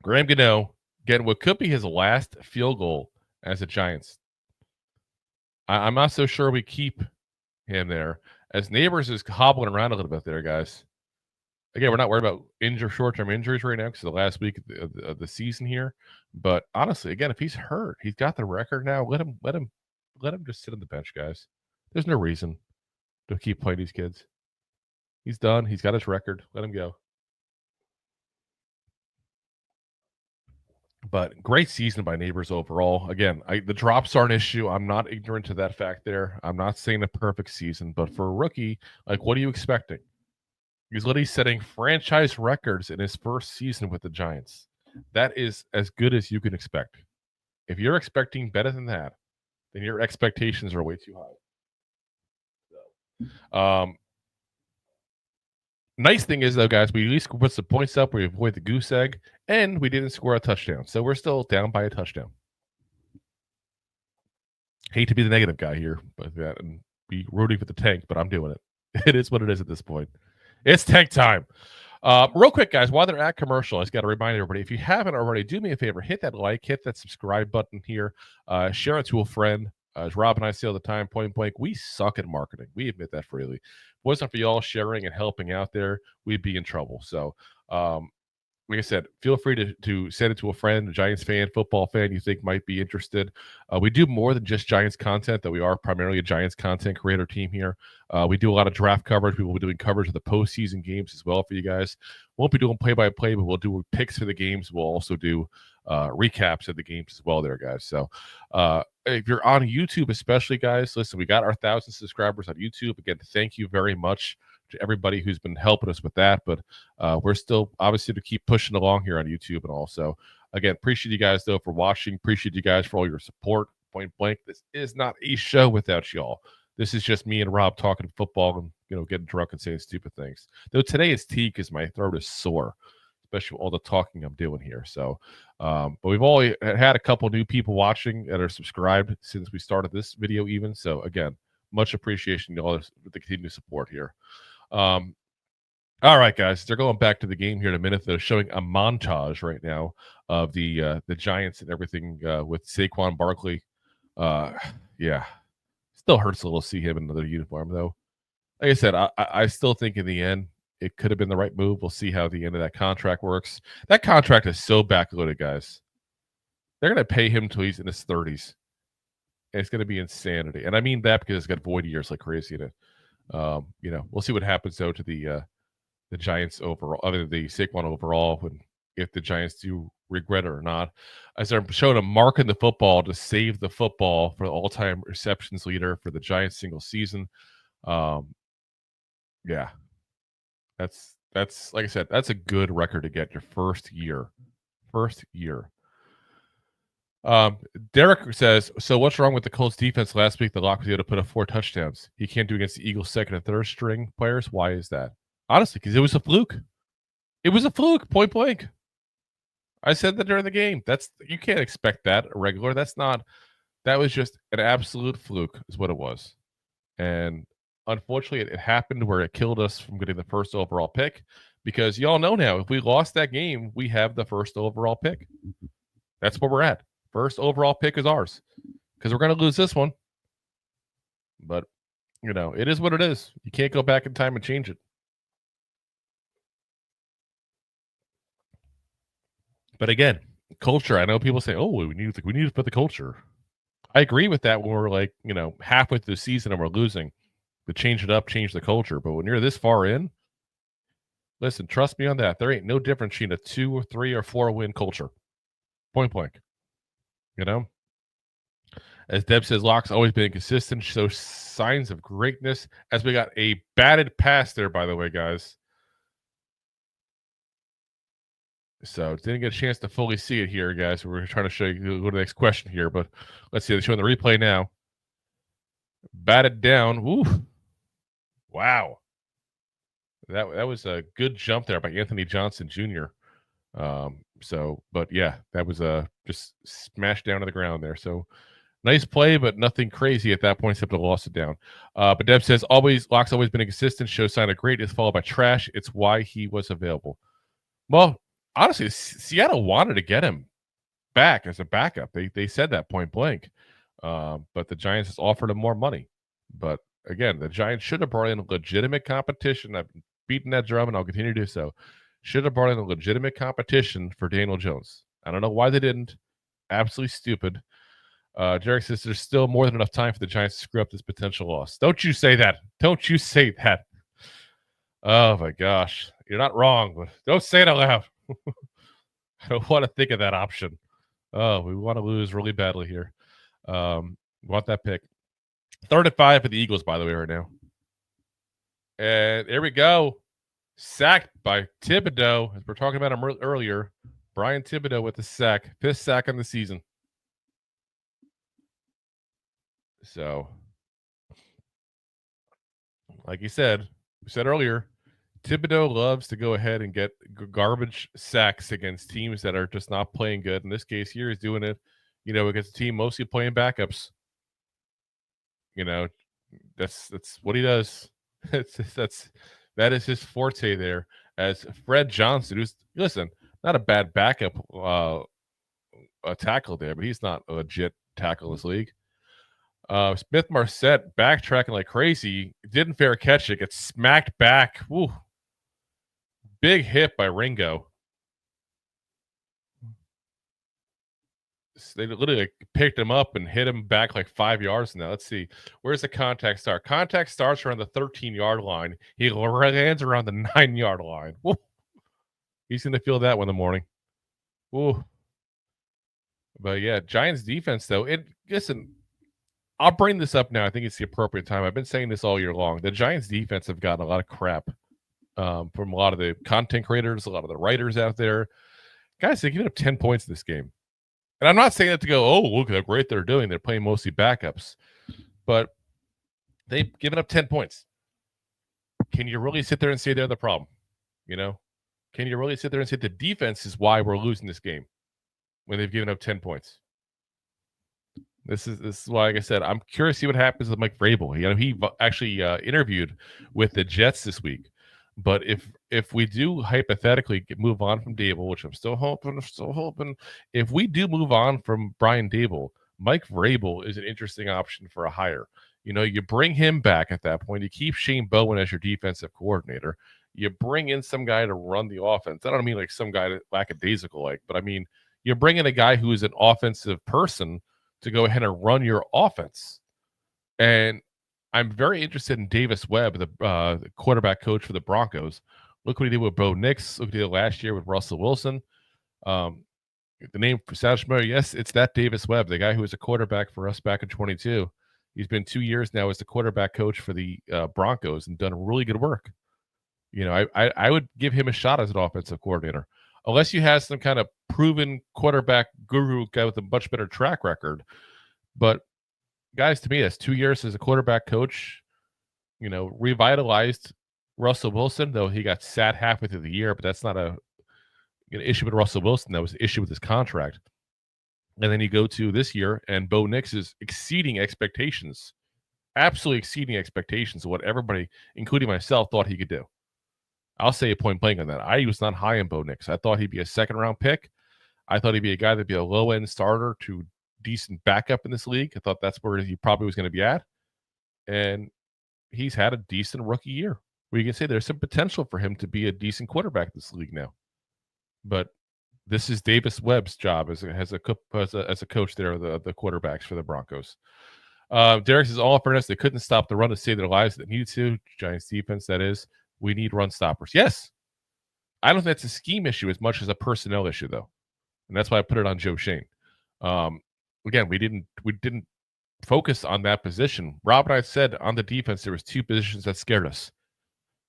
Speaker 2: Graham Gano getting what could be his last field goal as a Giants. I'm not so sure we keep him there, as Neighbors is hobbling around a little bit there, guys. Again, we're not worried about short-term injuries right now because the last week of the season here. But honestly, again, if he's hurt, he's got the record now. Let him just sit on the bench, guys. There's no reason to keep playing these kids. He's done. He's got his record. Let him go. But great season by Neighbors overall. Again, the drops are an issue. I'm not ignorant to that fact there. I'm not saying a perfect season, but for a rookie, like, what are you expecting? He's literally setting franchise records in his first season with the Giants. That is as good as you can expect. If you're expecting better than that, then your expectations are way too high. Nice thing is, though, guys, we at least put some points up. We avoid the goose egg, and we didn't score a touchdown. So we're still down by a touchdown. Hate to be the negative guy here, but and be rooting for the tank, but I'm doing it. It is what it is at this point. It's tank time. Real quick, guys, while they're at commercial, I just got to remind everybody, if you haven't already, do me a favor, hit that like, hit that subscribe button here, share it to a friend. As Rob and I say all the time, point blank, we suck at marketing. We admit that freely. If it wasn't for y'all sharing and helping out there, we'd be in trouble. So, like I said, feel free to send it to a friend, a Giants fan, football fan you think might be interested. We do more than just Giants content, that we are primarily a Giants content creator team here. We do a lot of draft coverage. We will be doing coverage of the postseason games as well for you guys. Won't be doing play-by-play, but we'll do picks for the games. We'll also do recaps of the games as well there, guys. So if you're on YouTube especially, guys, listen, we got our 1,000 subscribers on YouTube. Again, thank you very much to everybody who's been helping us with that, but we're still obviously to keep pushing along here on YouTube. And also, again, appreciate you guys though for watching. Appreciate you guys for all your support. Point blank, this is not a show without y'all. This is just me and Rob talking football and getting drunk and saying stupid things. Though today is tea because my throat is sore, especially with all the talking I'm doing here. So, but we've only had a couple new people watching that are subscribed since we started this video even. So again, much appreciation to all the continued support here. All right, guys, they're going back to the game here in a minute. They're showing a montage right now of the Giants and everything with Saquon Barkley. Yeah, still hurts a little to see him in another uniform, though. Like I said, I still think in the end it could have been the right move. We'll see how the end of that contract works. That contract is so backloaded, guys. They're going to pay him until he's in his 30s. And it's going to be insanity. And I mean that because it's got void years like crazy in it. We'll see what happens though to the Giants overall, other than the Saquon overall, if the Giants do regret it or not. As they're showing him marking the football to save the football for the all-time receptions leader for the Giants single season. Yeah, that's like I said, that's a good record to get your first year. Derek says, so what's wrong with the Colts defense last week? The Lock was able to put up 4 touchdowns. He can't do against the Eagles' second and third string players. Why is that? Honestly, because it was a fluke. It was a fluke, point blank. I said that during the game. You can't expect that irregular. That was just an absolute fluke is what it was. And unfortunately, it happened where it killed us from getting the first overall pick, because y'all know now, if we lost that game, we have the first overall pick. That's where we're at. First overall pick is ours, because we're going to lose this one. But, it is what it is. You can't go back in time and change it. But again, culture, I know people say, oh, we need to put the culture. I agree with that when we're like, halfway through the season and we're losing. To change it up, change the culture. But when you're this far in, listen, trust me on that. There ain't no difference between a 2 or 3 or 4 win culture. Point blank. As Deb says, Locke's always been consistent, shows signs of greatness. As we got a batted pass there, by the way, guys. So didn't get a chance to fully see it here, guys. We're trying to show you, go to the next question here, but let's see. They're showing the replay now. Batted down. Ooh. Wow. That was a good jump there by Anthony Johnson Jr. But yeah, that was just smashed down to the ground there. So nice play, but nothing crazy at that point except to lost it down. But Deb says, Locke's always been inconsistent, shows sign of greatness, followed by trash. It's why he was available. Well, honestly, Seattle wanted to get him back as a backup. They said that point blank. But the Giants has offered him more money. But again, the Giants should have brought in legitimate competition. I've been beating that drum, and I'll continue to do so. Should have brought in a legitimate competition for Daniel Jones. I don't know why they didn't. Absolutely stupid. Derek says there's still more than enough time for the Giants to screw up this potential loss. Don't you say that. Don't you say that. Oh, my gosh. You're not wrong, but don't say it out loud. I don't want to think of that option. Oh, we want to lose really badly here. We want that pick. 3rd and 5 for the Eagles, by the way, right now. And there we go. Sacked by Thibodeau. As we're talking about him earlier. Brian Thibodeau with the sack. 5th sack on the season. So, like you said, we said earlier, Thibodeau loves to go ahead and get garbage sacks against teams that are just not playing good. In this case here, he's doing it, against a team mostly playing backups. That's what he does. That is his forte there. As Fred Johnson, who's, listen, not a bad backup tackle there, but he's not a legit tackle in this league. Smith Marset backtracking like crazy. Didn't fair catch it. Gets smacked back. Woo. Big hit by Ringo. They literally picked him up and hit him back like 5 yards now. Let's see. Where's the contact start? Contact starts around the 13-yard line. He lands around the 9-yard line. Woo. He's going to feel that one in the morning. Woo. But yeah, Giants defense, though. Listen, I'll bring this up now. I think it's the appropriate time. I've been saying this all year long. The Giants defense have gotten a lot of crap from a lot of the content creators, a lot of the writers out there. Guys, they get up 10 points in this game. And I'm not saying that to go, oh, look at how great they're doing. They're playing mostly backups. But they've given up 10 points. Can you really sit there and say they're the problem? Can you really sit there and say the defense is why we're losing this game when they've given up 10 points? This is why, like I said, I'm curious to see what happens with Mike Vrabel. He actually interviewed with the Jets this week. But if we do hypothetically move on from Daboll, which I'm still hoping, if we do move on from Brian Daboll, Mike Vrabel is an interesting option for a hire. You bring him back at that point. You keep Shane Bowen as your defensive coordinator. You bring in some guy to run the offense. I don't mean like some guy lackadaisical like, but I mean you bring in a guy who is an offensive person to go ahead and run your offense. And I'm very interested in Davis Webb, the quarterback coach for the Broncos. Look what he did with Bo Nix. Look what he did last year with Russell Wilson. The name for sounds familiar. Yes, it's that Davis Webb, the guy who was a quarterback for us back in 22. He's been 2 years now as the quarterback coach for the Broncos and done really good work. I would give him a shot as an offensive coordinator. Unless you have some kind of proven quarterback guru guy with a much better track record. But guys, to me, that's 2 years as a quarterback coach, revitalized Russell Wilson, though he got sat halfway through the year, but that's not an issue with Russell Wilson. That was an issue with his contract. And then you go to this year, and Bo Nix is exceeding expectations, absolutely exceeding expectations of what everybody, including myself, thought he could do. I'll say a point blank on that. I was not high on Bo Nix. I thought he'd be a second-round pick. I thought he'd be a guy that'd be a low-end starter to decent backup in this league. I thought that's where he probably was going to be at. And he's had a decent rookie year where you can say there's some potential for him to be a decent quarterback in this league now. But this is Davis Webb's job as a coach there of the quarterbacks for the Broncos. Derek says, all fairness, they couldn't stop the run to save their lives. They needed to. Giants defense, that is. We need run stoppers. Yes. I don't think that's a scheme issue as much as a personnel issue, though. And that's why I put it on Joe Schoen. Again, we didn't focus on that position. Rob and I said on the defense, there was two positions that scared us.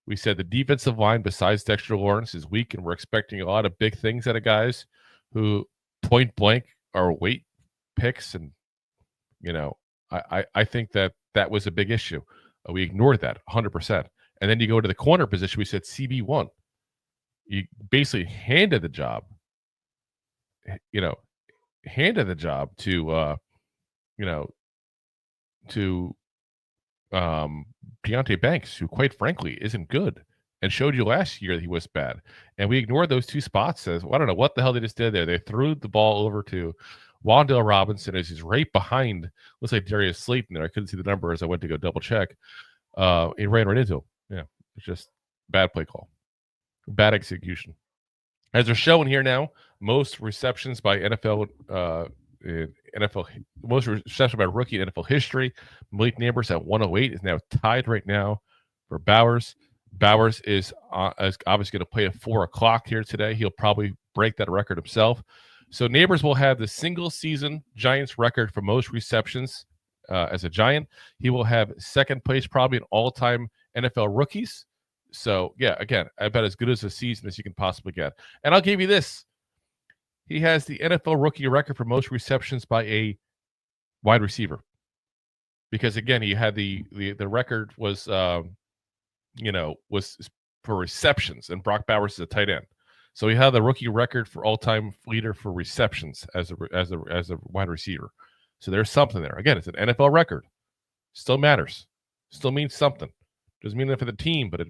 Speaker 2: We said the defensive line, besides Dexter Lawrence, is weak, and we're expecting a lot of big things out of guys who point blank are weight picks. And, I think that was a big issue. We ignored that 100%. And then you go to the corner position, we said CB1. You basically handed the job, to Deontay Banks, who quite frankly isn't good and showed you last year that he was bad. And we ignored those two spots as, well, I don't know what the hell they just did there. They threw the ball over to Wan'Dale Robinson is right behind. Looks like Darius Slayton there. I couldn't see the number as I went to go double check. He ran right into him. Yeah, it's just bad play call, bad execution. As they're showing here now, most receptions by NFL most receptions by rookie in NFL history. Malik Neighbors at 108 is now tied right now for Bowers. Bowers is obviously going to play at 4 o'clock here today. He'll probably break that record himself. So Neighbors will have the single season Giants record for most receptions as a Giant. He will have second place probably in all-time NFL rookies. So, yeah, again, I bet as good as a season as you can possibly get. And I'll give you this. He has the NFL rookie record for most receptions by a wide receiver. Because, again, he had the record was, was for receptions, and Brock Bowers is a tight end. So he had the rookie record for all-time leader for receptions as a wide receiver. So there's something there. Again, it's an NFL record. Still matters. Still means something. Doesn't mean that for the team, but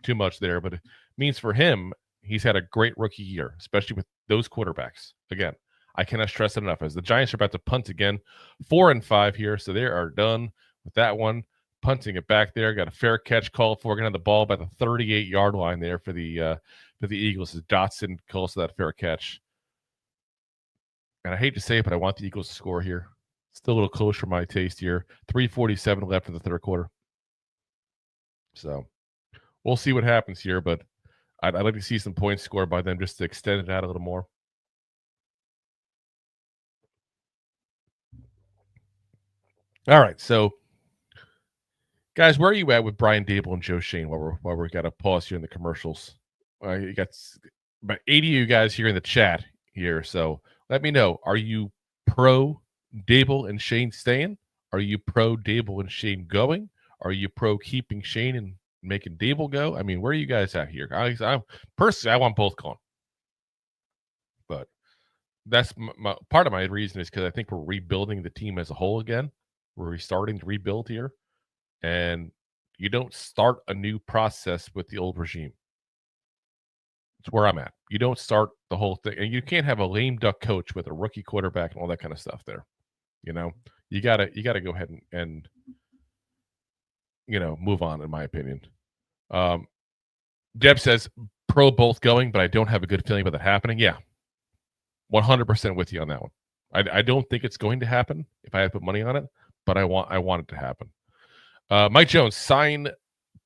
Speaker 2: too much there. But it means for him, he's had a great rookie year, especially with those quarterbacks. Again, I cannot stress it enough. As the Giants are about to punt again, 4-5 here, so they are done with that one. Punting it back there, got a fair catch call for getting on the ball about the 38-yard line there for the Eagles. As Dotson calls to that fair catch. And I hate to say it, but I want the Eagles to score here. Still a little close for my taste here. 3:47 left in the third quarter. So we'll see what happens here, but I'd like to see some points scored by them just to extend it out a little more. All right, so guys, where are you at with Brian Daboll and Joe Schoen while we got to pause here in the commercials? You got about 80 of you guys here in the chat here, so let me know. Are you pro Daboll and Schoen staying? Are you pro Daboll and Schoen going? Are you pro keeping Schoen and making Daboll go? I mean, where are you guys at here? I personally, I want both gone. But that's part of my reason is because I think we're rebuilding the team as a whole again. We're restarting to rebuild here. And you don't start a new process with the old regime. It's where I'm at. You don't start the whole thing. And you can't have a lame duck coach with a rookie quarterback and all that kind of stuff there. You gotta go ahead and move on, in my opinion. Deb says pro both going, but I don't have a good feeling about that happening. Yeah, 100% with you on that one. I don't think it's going to happen if I had to put money on it, but I want it to happen. Mike Jones, sign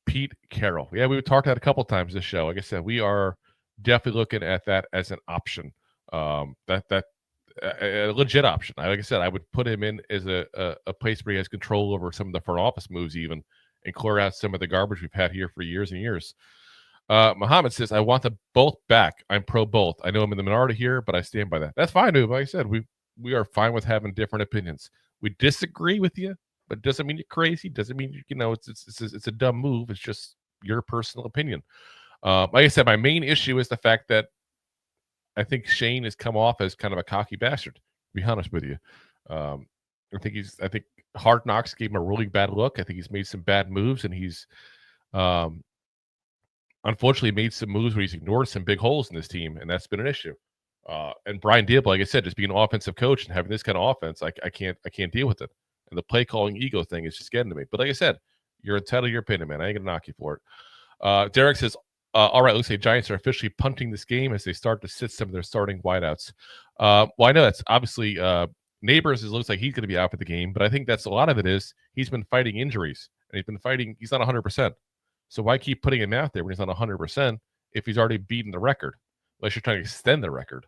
Speaker 2: Pete Carroll. Yeah, we've talked about it a couple times this show. Like I said, we are definitely looking at that as an option. That a legit option. Like I said, I would put him in as a place where he has control over some of the front office moves even, and clear out some of the garbage we've had here for years and years. Muhammad says, I want them both back. I'm pro both. I know I'm in the minority here, but I stand by that. That's fine, dude. Like I said, we are fine with having different opinions. We disagree with you, but it doesn't mean you're crazy. Doesn't mean it's a dumb move. It's just your personal opinion. Like I said, my main issue is the fact that I think Schoen has come off as kind of a cocky bastard, to be honest with you. I think Hard Knocks gave him a really bad look. I think he's made some bad moves, and he's unfortunately made some moves where he's ignored some big holes in this team, and that's been an issue. And Brian Daboll, like I said, just being an offensive coach and having this kind of offense, I can't deal with it. And the play calling ego thing is just getting to me. But like I said, you're entitled to your opinion, man. I ain't gonna knock you for it. Derek says, all right, looks like Giants are officially punting this game as they start to sit some of their starting wideouts. Well, I know that's obviously Neighbors looks like he's going to be out for the game, but I think that's a lot of it is he's been fighting injuries, and he's not 100%. So why keep putting him out there when he's not 100% if he's already beaten the record? Unless you're trying to extend the record.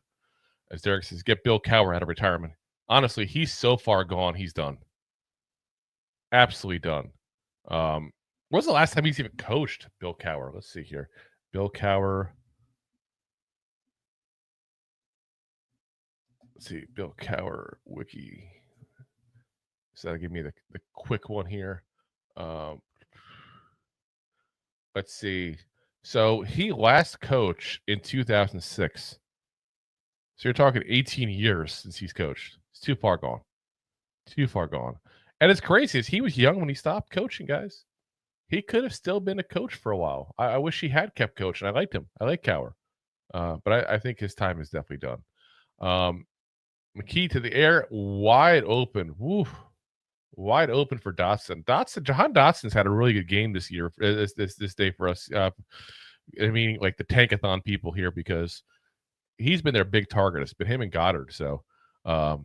Speaker 2: As Derek says, get Bill Cowher out of retirement. Honestly, he's so far gone, he's done. Absolutely done. When was the last time he's even coached, Bill Cowher? Let's see here. Bill Cowher. Let's see. Bill Cowher wiki. So that'll give me the quick one here. Let's see. So he last coached in 2006. So you're talking 18 years since he's coached. It's too far gone. Too far gone. And it's crazy. Is he was young when he stopped coaching, guys. He could have still been a coach for a while. I wish he had kept coaching. I liked him. I like Cowher. But I think his time is definitely done. McKee to the air, wide open. Woo. Wide open for Dotson. Jahan Dotson's had a really good game this year, this day for us. I mean, like the tankathon people here, because he's been their big target. It's been him and Goddard. So, I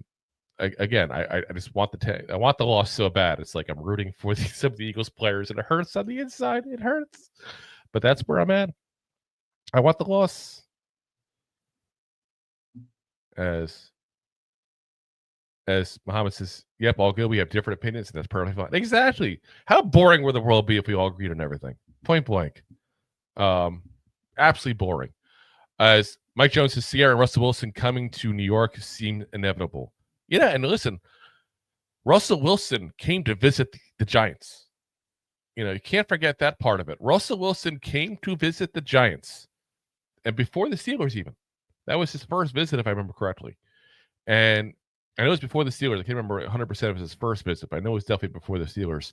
Speaker 2: just want I want the loss so bad. It's like I'm rooting for some of the Eagles players, and it hurts on the inside. It hurts, but that's where I'm at. I want the loss. As Muhammad says, yep, all good. We have different opinions, and that's perfectly fine. Exactly. How boring would the world be if we all agreed on everything? Point blank. Absolutely boring. As Mike Jones says, Sierra and Russell Wilson coming to New York seemed inevitable. Yeah, and listen, Russell Wilson came to visit the Giants. You can't forget that part of it. Russell Wilson came to visit the Giants, and before the Steelers even. That was his first visit, if I remember correctly. And I know it was before the Steelers. I can't remember 100% it was his first visit, but I know it was definitely before the Steelers.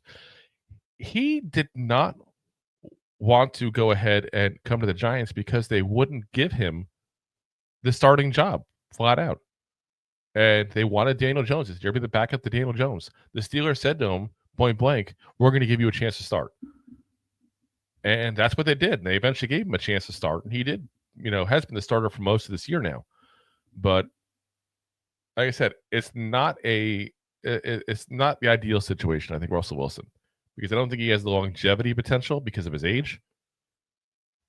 Speaker 2: He did not want to go ahead and come to the Giants because they wouldn't give him the starting job flat out. And they wanted Daniel Jones. It's Jeremy the backup to Daniel Jones. The Steelers said to him, point blank, we're going to give you a chance to start. And that's what they did. And they eventually gave him a chance to start. And he did, has been the starter for most of this year now. But like I said, it's not the ideal situation, I think, Russell Wilson, because I don't think he has the longevity potential because of his age.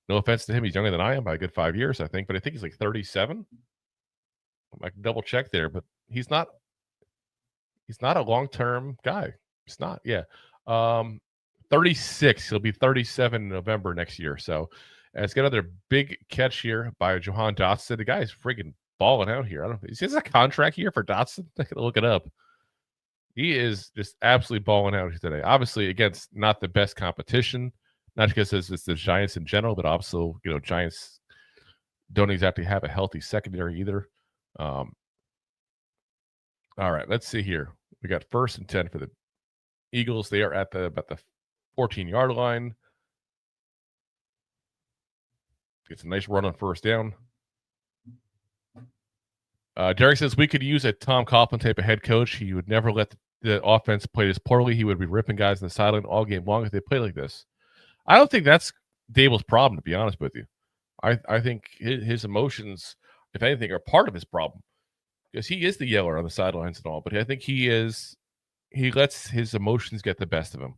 Speaker 2: No offense to him. He's younger than I am by a good 5 years, I think, but I think he's like 37. I can double check there, but he's not a long-term guy. He's not. Yeah. 36. He'll be 37 in November next year. So it's got another big catch here by Jahan Dotson. The guy's freaking balling out here. I don't know. Is this a contract here for Dotson? I can look it up. He is just absolutely balling out today. Obviously, against not the best competition, not because it's the Giants in general, but also, Giants don't exactly have a healthy secondary either. All right, let's see here. We got 1st and 10 for the Eagles. They are at about the 14-yard line. Gets a nice run on 1st down. Derek says we could use a Tom Coughlin type of head coach. He would never let the offense play this poorly. He would be ripping guys in the sideline all game long if they play like this. I don't think that's Daboll's problem, to be honest with you. I think his emotions, if anything, are part of his problem, because he is the yeller on the sidelines and all. But I think he lets his emotions get the best of him,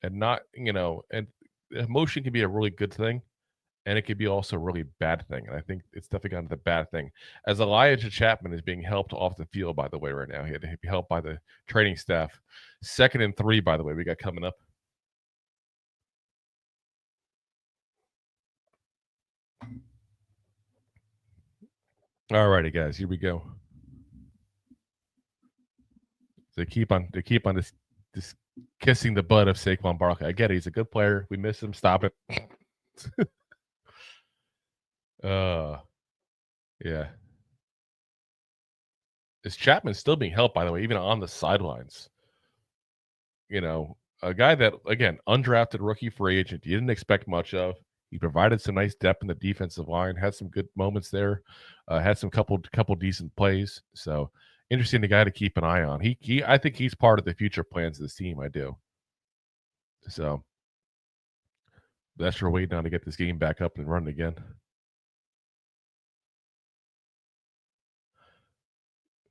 Speaker 2: and not, and emotion can be a really good thing. And it could be also a really bad thing. And I think it's definitely gotten to the bad thing. As Elijah Chapman is being helped off the field, by the way, right now. He had to be helped by the training staff. 2nd and 3, by the way, we got coming up. All righty, guys. Here we go. They keep on this kissing the butt of Saquon Barkley. I get it. He's a good player. We miss him. Stop it. Yeah. Is Chapman still being helped, by the way, even on the sidelines? A guy that, again, undrafted rookie free agent, you didn't expect much of. He provided some nice depth in the defensive line, had some good moments there, had some couple decent plays. So interesting, the guy to keep an eye on. I think he's part of the future plans of this team. I do. So that's for waiting on to get this game back up and running again.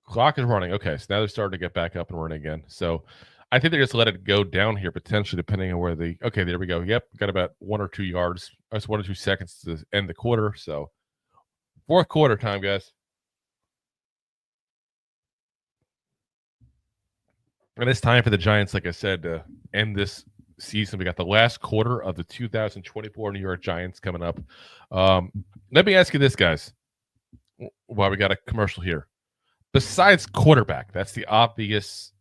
Speaker 2: Clock is running. Okay, so now they're starting to get back up and running again. So I think they just let it go down here, potentially, depending on where okay, there we go. Yep, got about 1 or 2 yards. That's 1 or 2 seconds to end the quarter. So 4th quarter time, guys. And it's time for the Giants, like I said, to end this season. We got the last quarter of the 2024 New York Giants coming up. Let me ask you this, guys, while we got a commercial here. Besides quarterback, that's the obvious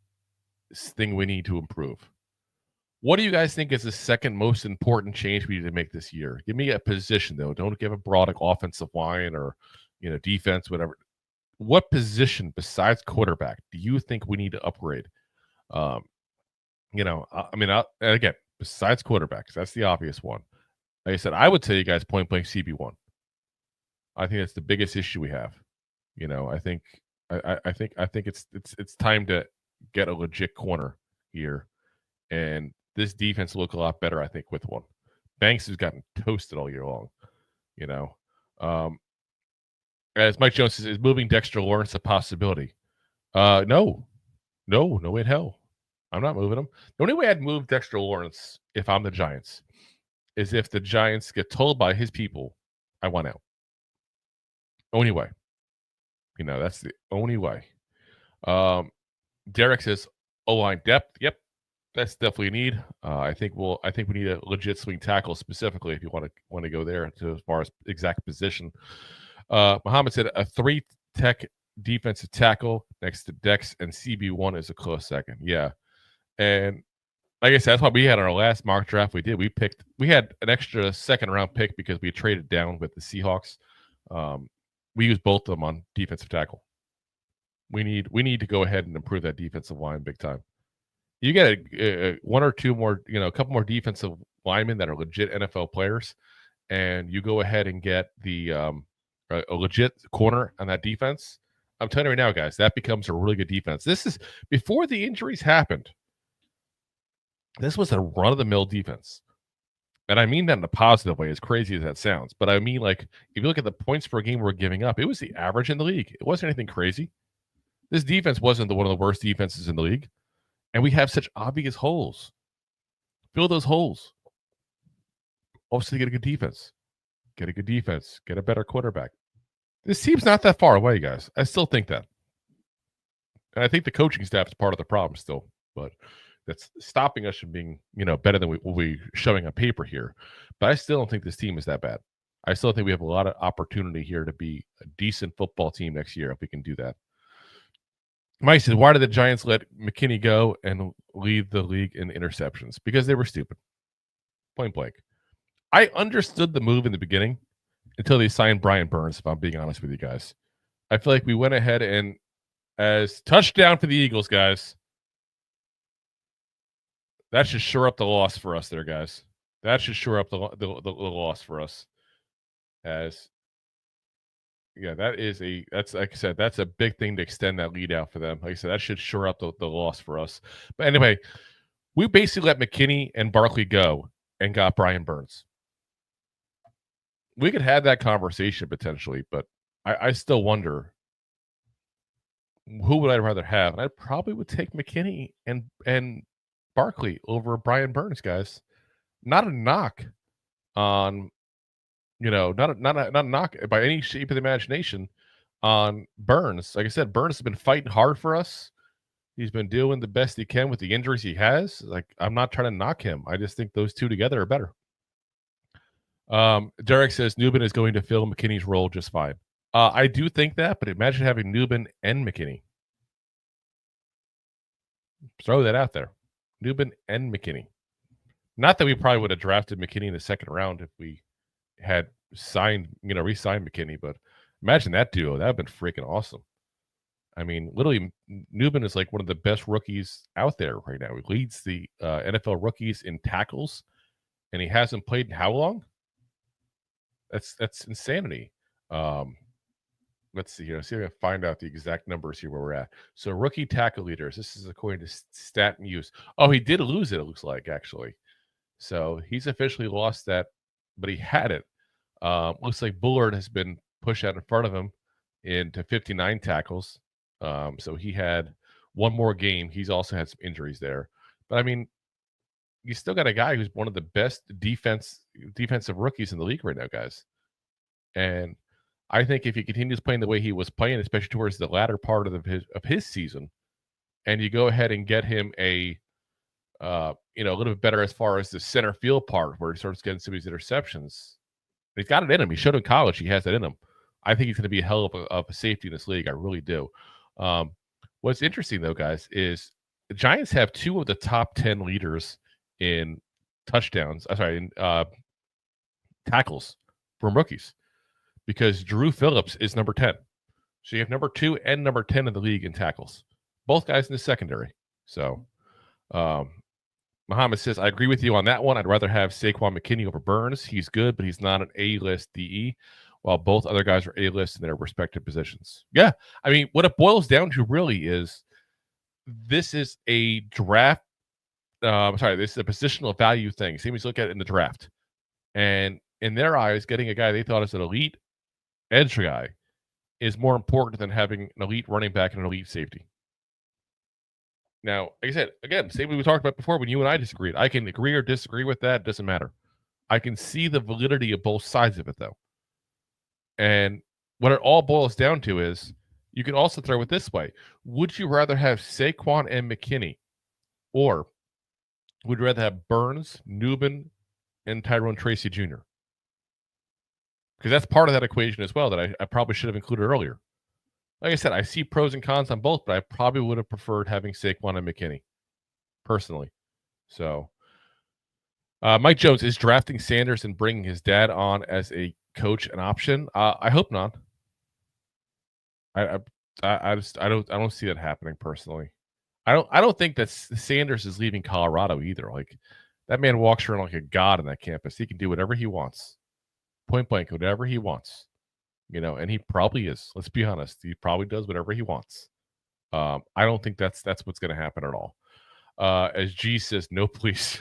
Speaker 2: thing we need to improve. What do you guys think is the second most important change we need to make this year? Give me a position, though. Don't give a broad offensive line or defense, whatever. What position besides quarterback do you think we need to upgrade? Again, besides quarterbacks, that's the obvious one. Like I said, I would tell you guys point blank CB1. I think that's the biggest issue we have. I think I think it's time to get a legit corner here, and this defense will look a lot better, I think, with one. Banks has gotten toasted all year long, you know. As Mike Jones says, is moving Dexter Lawrence a possibility? No way in hell. I'm not moving him. The only way I'd move Dexter Lawrence if I'm the Giants is if the Giants get told by his people, I want out. Only way. That's the only way. Derek says, O-line depth. Yep, that's definitely a need. I think we need a legit swing tackle specifically if you want to go there as far as exact position. Muhammad said a 3-tech defensive tackle next to Dex and CB1 is a close second. Yeah. And like I said, that's what we had on our last mock draft. We had an extra second round pick because we traded down with the Seahawks. We used both of them on defensive tackle. We need to go ahead and improve that defensive line big time. You get one or two more, a couple more defensive linemen that are legit NFL players, and you go ahead and get a legit corner on that defense. I'm telling you right now, guys, that becomes a really good defense. This is before the injuries happened. This was a run-of-the-mill defense. And I mean that in a positive way, as crazy as that sounds. But I mean, like, if you look at the points per game we're giving up, it was the average in the league. It wasn't anything crazy. This defense wasn't one of the worst defenses in the league. And we have such obvious holes. Fill those holes. Obviously, get a good defense. Get a good defense. Get a better quarterback. This team's not that far away, guys. I still think that. And I think the coaching staff is part of the problem still. But that's stopping us from being, better than we're showing on paper here. But I still don't think this team is that bad. I still think we have a lot of opportunity here to be a decent football team next year if we can do that. Mike says, why did the Giants let McKinney go and lead the league in interceptions? Because they were stupid. Point blank. I understood the move in the beginning until they signed Brian Burns, if I'm being honest with you guys. I feel like we went ahead and as touchdown for the Eagles, guys. That should shore up the loss for us there, guys. That should shore up the loss for us. That's like I said, that's a big thing to extend that lead out for them. Like I said, that should shore up the loss for us. But anyway, we basically let McKinney and Barkley go and got Brian Burns. We could have that conversation potentially, but I still wonder who would I rather have? And I probably would take McKinney and Barkley over Brian Burns, guys. Not a knock on, not a knock by any shape of the imagination on Burns. Like I said, Burns has been fighting hard for us. He's been doing the best he can with the injuries he has. Like, I'm not trying to knock him. I just think those two together are better. Derek says Newman is going to fill McKinney's role just fine. I do think that, but imagine having Newman and McKinney. Throw that out there. Newman and McKinney. Not that we probably would have drafted McKinney in the second round if we had re-signed McKinney, but imagine that duo. That would have been freaking awesome. I mean, literally, Newman is like one of the best rookies out there right now. He leads the NFL rookies in tackles, and he hasn't played in how long? That's insanity. Let's see here. Let's see if I can find out the exact numbers here where we're at. So rookie tackle leaders. This is according to Stat News. Oh, he did lose it, it looks like, actually. So he's officially lost that, but he had it. Looks like Bullard has been pushed out in front of him into 59 tackles. So he had one more game. He's also had some injuries there. But, I mean, you still got a guy who's one of the best defensive rookies in the league right now, guys. And I think if he continues playing the way he was playing, especially towards the latter part of his season, and you go ahead and get him a little bit better as far as the center field part where he starts getting some of these interceptions, he's got it in him. He showed in college he has it in him. I think he's going to be a hell of a safety in this league. I really do. What's interesting, though, guys, is the Giants have two of the top 10 leaders in touchdowns. In tackles from rookies. Because Drew Phillips is number 10. So you have number 2 and number 10 in the league in tackles. Both guys in the secondary. So Muhammad says, I agree with you on that one. I'd rather have Saquon McKinney over Burns. He's good, but he's not an A-list DE. while both other guys are A-list in their respective positions. Yeah, I mean, what it boils down to really is this is a draft. This is a positional value thing. Same as you look at it in the draft. And in their eyes, getting a guy they thought is an elite edge guy is more important than having an elite running back and an elite safety. Now, like I said, again, same way we talked about before when you and I disagreed. I can agree or disagree with that. It doesn't matter. I can see the validity of both sides of it, though. And what it all boils down to is you can also throw it this way. Would you rather have Saquon and McKinney, or would you rather have Burns, Newman, and Tyrone Tracy Jr.? Because that's part of that equation as well that I probably should have included earlier. Like I said, I see pros and cons on both, but I probably would have preferred having Saquon and McKinney, personally. So, Mike Jones, is drafting Sanders and bringing his dad on as a coach an option? I hope not. I don't see that happening personally. I don't think that Sanders is leaving Colorado either. Like, that man walks around like a god on that campus. He can do whatever he wants, point blank, whatever he wants. And he probably is. Let's be honest. He probably does whatever he wants. I don't think that's what's going to happen at all. As G says, no, please.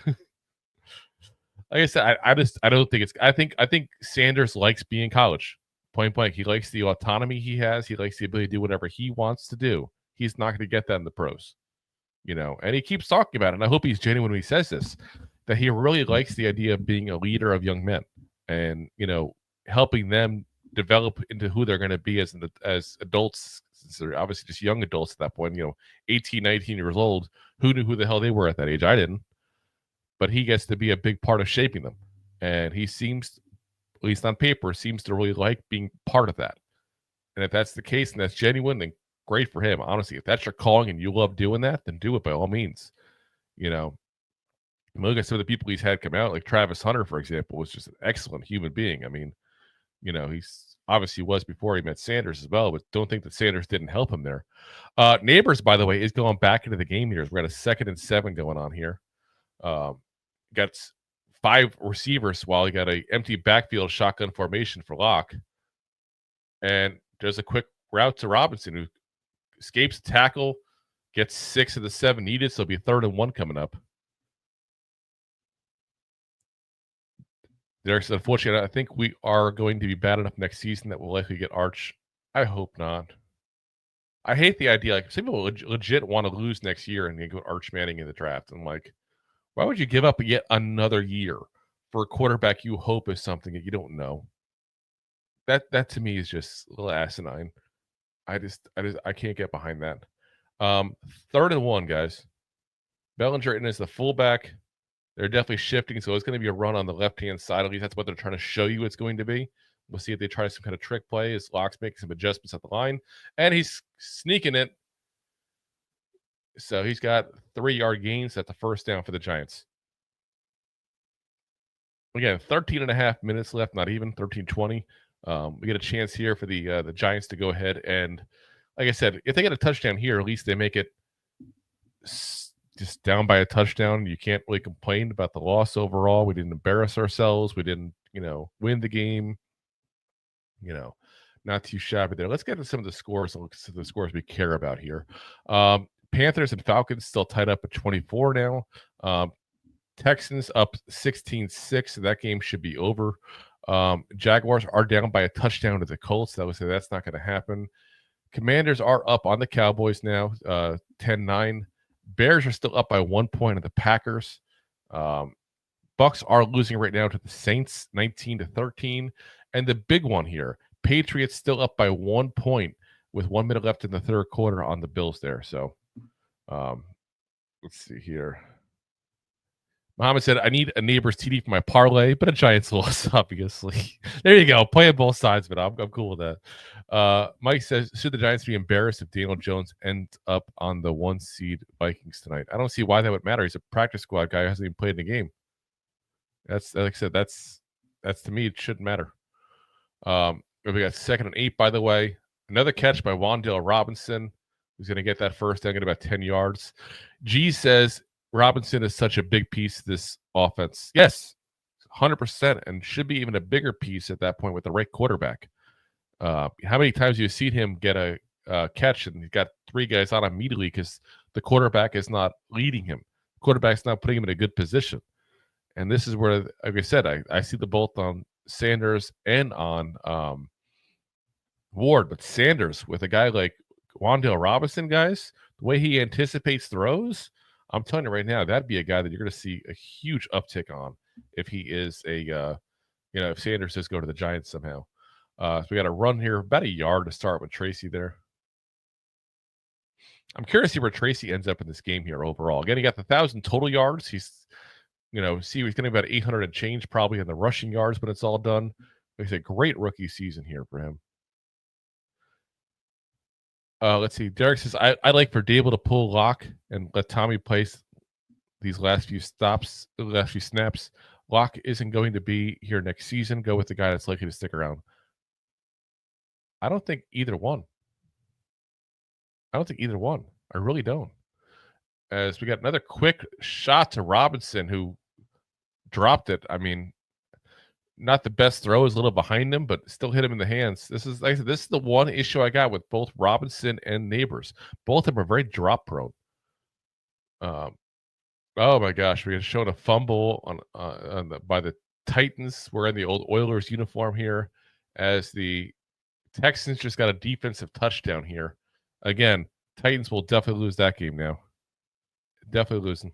Speaker 2: Like I said, I don't think it's. I think Sanders likes being in college. Point blank. He likes the autonomy he has. He likes the ability to do whatever he wants to do. He's not going to get that in the pros. And he keeps talking about it. And I hope he's genuine when he says this, that he really likes the idea of being a leader of young men and, helping them develop into who they're going to be as adults, since they're obviously just young adults at that point, 18, 19 years old. Who knew who the hell they were at that age? I didn't. But he gets to be a big part of shaping them. And he seems, at least on paper, seems to really like being part of that. And if that's the case and that's genuine, then great for him. Honestly, if that's your calling and you love doing that, then do it by all means. Look at some of the people he's had come out, like Travis Hunter, for example, was just an excellent human being. I mean, he's obviously was before he met Sanders as well, but don't think that Sanders didn't help him there. Neighbors, by the way, is going back into the game here. We've got a 2nd and 7 going on here. Got 5 receivers while he got a empty backfield shotgun formation for Locke. And there's a quick route to Robinson, who escapes tackle, gets 6 of the 7 needed, so it'll be 3rd and 1 coming up. There's, unfortunately, I think we are going to be bad enough next season that we'll likely get Arch. I hope not. I hate the idea. Like, some people legit want to lose next year and go Arch Manning in the draft. I'm like, why would you give up yet another year for a quarterback you hope is something that you don't know? That to me is just a little asinine. I can't get behind that. 3rd and 1, guys. Bellinger in as the fullback. They're definitely shifting, so it's going to be a run on the left-hand side. At least that's what they're trying to show you it's going to be. We'll see if they try some kind of trick play as Locke's making some adjustments at the line. And he's sneaking it. So he's got 3-yard gains at the first down for the Giants. Again, 13 and a half minutes left, not even 13:20. We get a chance here for the Giants to go ahead and, like I said, if they get a touchdown here, at least they make it just down by a touchdown. You can't really complain about the loss overall. We didn't embarrass ourselves. We didn't, win the game. Not too shabby there. Let's get to some of the scores and look at the scores we care about here. Panthers and Falcons still tied up at 24 now. Texans up 16-6. So that game should be over. Jaguars are down by a touchdown to the Colts. That would say that's not going to happen. Commanders are up on the Cowboys now, 10-9. Bears are still up by 1 point of the Packers. Bucks are losing right now to the Saints, 19-13. And the big one here, Patriots still up by 1 point with 1 minute left in the third quarter on the Bills there. So let's see here. Muhammad said, I need a neighbor's TD for my parlay, but a Giants loss, obviously. There you go. Playing both sides, but I'm cool with that. Mike says, should the Giants be embarrassed if Daniel Jones ends up on the 1 seed Vikings tonight? I don't see why that would matter. He's a practice squad guy who hasn't even played in a game. That's, like I said, that's to me, it shouldn't matter. We got 2nd and 8, by the way. Another catch by Wan'Dale Robinson, who's going to get that first down, get about 10 yards. G says, Robinson is such a big piece of this offense. Yes, 100%, and should be even a bigger piece at that point with the right quarterback. How many times have you seen him get a catch and he's got 3 guys on immediately because the quarterback is not leading him. The quarterback's not putting him in a good position. And this is where, like I said, I see the both on Sanders and on Ward. But Sanders, with a guy like Wan'Dale Robinson, guys, the way he anticipates throws, I'm telling you right now, that'd be a guy that you're going to see a huge uptick on if he is if Sanders does go to the Giants somehow. So we got a run here, about a yard to start with Tracy there. I'm curious to see where Tracy ends up in this game here overall. Again, he got the 1,000 total yards. He's getting about 800 and change probably in the rushing yards when it's all done. It's a great rookie season here for him. Let's see. Derek says, I like for Daboll to pull Locke and let Tommy place these last few snaps. Locke isn't going to be here next season. Go with the guy that's likely to stick around. I don't think either one. I really don't. As we got another quick shot to Robinson, who dropped it. I mean, not the best throw, is a little behind him, but still hit him in the hands. This is the one issue I got with both Robinson and Neighbors. Both of them are very drop prone. Oh my gosh, we showed a fumble by the Titans. We're in the old Oilers uniform here, as the Texans just got a defensive touchdown here. Again, Titans will definitely lose that game now. Definitely losing.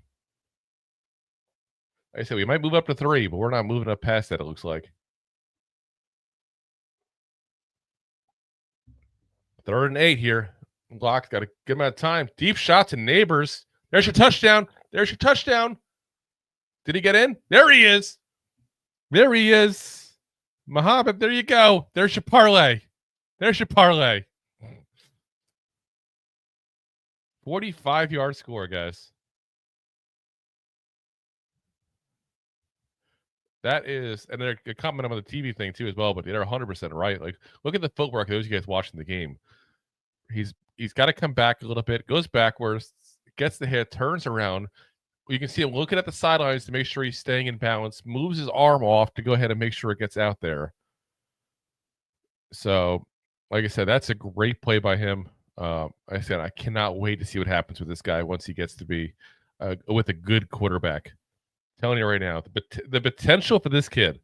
Speaker 2: Like I said, we might move up to 3, but we're not moving up past that, it looks like. 3rd and 8 here. Locke's got a good amount of time. Deep shot to Neighbors. There's your touchdown. Did he get in? There he is. Muhammad, there you go. There's your parlay. 45-yard score, guys. That is, and they're commenting on the TV thing too as well, but they're 100% right. Like, look at the footwork of those of you guys watching the game. He's got to come back a little bit, goes backwards, gets the hit, turns around. You can see him looking at the sidelines to make sure he's staying in balance, moves his arm off to go ahead and make sure it gets out there. So, like I said, that's a great play by him. I said I cannot wait to see what happens with this guy once he gets to be with a good quarterback. I'm telling you right now, the potential for this kid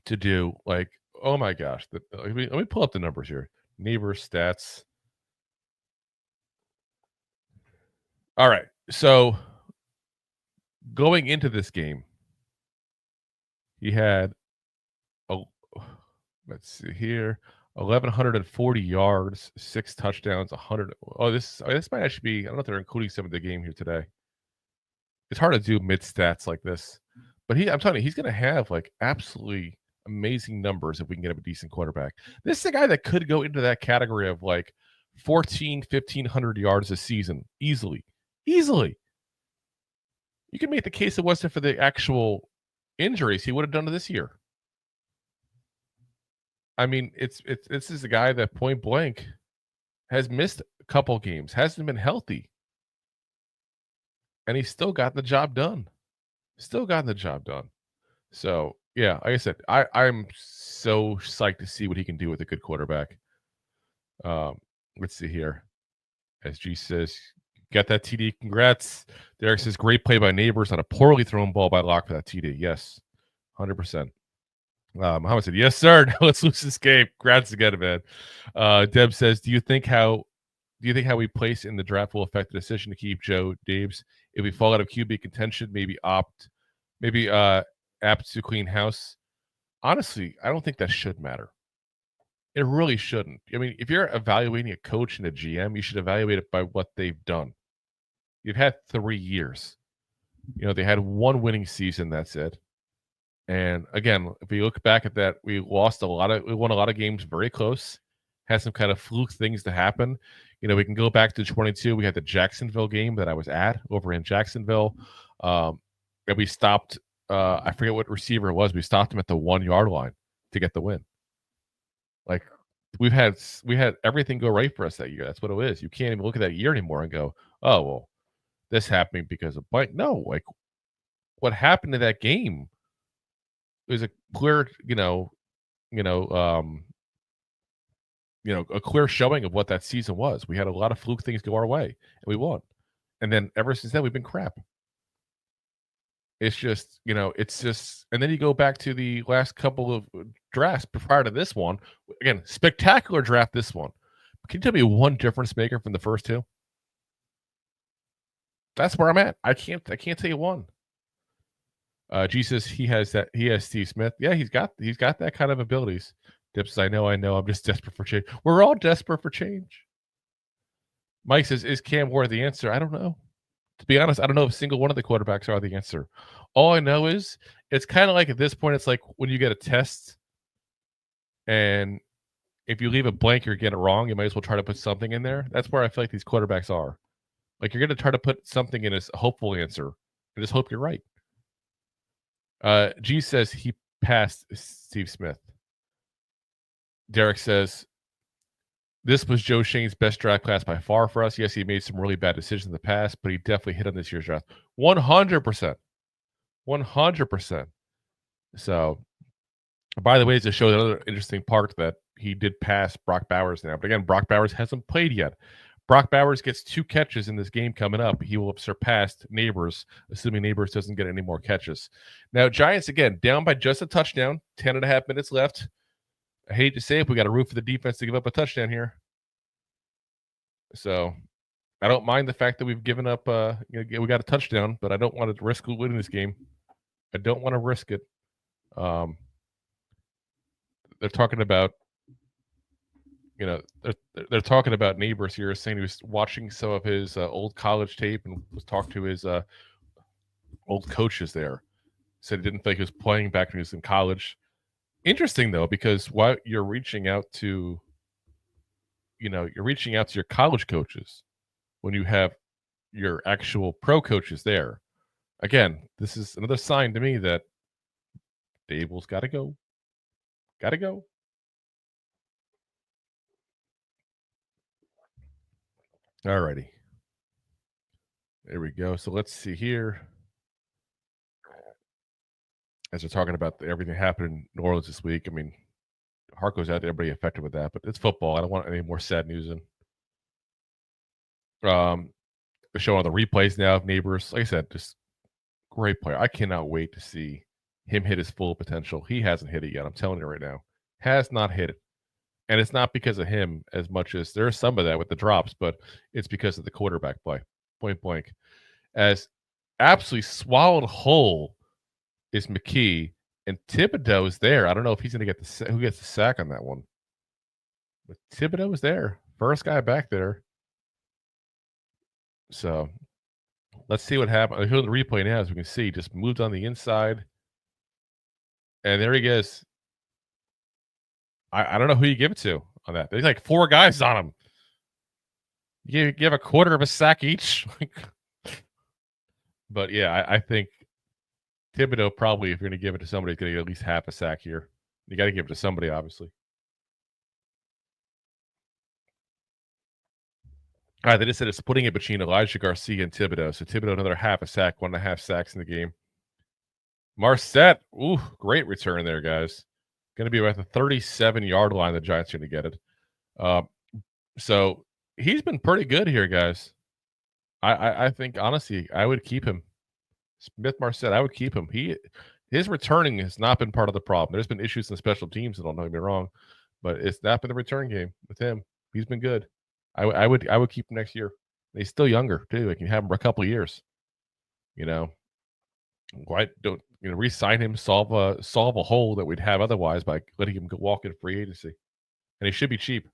Speaker 2: to do, like, oh my gosh. Let me pull up the numbers here. Neighbor stats. All right. So going into this game, he had, let's see here, 1,140 yards, 6 touchdowns, 100. This might actually be, I don't know if they're including some of the game here today. It's hard to do mid stats like this, but I'm telling you, he's going to have like absolutely amazing numbers if we can get him a decent quarterback. This is a guy that could go into that category of like 1,500 yards a season easily. You can make the case it wasn't for the actual injuries he would have done this year. I mean, this is a guy that point blank has missed a couple games, hasn't been healthy, and he's still got the job done. So, yeah, like I said, I'm so psyched to see what he can do with a good quarterback. Let's see here. SG says, got that TD. Congrats. Derek says, great play by Neighbors on a poorly thrown ball by Locke for that TD. Yes, 100%. Muhammad said, yes, sir. Now let's lose this game. Congrats again, man. Deb says, do you think how we place in the draft will affect the decision to keep Joe Dabes? If we fall out of QB contention, maybe apt to clean house. Honestly, I don't think that should matter. It really shouldn't. I mean, if you're evaluating a coach and a GM, you should evaluate it by what they've done. You've had 3 years. They had 1 winning season. That's it. And again, if we look back at that, we won a lot of games very close, had some kind of fluke things to happen. We can go back to 22. We had the Jacksonville game that I was at over in Jacksonville. And we stopped, I forget what receiver it was. We stopped him at the 1-yard line to get the win. Like, we had everything go right for us that year. That's what it is. You can't even look at that year anymore and go, oh, well, this happening because of blank. No, like, what happened to that game there's a clear, a clear showing of what that season was. We had a lot of fluke things go our way, and we won. And then ever since then, we've been crap. It's just, and then you go back to the last couple of drafts prior to this one. Again, spectacular draft, this one. Can you tell me one difference maker from the first two? That's where I'm at. I can't tell you one. Jesus, he has Steve Smith. Yeah, he's got that kind of abilities. Dips, I know. I'm just desperate for change. We're all desperate for change. Mike says, is Cam Ward the answer? I don't know. To be honest, I don't know if a single one of the quarterbacks are the answer. All I know is it's kind of like at this point, it's like when you get a test and if you leave it blank, you're getting it wrong. You might as well try to put something in there. That's where I feel like these quarterbacks are. Like you're going to try to put something in as a hopeful answer and just hope you're right. G says he passed Steve Smith. Derek says, this was Joe Schoen's best draft class by far for us. Yes, he made some really bad decisions in the past, but he definitely hit on this year's draft. 100%. 100%. So, by the way, to show another interesting part that he did pass Brock Bowers now. But again, Brock Bowers hasn't played yet. Brock Bowers gets 2 catches in this game coming up. He will have surpassed Neighbors, assuming Neighbors doesn't get any more catches. Now, Giants, again, down by just a touchdown, 10.5 minutes left. I hate to say it, we got to root for the defense to give up a touchdown here. So I don't mind the fact that we've given up, we got a touchdown, but I don't want to risk winning this game. I don't want to risk it. They're talking about, they're talking about Neighbors here, saying he was watching some of his old college tape and was talking to his old coaches there. Said he didn't think he was playing back when he was in college. Interesting though, because while you're reaching out to, your college coaches when you have your actual pro coaches there. Again, this is another sign to me that Daboll's got to go. Got to go. All righty. There we go. So let's see here. As we're talking about everything happening in New Orleans this week, I mean, heart goes out to everybody affected with that, but it's football. I don't want any more sad news in. They're showing the replays now of Neighbors. Like I said, just great player. I cannot wait to see him hit his full potential. He hasn't hit it yet. I'm telling you right now. Has not hit it. And it's not because of him as much as there's some of that with the drops, but it's because of the quarterback play. Point blank. As absolutely swallowed whole is McKee, and Thibodeau is there. I don't know if he's going to get who gets the sack on that one. But Thibodeau is there. First guy back there. So let's see what happens. I'll show the replay now, as we can see. Just moved on the inside. And there he goes. I don't know who you give it to on that. There's like 4 guys on him. You give a quarter of a sack each. But yeah, I think Thibodeau probably, if you're going to give it to somebody, is going to get at least half a sack here. You got to give it to somebody, obviously. All right, they just said it's putting it between Elijah Garcia and Thibodeau. So Thibodeau, another half a sack, 1.5 sacks in the game. Marset, ooh, great return there, guys. Going to be about the 37-yard line. The Giants are going to get it. So he's been pretty good here, guys. I think, honestly, I would keep him. Smith Marset, I would keep him. His returning has not been part of the problem. There's been issues in special teams, don't get me wrong, but it's not been the return game with him. He's been good. I would keep him next year. He's still younger too. I can have him for a couple of years. Why don't re-sign him, solve a hole that we'd have otherwise by letting him walk in free agency, and he should be cheap.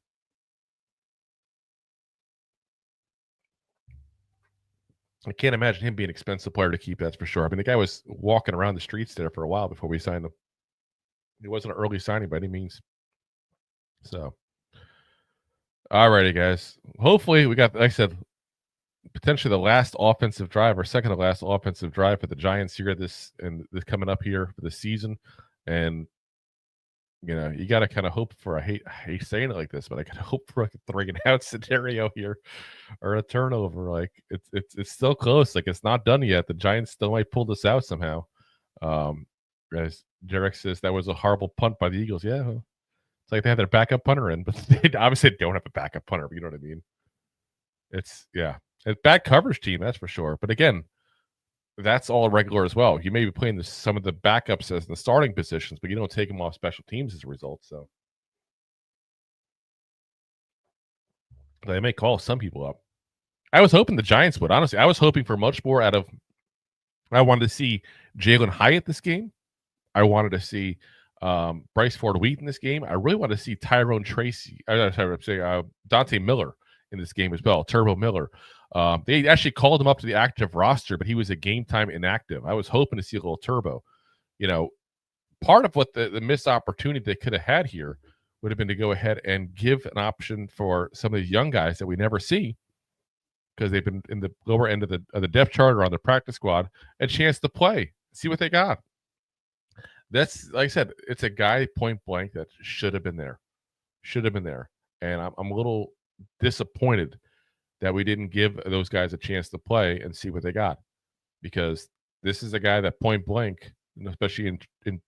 Speaker 2: I can't imagine him being an expensive player to keep. That's for sure. I mean, the guy was walking around the streets there for a while before we signed him. He wasn't an early signing by any means. So, all righty, guys. Hopefully, we got, like I said, potentially the last offensive drive or second to last offensive drive for the Giants here this coming up here for the season. And you got to kind of hope for, I hate saying it like this, but I got to hope for like a 3-and-out scenario here or a turnover. Like it's still close. Like it's not done yet. The Giants still might pull this out somehow. As Derek says, that was a horrible punt by the Eagles. Yeah, it's like they had their backup punter in, but they obviously don't have a backup punter. But you know what I mean? It's bad coverage team, that's for sure. But again, that's all regular as well. You may be playing some of the backups as the starting positions, but you don't take them off special teams as a result. So they may call some people up. I was hoping the Giants would. Honestly, I was hoping for much more out of. I wanted to see Jalen Hyatt this game. I wanted to see Bryce Ford-Wheat in this game. I really wanted to see Tyrone Tracy. Dante Miller in this game as well. Turbo Miller. They actually called him up to the active roster, but he was a game time inactive. I was hoping to see a little Turbo. You know, part of what the missed opportunity they could have had here would have been to go ahead and give an option for some of these young guys that we never see, because they've been in the lower end of the depth chart or on the practice squad, a chance to play, see what they got. That's, like I said, it's a guy point blank that should have been there. And I'm a little disappointed that we didn't give those guys a chance to play and see what they got, because this is a guy that point blank, especially in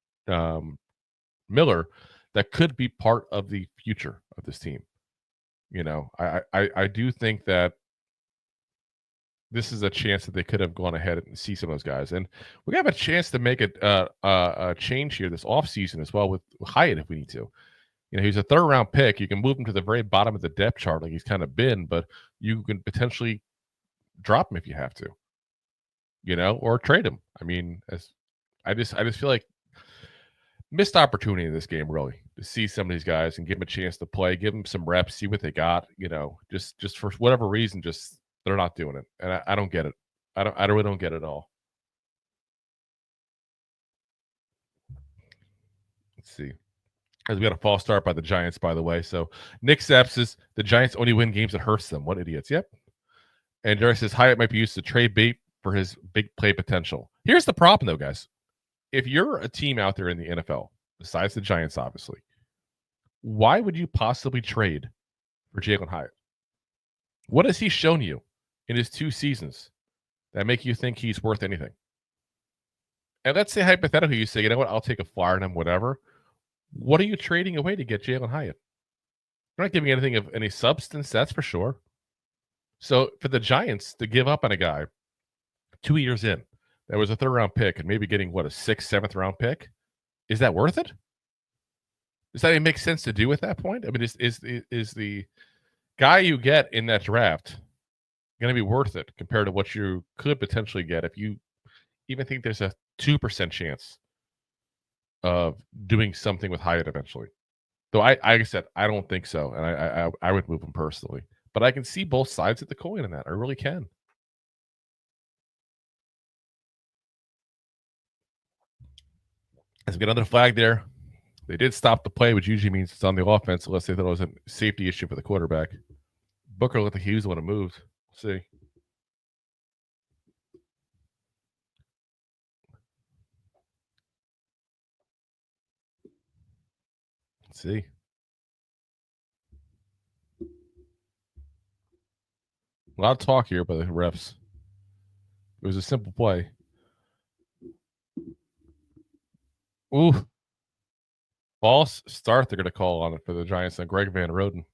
Speaker 2: Miller, that could be part of the future of this team. You know, I do think that this is a chance that they could have gone ahead and see some of those guys. And we have a chance to make a change here this offseason as well with Hyatt if we need to. You know, he's a third-round pick. You can move him to the very bottom of the depth chart like he's kind of been, but you can potentially drop him if you have to, you know, or trade him. I mean, I just feel like missed opportunity in this game, really, to see some of these guys and give them a chance to play, give them some reps, see what they got, you know, just for whatever reason, just they're not doing it. And I don't get it. I really don't get it at all. Let's see. As we got a false start by the Giants, by the way. So Nick Sepp says the Giants only win games that hurts them. What idiots. Yep. And Jerry says Hyatt might be used to trade bait for his big play potential. Here's the problem, though, guys. If you're a team out there in the NFL, besides the Giants, obviously, why would you possibly trade for Jalen Hyatt? What has he shown you in his 2 seasons that make you think he's worth anything? And let's say hypothetically you say, you know what, I'll take a flyer on him, whatever. What are you trading away to get Jalen Hyatt? You're not giving anything of any substance, that's for sure. So for the Giants to give up on a guy 2 years in, that was a third-round pick, and maybe getting, what, a 6th, 7th-round pick, is that worth it? Does that even make sense to do at that point? I mean, is the guy you get in that draft going to be worth it compared to what you could potentially get if you even think there's a 2% chance of doing something with Hyatt eventually? Though like I said, I don't think so, and I would move him personally. But I can see both sides of the coin in that. I really can. As we get another flag there, they did stop the play, which usually means it's on the offense, unless they thought it was a safety issue for the quarterback. Booker looked like he was the one who moved. We'll see. Let's see. A lot of talk here by the refs. It was a simple play. Ooh. False start they're going to call on it for the Giants and Greg Van Roden.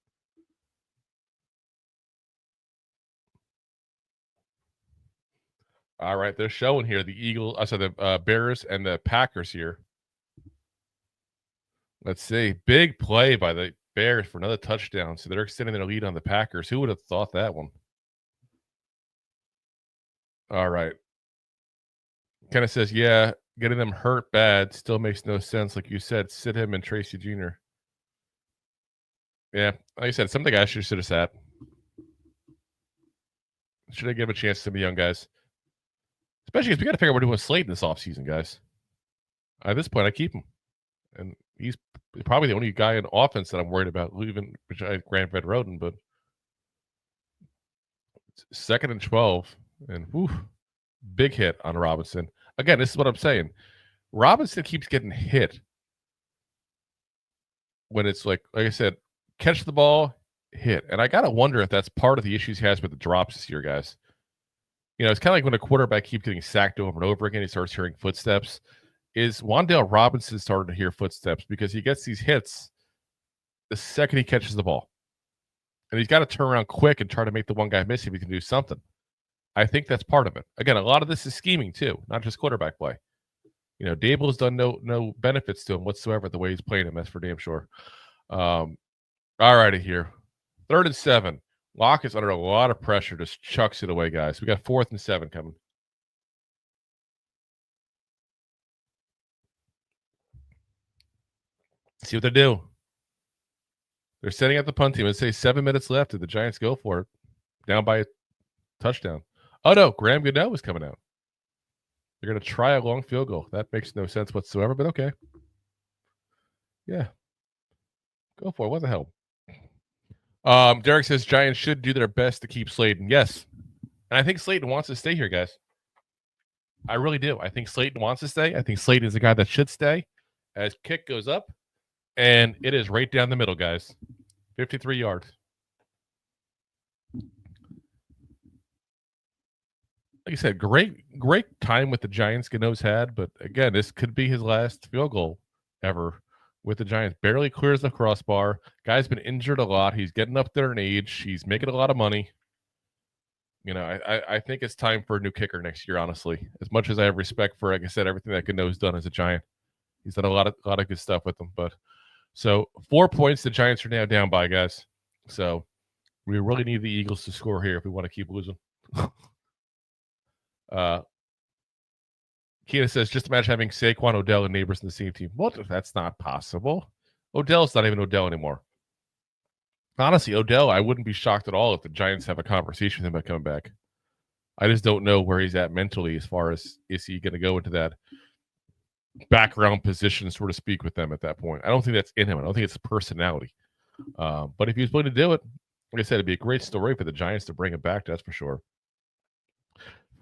Speaker 2: All right, they're showing here the Bears and the Packers here. Let's see. Big play by the Bears for another touchdown. So they're extending their lead on the Packers. Who would have thought that one? All right. Kenneth says, yeah, getting them hurt bad still makes no sense. Like you said, sit him and Tracy Jr. Yeah, like I said, some of the guys should have sat. Should I give a chance to some of the young guys? Especially because we got to figure out what we're doing with Slade in this offseason, guys. At this point, I keep him. And he's probably the only guy in offense that I'm worried about leaving Grant Van Roden, but 2nd and 12. And big hit on Robinson. Again, this is what I'm saying. Robinson keeps getting hit when it's like I said, catch the ball, hit. And I got to wonder if that's part of the issues he has with the drops this year, guys. You know, it's kind of like when a quarterback keeps getting sacked over and over again, he starts hearing footsteps. is Wan'Dale Robinson starting to hear footsteps because he gets these hits the second he catches the ball. And he's got to turn around quick and try to make the one guy miss if he can do something. I think that's part of it. Again, a lot of this is scheming too, not just quarterback play. Daboll's done no benefits to him whatsoever the way he's playing him. That's for damn sure. All righty here. 3rd and 7. Locke is under a lot of pressure. Just chucks it away, guys. We got 4th and 7 coming. See what they do. They're setting up the punt team. Let's say 7 minutes left. Did the Giants go for it? Down by a touchdown. Oh, no. Graham Goodell was coming out. They're going to try a long field goal. That makes no sense whatsoever, but okay. Yeah. Go for it. What the hell? Derek says Giants should do their best to keep Slayton. Yes. And I think Slayton wants to stay here, guys. I really do. I think Slayton wants to stay. I think Slayton is the guy that should stay. As kick goes up, and it is right down the middle, guys. 53 yards. Like I said, great time with the Giants Gano's had, but again, this could be his last field goal ever with the Giants. Barely clears the crossbar. Guy's been injured a lot. He's getting up there in age. He's making a lot of money. I think it's time for a new kicker next year, honestly. As much as I have respect for, like I said, everything that Gano's done as a Giant. He's done a lot of good stuff with them. But so 4 points the Giants are now down by, guys. So we really need the Eagles to score here if we want to keep losing. Keena says, just imagine having Saquon, Odell, and Neighbors in the same team. What? That's not possible. Odell's not even Odell anymore. Honestly, Odell, I wouldn't be shocked at all if the Giants have a conversation with him about coming back. I just don't know where he's at mentally as far as is he going to go into that background position, so to speak, with them at that point. I don't think that's in him. I don't think it's his personality. But if he's willing to do it, like I said, it'd be a great story for the Giants to bring him back, that's for sure.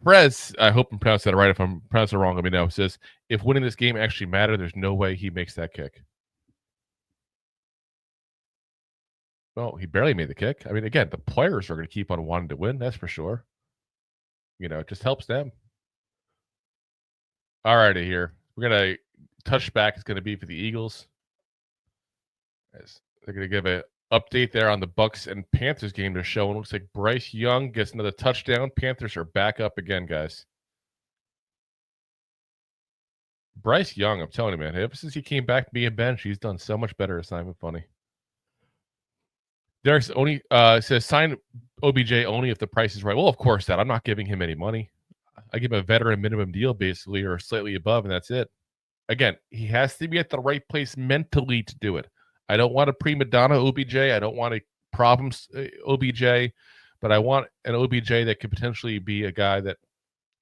Speaker 2: Prez, I hope I'm pronouncing that right. If I'm pronouncing it wrong, let me know. Says, if winning this game actually mattered, there's no way he makes that kick. Well, he barely made the kick. I mean, again, the players are going to keep on wanting to win, that's for sure. It just helps them. All righty here. We're going to touchback is going to be for the Eagles. As they're going to give an update there on the Bucks and Panthers game they're showing. Looks like Bryce Young gets another touchdown. Panthers are back up again, guys. Bryce Young, I'm telling you, man, ever since he came back being bench, he's done so much better. It's not even funny. Derek's only says sign OBJ only if the price is right. Well, of course that. I'm not giving him any money. I give him a veteran minimum deal, basically, or slightly above, and that's it. Again, he has to be at the right place mentally to do it. I don't want a prima donna OBJ. I don't want a problems OBJ, but I want an OBJ that could potentially be a guy that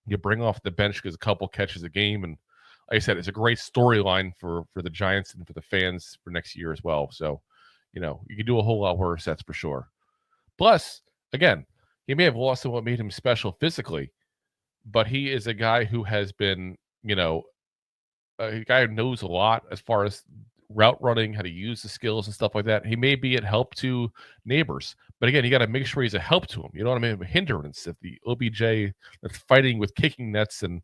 Speaker 2: you bring off the bench because a couple catches a game. And like I said, it's a great storyline for the Giants and for the fans for next year as well. So, you can do a whole lot worse, that's for sure. Plus, again, he may have lost in what made him special physically, but he is a guy who has been, a guy who knows a lot as far as route running, how to use the skills and stuff like that. He may be at help to Neighbors, but again, you got to make sure he's a help to him. You know what I mean? A hindrance. If the OBJ that's fighting with kicking nets and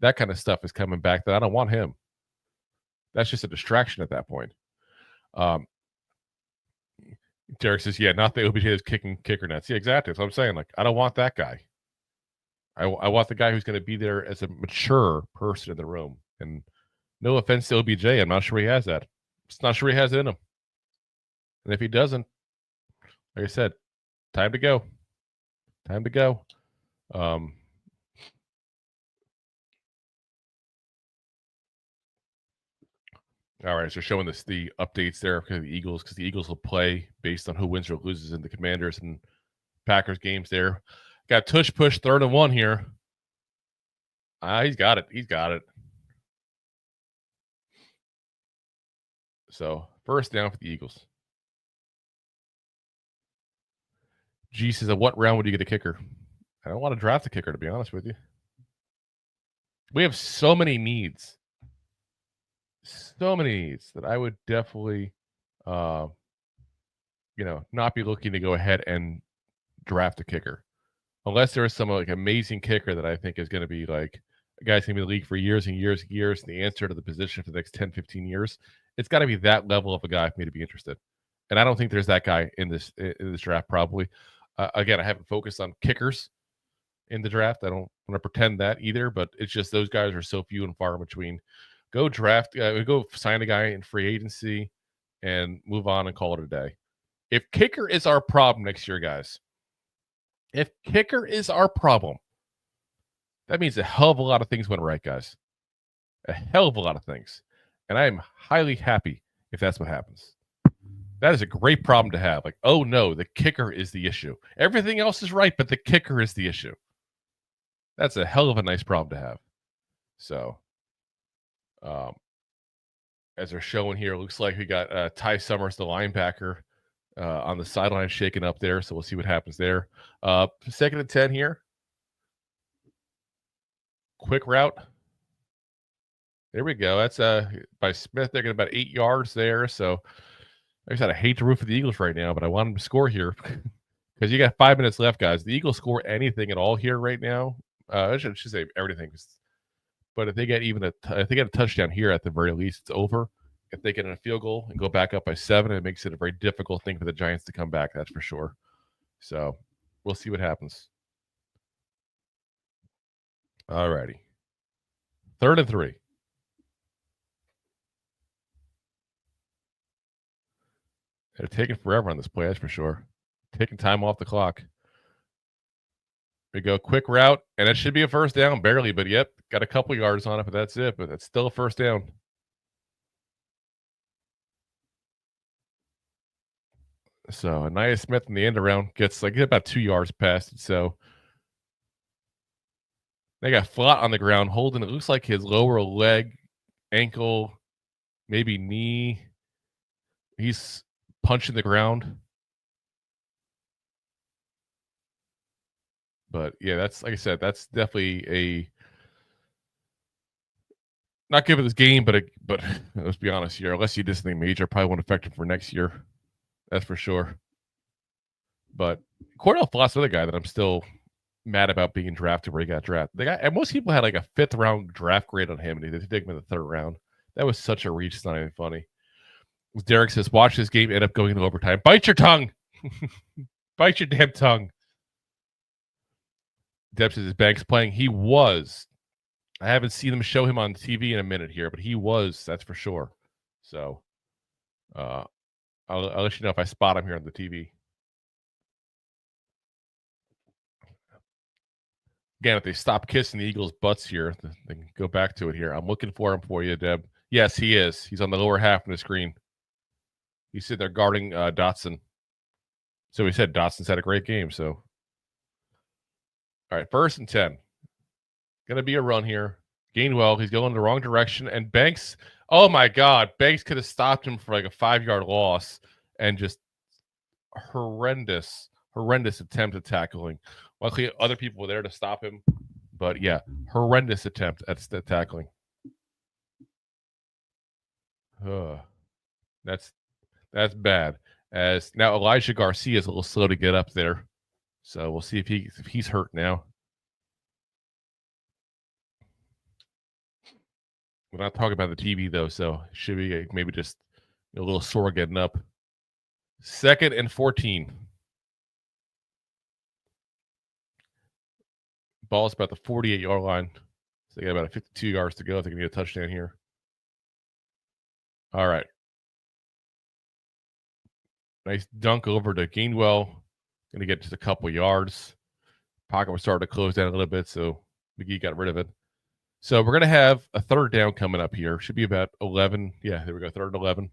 Speaker 2: that kind of stuff is coming back, then I don't want him. That's just a distraction at that point. Derek says, yeah, not the OBJ that's kicking kicker nets. Yeah, exactly. That's what I'm saying. Like, I don't want that guy. I want the guy who's going to be there as a mature person in the room. And no offense to OBJ, I'm not sure he has that. Just not sure he has it in him. And if he doesn't, like I said, time to go. Time to go. All right, so showing us the updates there for the Eagles, because the Eagles will play based on who wins or loses in the Commanders and Packers games there. Got tush push 3rd and 1 here. He's got it. He's got it. So 1st down for the Eagles. G says, at what round would you get a kicker? I don't want to draft a kicker, to be honest with you. We have so many needs. So many needs that I would definitely, not be looking to go ahead and draft a kicker. Unless there is some like amazing kicker that I think is going to be like a guy's going to be in the league for years and years and years, the answer to the position for the next 10, 15 years, it's got to be that level of a guy for me to be interested. And I don't think there's that guy in this draft probably. Again, I haven't focused on kickers in the draft. I don't want to pretend that either, but it's just those guys are so few and far in between. Go draft, go sign a guy in free agency and move on and call it a day. If kicker is our problem next year, guys, if kicker is our problem, that means a hell of a lot of things went right, guys. A hell of a lot of things. And I am highly happy if that's what happens. That is a great problem to have. Like, oh no, the kicker is the issue. Everything else is right, but the kicker is the issue. That's a hell of a nice problem to have. So, as they're showing here, it looks like we got Ty Summers, the linebacker, on the sideline shaking up there. So we'll see what happens there. 2nd and 10 here. Quick route. There we go. That's by Smith. They're getting about 8 yards there. So, like I said, I hate to root for the Eagles right now, but I want them to score here because you got 5 minutes left, guys. The Eagles score anything at all here right now. I should say everything. But if they get if they get a touchdown here at the very least, it's over. If they get in a field goal and go back up by 7, it makes it a very difficult thing for the Giants to come back. That's for sure. So we'll see what happens. All righty. 3rd and 3. They're taking forever on this play, that's for sure. Taking time off the clock. We go quick route, and it should be a first down, barely, but yep, got a couple yards on it, but that's it. But that's still a first down. So Anaya Smith in the end around gets about 2 yards past it. So they got flat on the ground, holding it looks like his lower leg, ankle, maybe knee. He's punching the ground. But yeah, that's like I said, that's definitely a not good for this game, but let's be honest here. Unless you do something major, probably won't affect him for next year. That's for sure. But Cordell Flott's the other guy that I'm still mad about being drafted where he got drafted. The guy, and most people had like a 5th round draft grade on him, and they took him in the 3rd round. That was such a reach. It's not even funny. Derek says, watch this game end up going into overtime. Bite your tongue. Bite your damn tongue. Deb says, is Banks playing? He was. I haven't seen them show him on TV in a minute here, but he was. That's for sure. So I'll let you know if I spot him here on the TV. Again, if they stop kissing the Eagles' butts here, they can go back to it here. I'm looking for him for you, Deb. Yes, he is. He's on the lower half of the screen. He's sitting there guarding Dotson. So he said Dotson's had a great game. So, all right, 1st and 10. Going to be a run here. Gainwell, he's going the wrong direction. And Banks, oh my God, Banks could have stopped him for like a 5-yard loss and just horrendous attempt at tackling. Luckily, other people were there to stop him. But yeah, horrendous attempt at tackling. That's bad. As now Elijah Garcia is a little slow to get up there. So we'll see if he's hurt now. We're not talking about the TV though, so should be maybe just a little sore getting up. 2nd and 14. Ball's about the 48-yard line. So they got about 52 yards to go if they can get a touchdown here. All right. Nice dunk over to Gainwell. Going to get just a couple yards. Pocket was starting to close down a little bit, so McGee got rid of it. So we're going to have a 3rd down coming up here. Should be about 11. Yeah, there we go. 3rd and 11.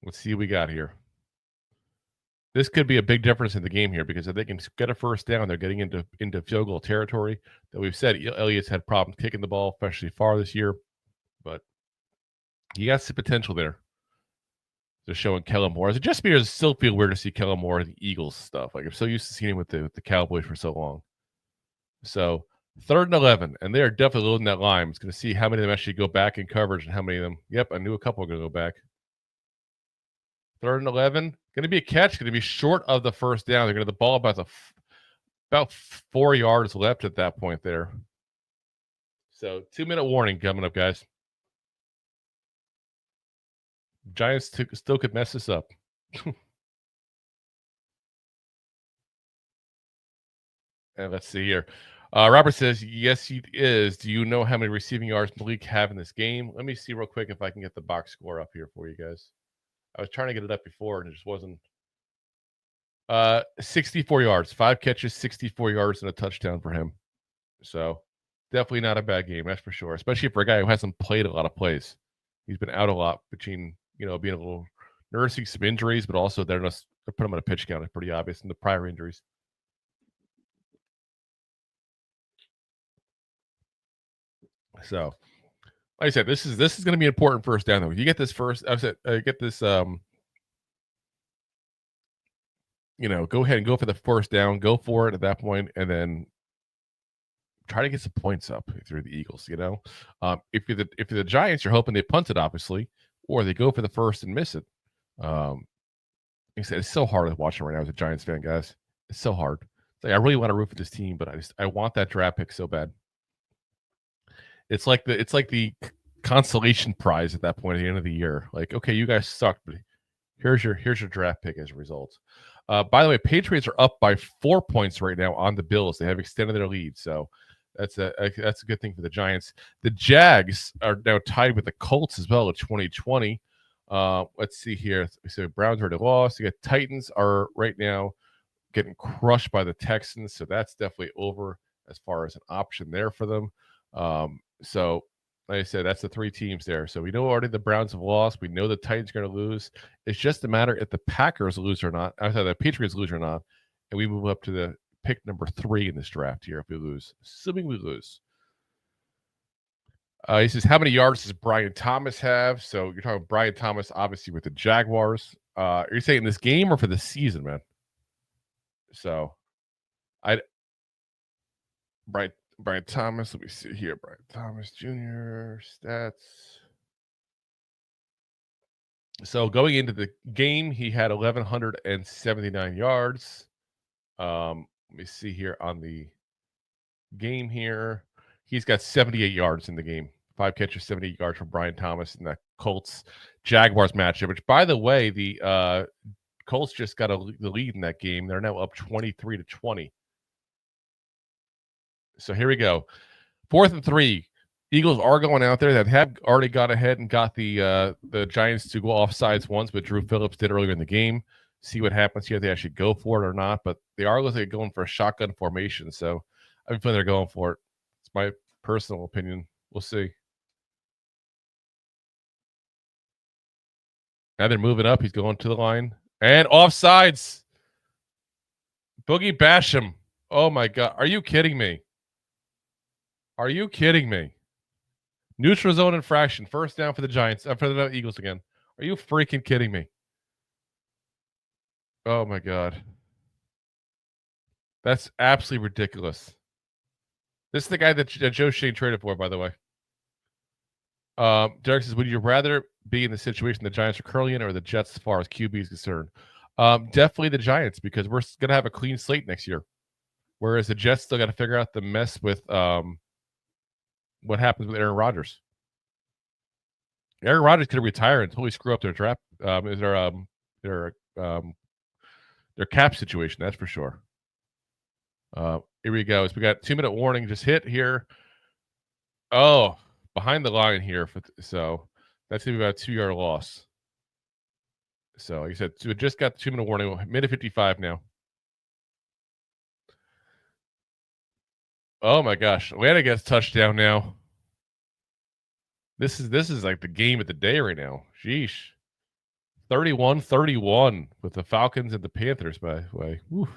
Speaker 2: Let's see what we got here. This could be a big difference in the game here because if they can get a first down, they're getting into field goal territory. That we've said Elliott's had problems kicking the ball, especially far this year. But you got some potential there. They're showing Kellen Moore. It just because it still feel weird to see Kellen Moore in the Eagles stuff. Like I'm so used to seeing him with the Cowboys for so long. So 3rd and 11, and they are definitely loading that line. It's going to see how many of them actually go back in coverage and how many of them. Yep, I knew a couple are going to go back. 3rd and 11, going to be a catch. Going to be short of the first down. They're going to the ball about About 4 yards left at that point there. So 2-minute warning coming up, guys. Giants still could mess this up. And let's see here. Robert says, yes, he is. Do you know how many receiving yards Malik have in this game? Let me see real quick if I can get the box score up here for you guys. I was trying to get it up before and it just wasn't. 64 yards, 5 catches, 64 yards, and a touchdown for him. So definitely not a bad game, that's for sure. Especially for a guy who hasn't played a lot of plays. He's been out a lot between, being a little nursing some injuries, but also they're put him on a pitch count. It's pretty obvious in the prior injuries. So, like I said, this is going to be an important first down. Though, you get this first, get this. Go ahead and go for the first down. Go for it at that point, and then try to get some points up through the Eagles. If you're the Giants, you're hoping they punt it, obviously, or they go for the first and miss it. Like I said, it's so hard to watch right now as a Giants fan, guys. It's so hard. It's like I really want to root for this team, but I want that draft pick so bad. It's like the consolation prize at that point at the end of the year. Like, okay, you guys sucked, but here's your draft pick as a result. By the way, Patriots are up by 4 points right now on the Bills. They have extended their lead, so that's a good thing for the Giants. The Jags are now tied with the Colts as well at 20-20. Let's see here. So Browns already lost. The Titans are right now getting crushed by the Texans, so that's definitely over as far as an option there for them. So like I said, that's the 3 teams there. So we know already the Browns have lost. We know the Titans are going to lose. It's just a matter if the Packers lose or not. I thought the Patriots lose or not, and we move up to the pick number 3 in this draft here if we lose, assuming we lose. He says, how many yards does Brian Thomas have? So you're talking Brian Thomas, obviously, with the Jaguars. Are you saying this game or for the season, man? So Brian Thomas, let me see here. Brian Thomas Jr. stats. So going into the game, he had 1,179 yards. Let me see here on the game here. He's got 78 yards in the game. 5 catches, 78 yards from Brian Thomas in that Colts-Jaguars matchup, which, by the way, the Colts just got the lead in that game. They're now up 23-20. So here we go. 4th and 3. Eagles are going out there that have already got ahead and got the Giants to go offsides once, but Drew Phillips did earlier in the game. See what happens here if they actually go for it or not. But they are looking at going for a shotgun formation. So I have a feeling they're going for it. It's my personal opinion. We'll see. Now they're moving up. He's going to the line. And offsides. Boogie Basham. Oh, my God. Are you kidding me? Are you kidding me? Neutral zone infraction. First down for the Giants. For the Eagles again. Are you freaking kidding me? Oh, my God. That's absolutely ridiculous. This is the guy that Joe Schoen traded for, by the way. Derek says, would you rather be in the situation the Giants are currently in or the Jets as far as QB is concerned? Definitely the Giants, because we're going to have a clean slate next year. Whereas the Jets still got to figure out the mess with what happens with Aaron Rodgers. Aaron Rodgers could retire and totally screw up their draft, their cap situation. That's for sure. Here we go. So we got 2-minute warning just hit here. Oh, behind the line here. So that's going to be about a 2-yard loss. So like I said, so it just got the 2-minute warning. Minute 55 now. Oh my gosh. Atlanta gets touchdown now. This is like the game of the day right now. Sheesh. 31-31 with the Falcons and the Panthers, by the way. Woo.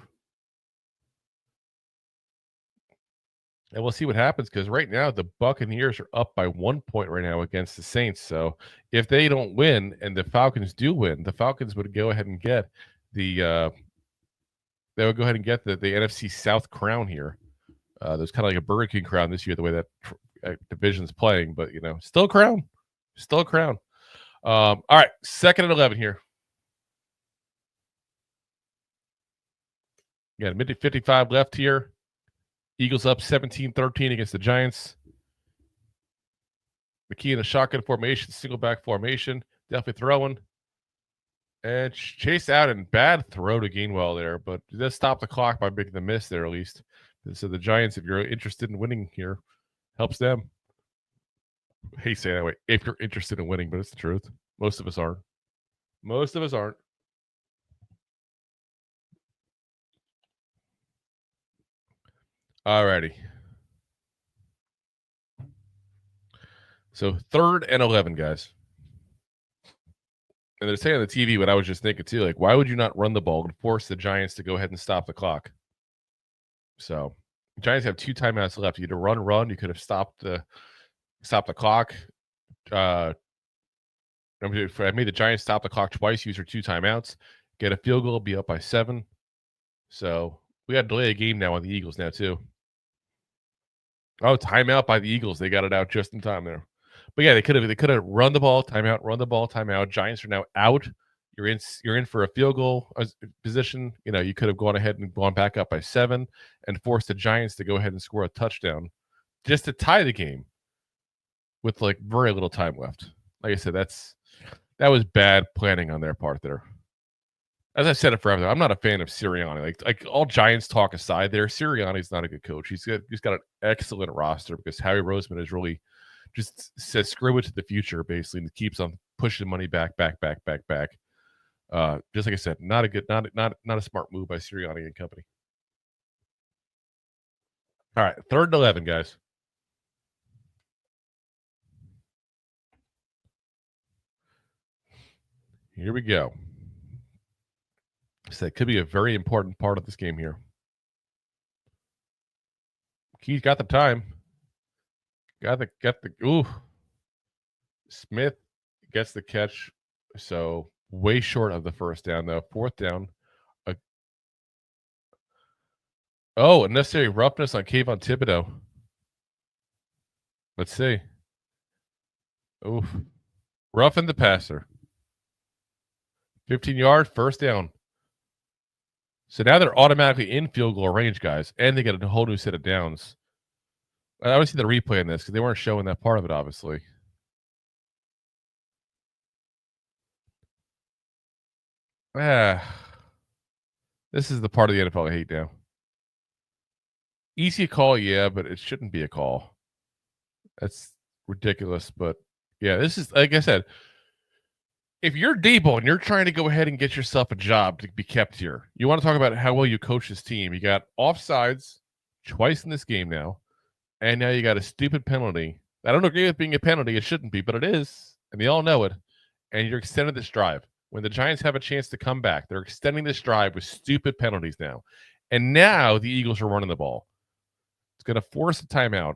Speaker 2: And we'll see what happens, because right now the Buccaneers are up by 1 point right now against the Saints. So if they don't win and the Falcons do win, the Falcons would go ahead and get the they would go ahead and get the NFC South crown here. There's kind of like a Burger King crown this year, the way that division's playing, but still a crown. Still a crown. All right, 2nd and 11 here. Got minute 55 left here. Eagles up 17-13 against the Giants. McKee in a shotgun formation, single back formation. Definitely throwing. And chase out and bad throw to Gainwell there, but it does stop the clock by making the miss there at least. So the Giants, if you're interested in winning here, helps them. I hate saying that way. If you're interested in winning, but it's the truth. Most of us aren't. Most of us aren't. Alrighty. So 3rd and 11, guys. And they're saying on the TV what I was just thinking too. Like, why would you not run the ball and force the Giants to go ahead and stop the clock? So Giants have 2 timeouts left. You had to run. You could have stopped the clock. I made the Giants stop the clock twice, use their 2 timeouts, get a field goal, be up by 7. So we got to delay a game now on the Eagles now too. Oh, timeout by the Eagles. They got it out just in time there. But yeah, they could have run the ball, timeout. Giants are now out. You're in for a field goal position. You know, you could have gone ahead and gone back up by 7 and forced the Giants to go ahead and score a touchdown just to tie the game with like very little time left. Like I said, that was bad planning on their part there. As I've said it forever, I'm not a fan of Sirianni. Like all Giants talk aside, there, Sirianni's not a good coach. He's got an excellent roster because Howie Roseman is really just says screw it to the future basically, and keeps on pushing money back. Just like I said, not a smart move by Sirianni and company. All right, 3rd and 11, guys. Here we go. So that could be a very important part of this game here. Key's got the time. Got the ooh. Smith gets the catch. So way short of the first down though. 4th down. Unnecessary roughness on Kayvon Thibodeau. Let's see. Oof. Roughing the passer. 15-yard, 1st down. So now they're automatically in field goal range, guys, and they get a whole new set of downs. I would see the replay on this because they weren't showing that part of it, obviously. This is the part of the NFL I hate now. Easy call, yeah, but it shouldn't be a call. That's ridiculous. But yeah, this is, like I said, if you're Daboll and you're trying to go ahead and get yourself a job to be kept here, you want to talk about how well you coach this team. You got offsides twice in this game now, and now you got a stupid penalty. I don't agree with being a penalty. It shouldn't be, but it is, and they all know it. And you're extending this drive. When the Giants have a chance to come back, they're extending this drive with stupid penalties now. And now the Eagles are running the ball. It's going to force a timeout.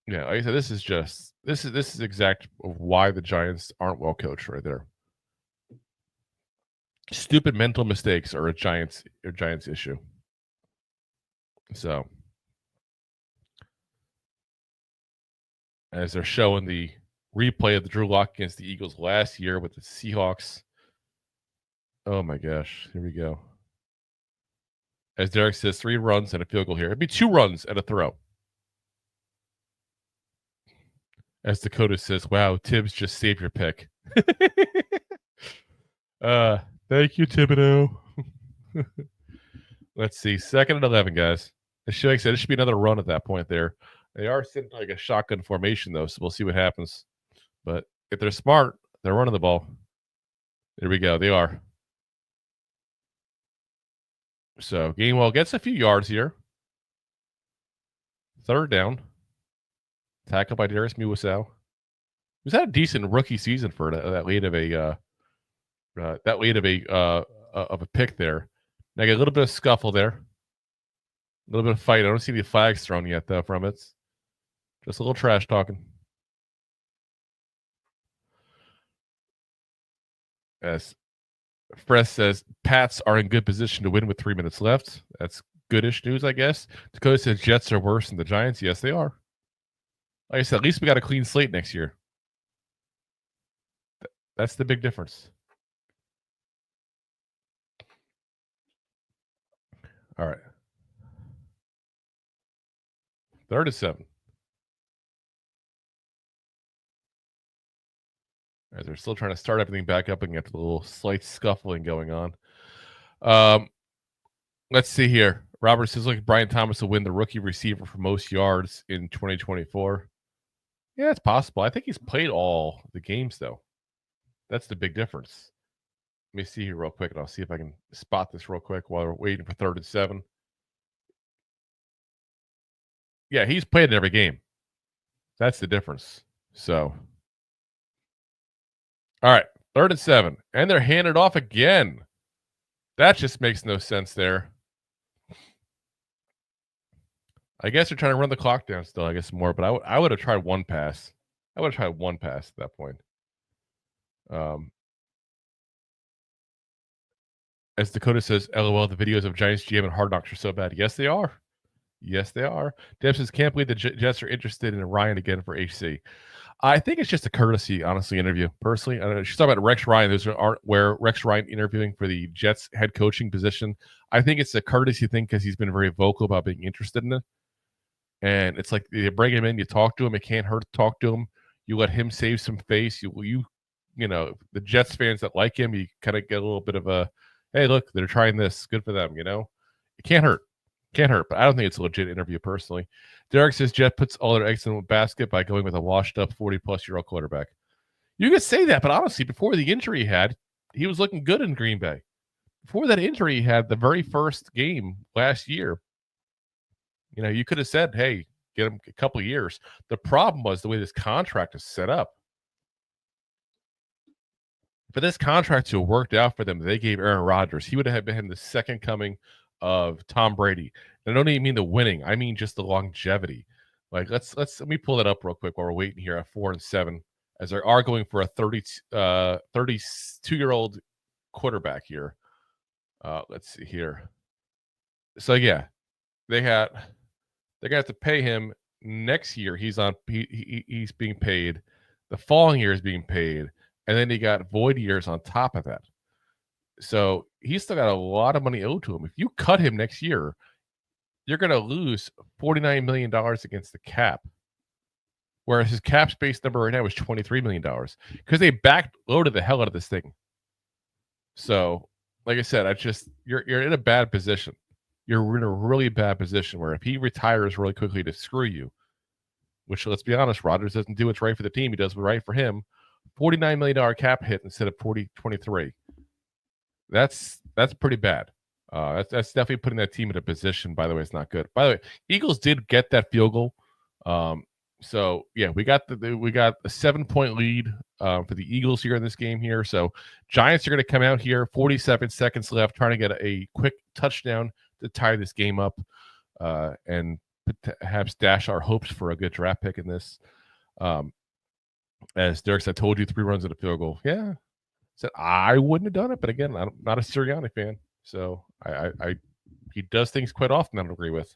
Speaker 2: Yeah, like I said, this is exact of why the Giants aren't well coached right there. Stupid mental mistakes are a Giants issue. So, as they're showing the replay of the Drew Lock against the Eagles last year with the Seahawks. Oh my gosh, here we go. As Derek says, 3 runs and a field goal here. It'd be 2 runs and a throw. As Dakota says, wow, Tibbs just saved your pick. Thank you, Thibodeau. Let's see. 2nd and 11, guys. Like I said, it should be another run at that point there. They are sitting like a shotgun formation, though, so we'll see what happens. But if they're smart, they're running the ball. There we go. They are. So Gainwell gets a few yards here. 3rd down. Tackled by Darius Muwasow. Who's had a decent rookie season for that late of a pick there. Now I get a little bit of scuffle there. A little bit of fight. I don't see the flags thrown yet though from it. Just a little trash talking. As Fress says, Pats are in good position to win with 3 minutes left. That's goodish news, I guess. Dakota says Jets are worse than the Giants. Yes, they are. Like I said, at least we got a clean slate next year. That's the big difference. All right. 3rd and 7. All right, they're still trying to start everything back up and get a little slight scuffling going on. Let's see here. Robert says, like Brian Thomas will win the rookie receiver for most yards in 2024. Yeah, it's possible. I think he's played all the games, though. That's the big difference. Let me see here real quick, and I'll see if I can spot this real quick while we're waiting for 3rd and 7. Yeah, he's played in every game. That's the difference. So, all right, 3rd and 7. And they're handed off again. That just makes no sense there. I guess they're trying to run the clock down still, I guess more, but I would have tried one pass. I would have tried one pass at that point. As Dakota says, LOL, the videos of Giants GM and Hard Knocks are so bad. Yes, they are. Yes, they are. Deb says, can't believe the Jets are interested in Ryan again for HC. I think it's just a courtesy, honestly, interview. Personally, I don't know. She's talking about Rex Ryan. Those aren't where Rex Ryan interviewing for the Jets head coaching position. I think it's a courtesy thing because he's been very vocal about being interested in it. And it's like you bring him in, you talk to him. It can't hurt to talk to him. You let him save some face. You know, the Jets fans that like him, you kind of get a little bit of a, hey, look, they're trying this. Good for them, you know? It can't hurt. Can't hurt, but I don't think it's a legit interview personally. Derek says Jet puts all their eggs in a basket by going with a washed-up 40-plus-year-old quarterback. You could say that, but honestly, before the injury he had, he was looking good in Green Bay. Before that injury he had, the very first game last year, you know, you could have said, hey, get him a couple of years. The problem was the way this contract is set up. For this contract to have worked out for them, they gave Aaron Rodgers. He would have been the second coming of Tom Brady. And I don't even mean the winning. I mean just the longevity. Like let me pull that up real quick while we're waiting here at 4 and 7, as they are going for a 32-year-old quarterback here. Let's see here. So yeah, they're gonna have to pay him next year. He's being paid. The following year is being paid, and then he got void years on top of that. So he's still got a lot of money owed to him. If you cut him next year, you're going to lose $49 million against the cap. Whereas his cap space number right now is $23 million because they backloaded the hell out of this thing. So, like I said, you're in a bad position. You're in a really bad position where if he retires really quickly to screw you, which let's be honest, Rodgers doesn't do what's right for the team. He does what's right for him. $49 million cap hit instead of 23. That's pretty bad. That's definitely putting that team in a position. By the way, it's not good. By the way, Eagles did get that field goal. So yeah, we got a 7-point lead for the Eagles here in this game here. So Giants are going to come out here, 47 seconds left, trying to get a quick touchdown to tie this game up, and perhaps dash our hopes for a good draft pick in this. As Derek said, I told you 3 runs at a field goal. Yeah. Said I wouldn't have done it, but again, I'm not a Sirianni fan, so he does things quite often I don't agree with.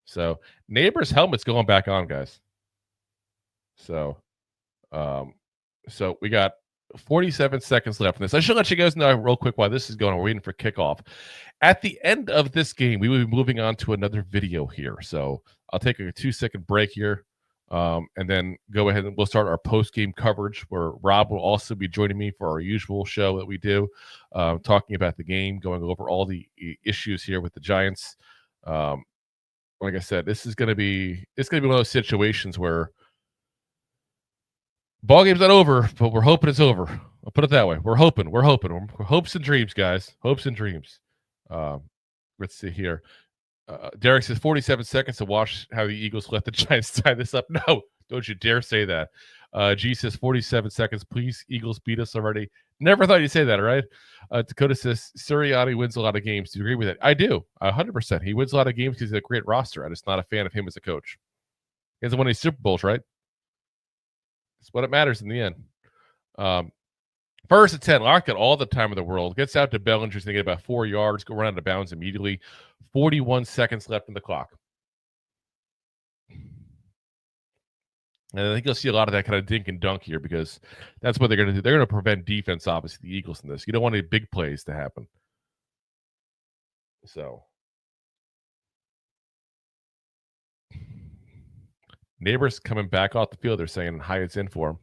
Speaker 2: So Neighbors' helmet's going back on, guys. So we got 47 seconds left in this. I should let you guys know real quick while this is going on. We're waiting for kickoff. At the end of this game, we will be moving on to another video here. So I'll take a 2-second break here. And then go ahead and we'll start our post-game coverage where Rob will also be joining me for our usual show that we do, talking about the game, going over all the issues here with the Giants. Like I said, it's going to be one of those situations where ball game's not over, but we're hoping it's over. I'll put it that way. We're hoping. We're hopes and dreams, guys. Hopes and dreams. Let's see here. Derek says 47 seconds to watch how the Eagles let the Giants tie this up. No, don't you dare say that. G says 47 seconds. Please, Eagles beat us already. Never thought you'd say that, all right? Dakota says Sirianni wins a lot of games. Do you agree with it? I do, 100%. He wins a lot of games because he's a great roster. I'm just not a fan of him as a coach. He hasn't won any Super Bowls, right? That's what it matters in the end. First and 10, locked at all the time of the world. Gets out to Bellinger. He's going to get about 4 yards, go run out of bounds immediately. 41 seconds left in the clock. And I think you'll see a lot of that kind of dink and dunk here because that's what they're going to do. They're going to prevent defense, obviously, the Eagles in this. You don't want any big plays to happen. So Neighbors coming back off the field. They're saying Hyatt's in for him.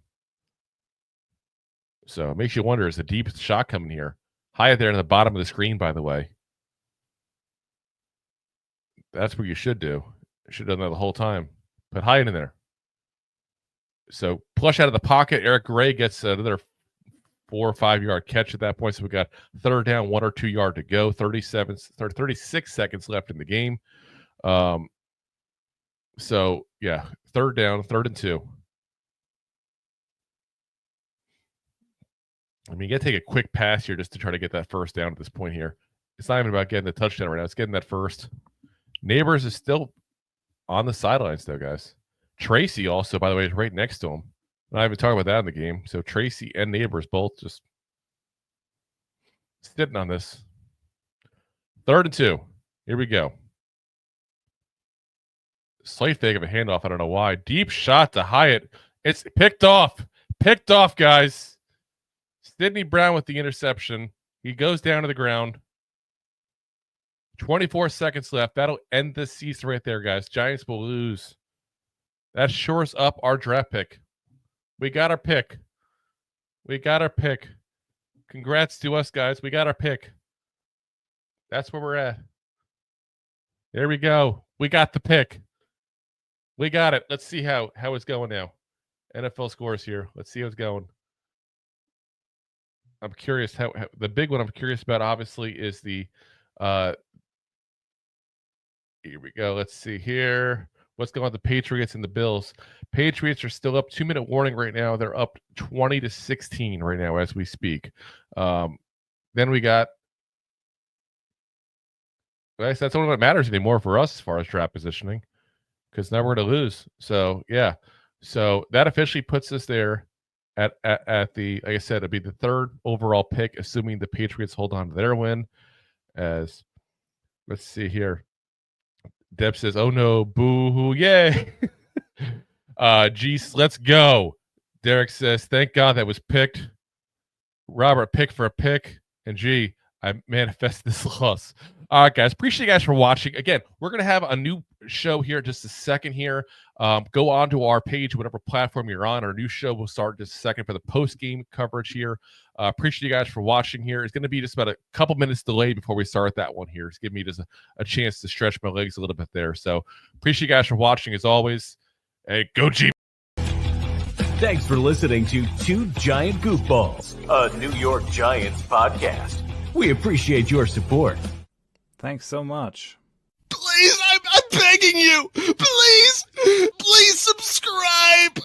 Speaker 2: So it makes you wonder, is a deep shot coming here? Hyatt there in the bottom of the screen, by the way. That's what you should do. Should have done that the whole time. Put Hyatt in there. So plush out of the pocket. Eric Gray gets another 4 or 5 yard catch at that point. So we got third down, 1 or 2 yard to go. 36 seconds left in the game. So yeah, third down, 3rd and 2. I mean, you got to take a quick pass here just to try to get that first down at this point here. It's not even about getting the touchdown right now. It's getting that first. Neighbors is still on the sidelines, though, guys. Tracy also, by the way, is right next to him. I'm not even talking about that in the game. So Tracy and Neighbors both just sitting on this. 3rd and 2. Here we go. Slight fake of a handoff. I don't know why. Deep shot to Hyatt. It's picked off. Picked off, guys. Sidney Brown with the interception. He goes down to the ground. 24 seconds left. That'll end the season right there, guys. Giants will lose. That shores up our draft pick. We got our pick. We got our pick. Congrats to us, guys. We got our pick. That's where we're at. There we go. We got the pick. We got it. Let's see how it's going now. NFL scores here. Let's see how it's going. I'm curious how the big one I'm curious about, obviously, is the here we go. Let's see here. What's going on with the Patriots and the Bills? Patriots are still up. 2-minute warning right now. They're up 20-16 right now as we speak. Then we got, that's the only one that matters anymore for us as far as draft positioning, because now we're going to lose. So, yeah. So that officially puts us there at the, like I said, it'd be the 3rd overall pick, assuming the Patriots hold on to their win. As, let's see here. Deb says, "Oh no, boo-hoo, yay!" Geez, let's go. Derek says, "Thank God that was picked." Robert, pick for a pick. And gee, I manifest this loss. All right, guys. Appreciate you guys for watching. Again, we're going to have a new show here in just a second here. Go on to our page, whatever platform you're on. Our new show will start in just a second for the post-game coverage here. Appreciate you guys for watching here. It's going to be just about a couple minutes delay before we start that one here. It's giving me just a chance to stretch my legs a little bit there. So appreciate you guys for watching as always. Hey, go G.
Speaker 1: Thanks for listening to Two Giant Goofballs, a New York Giants podcast. We appreciate your support.
Speaker 3: Thanks so much.
Speaker 4: Please, I'm begging you. Please subscribe.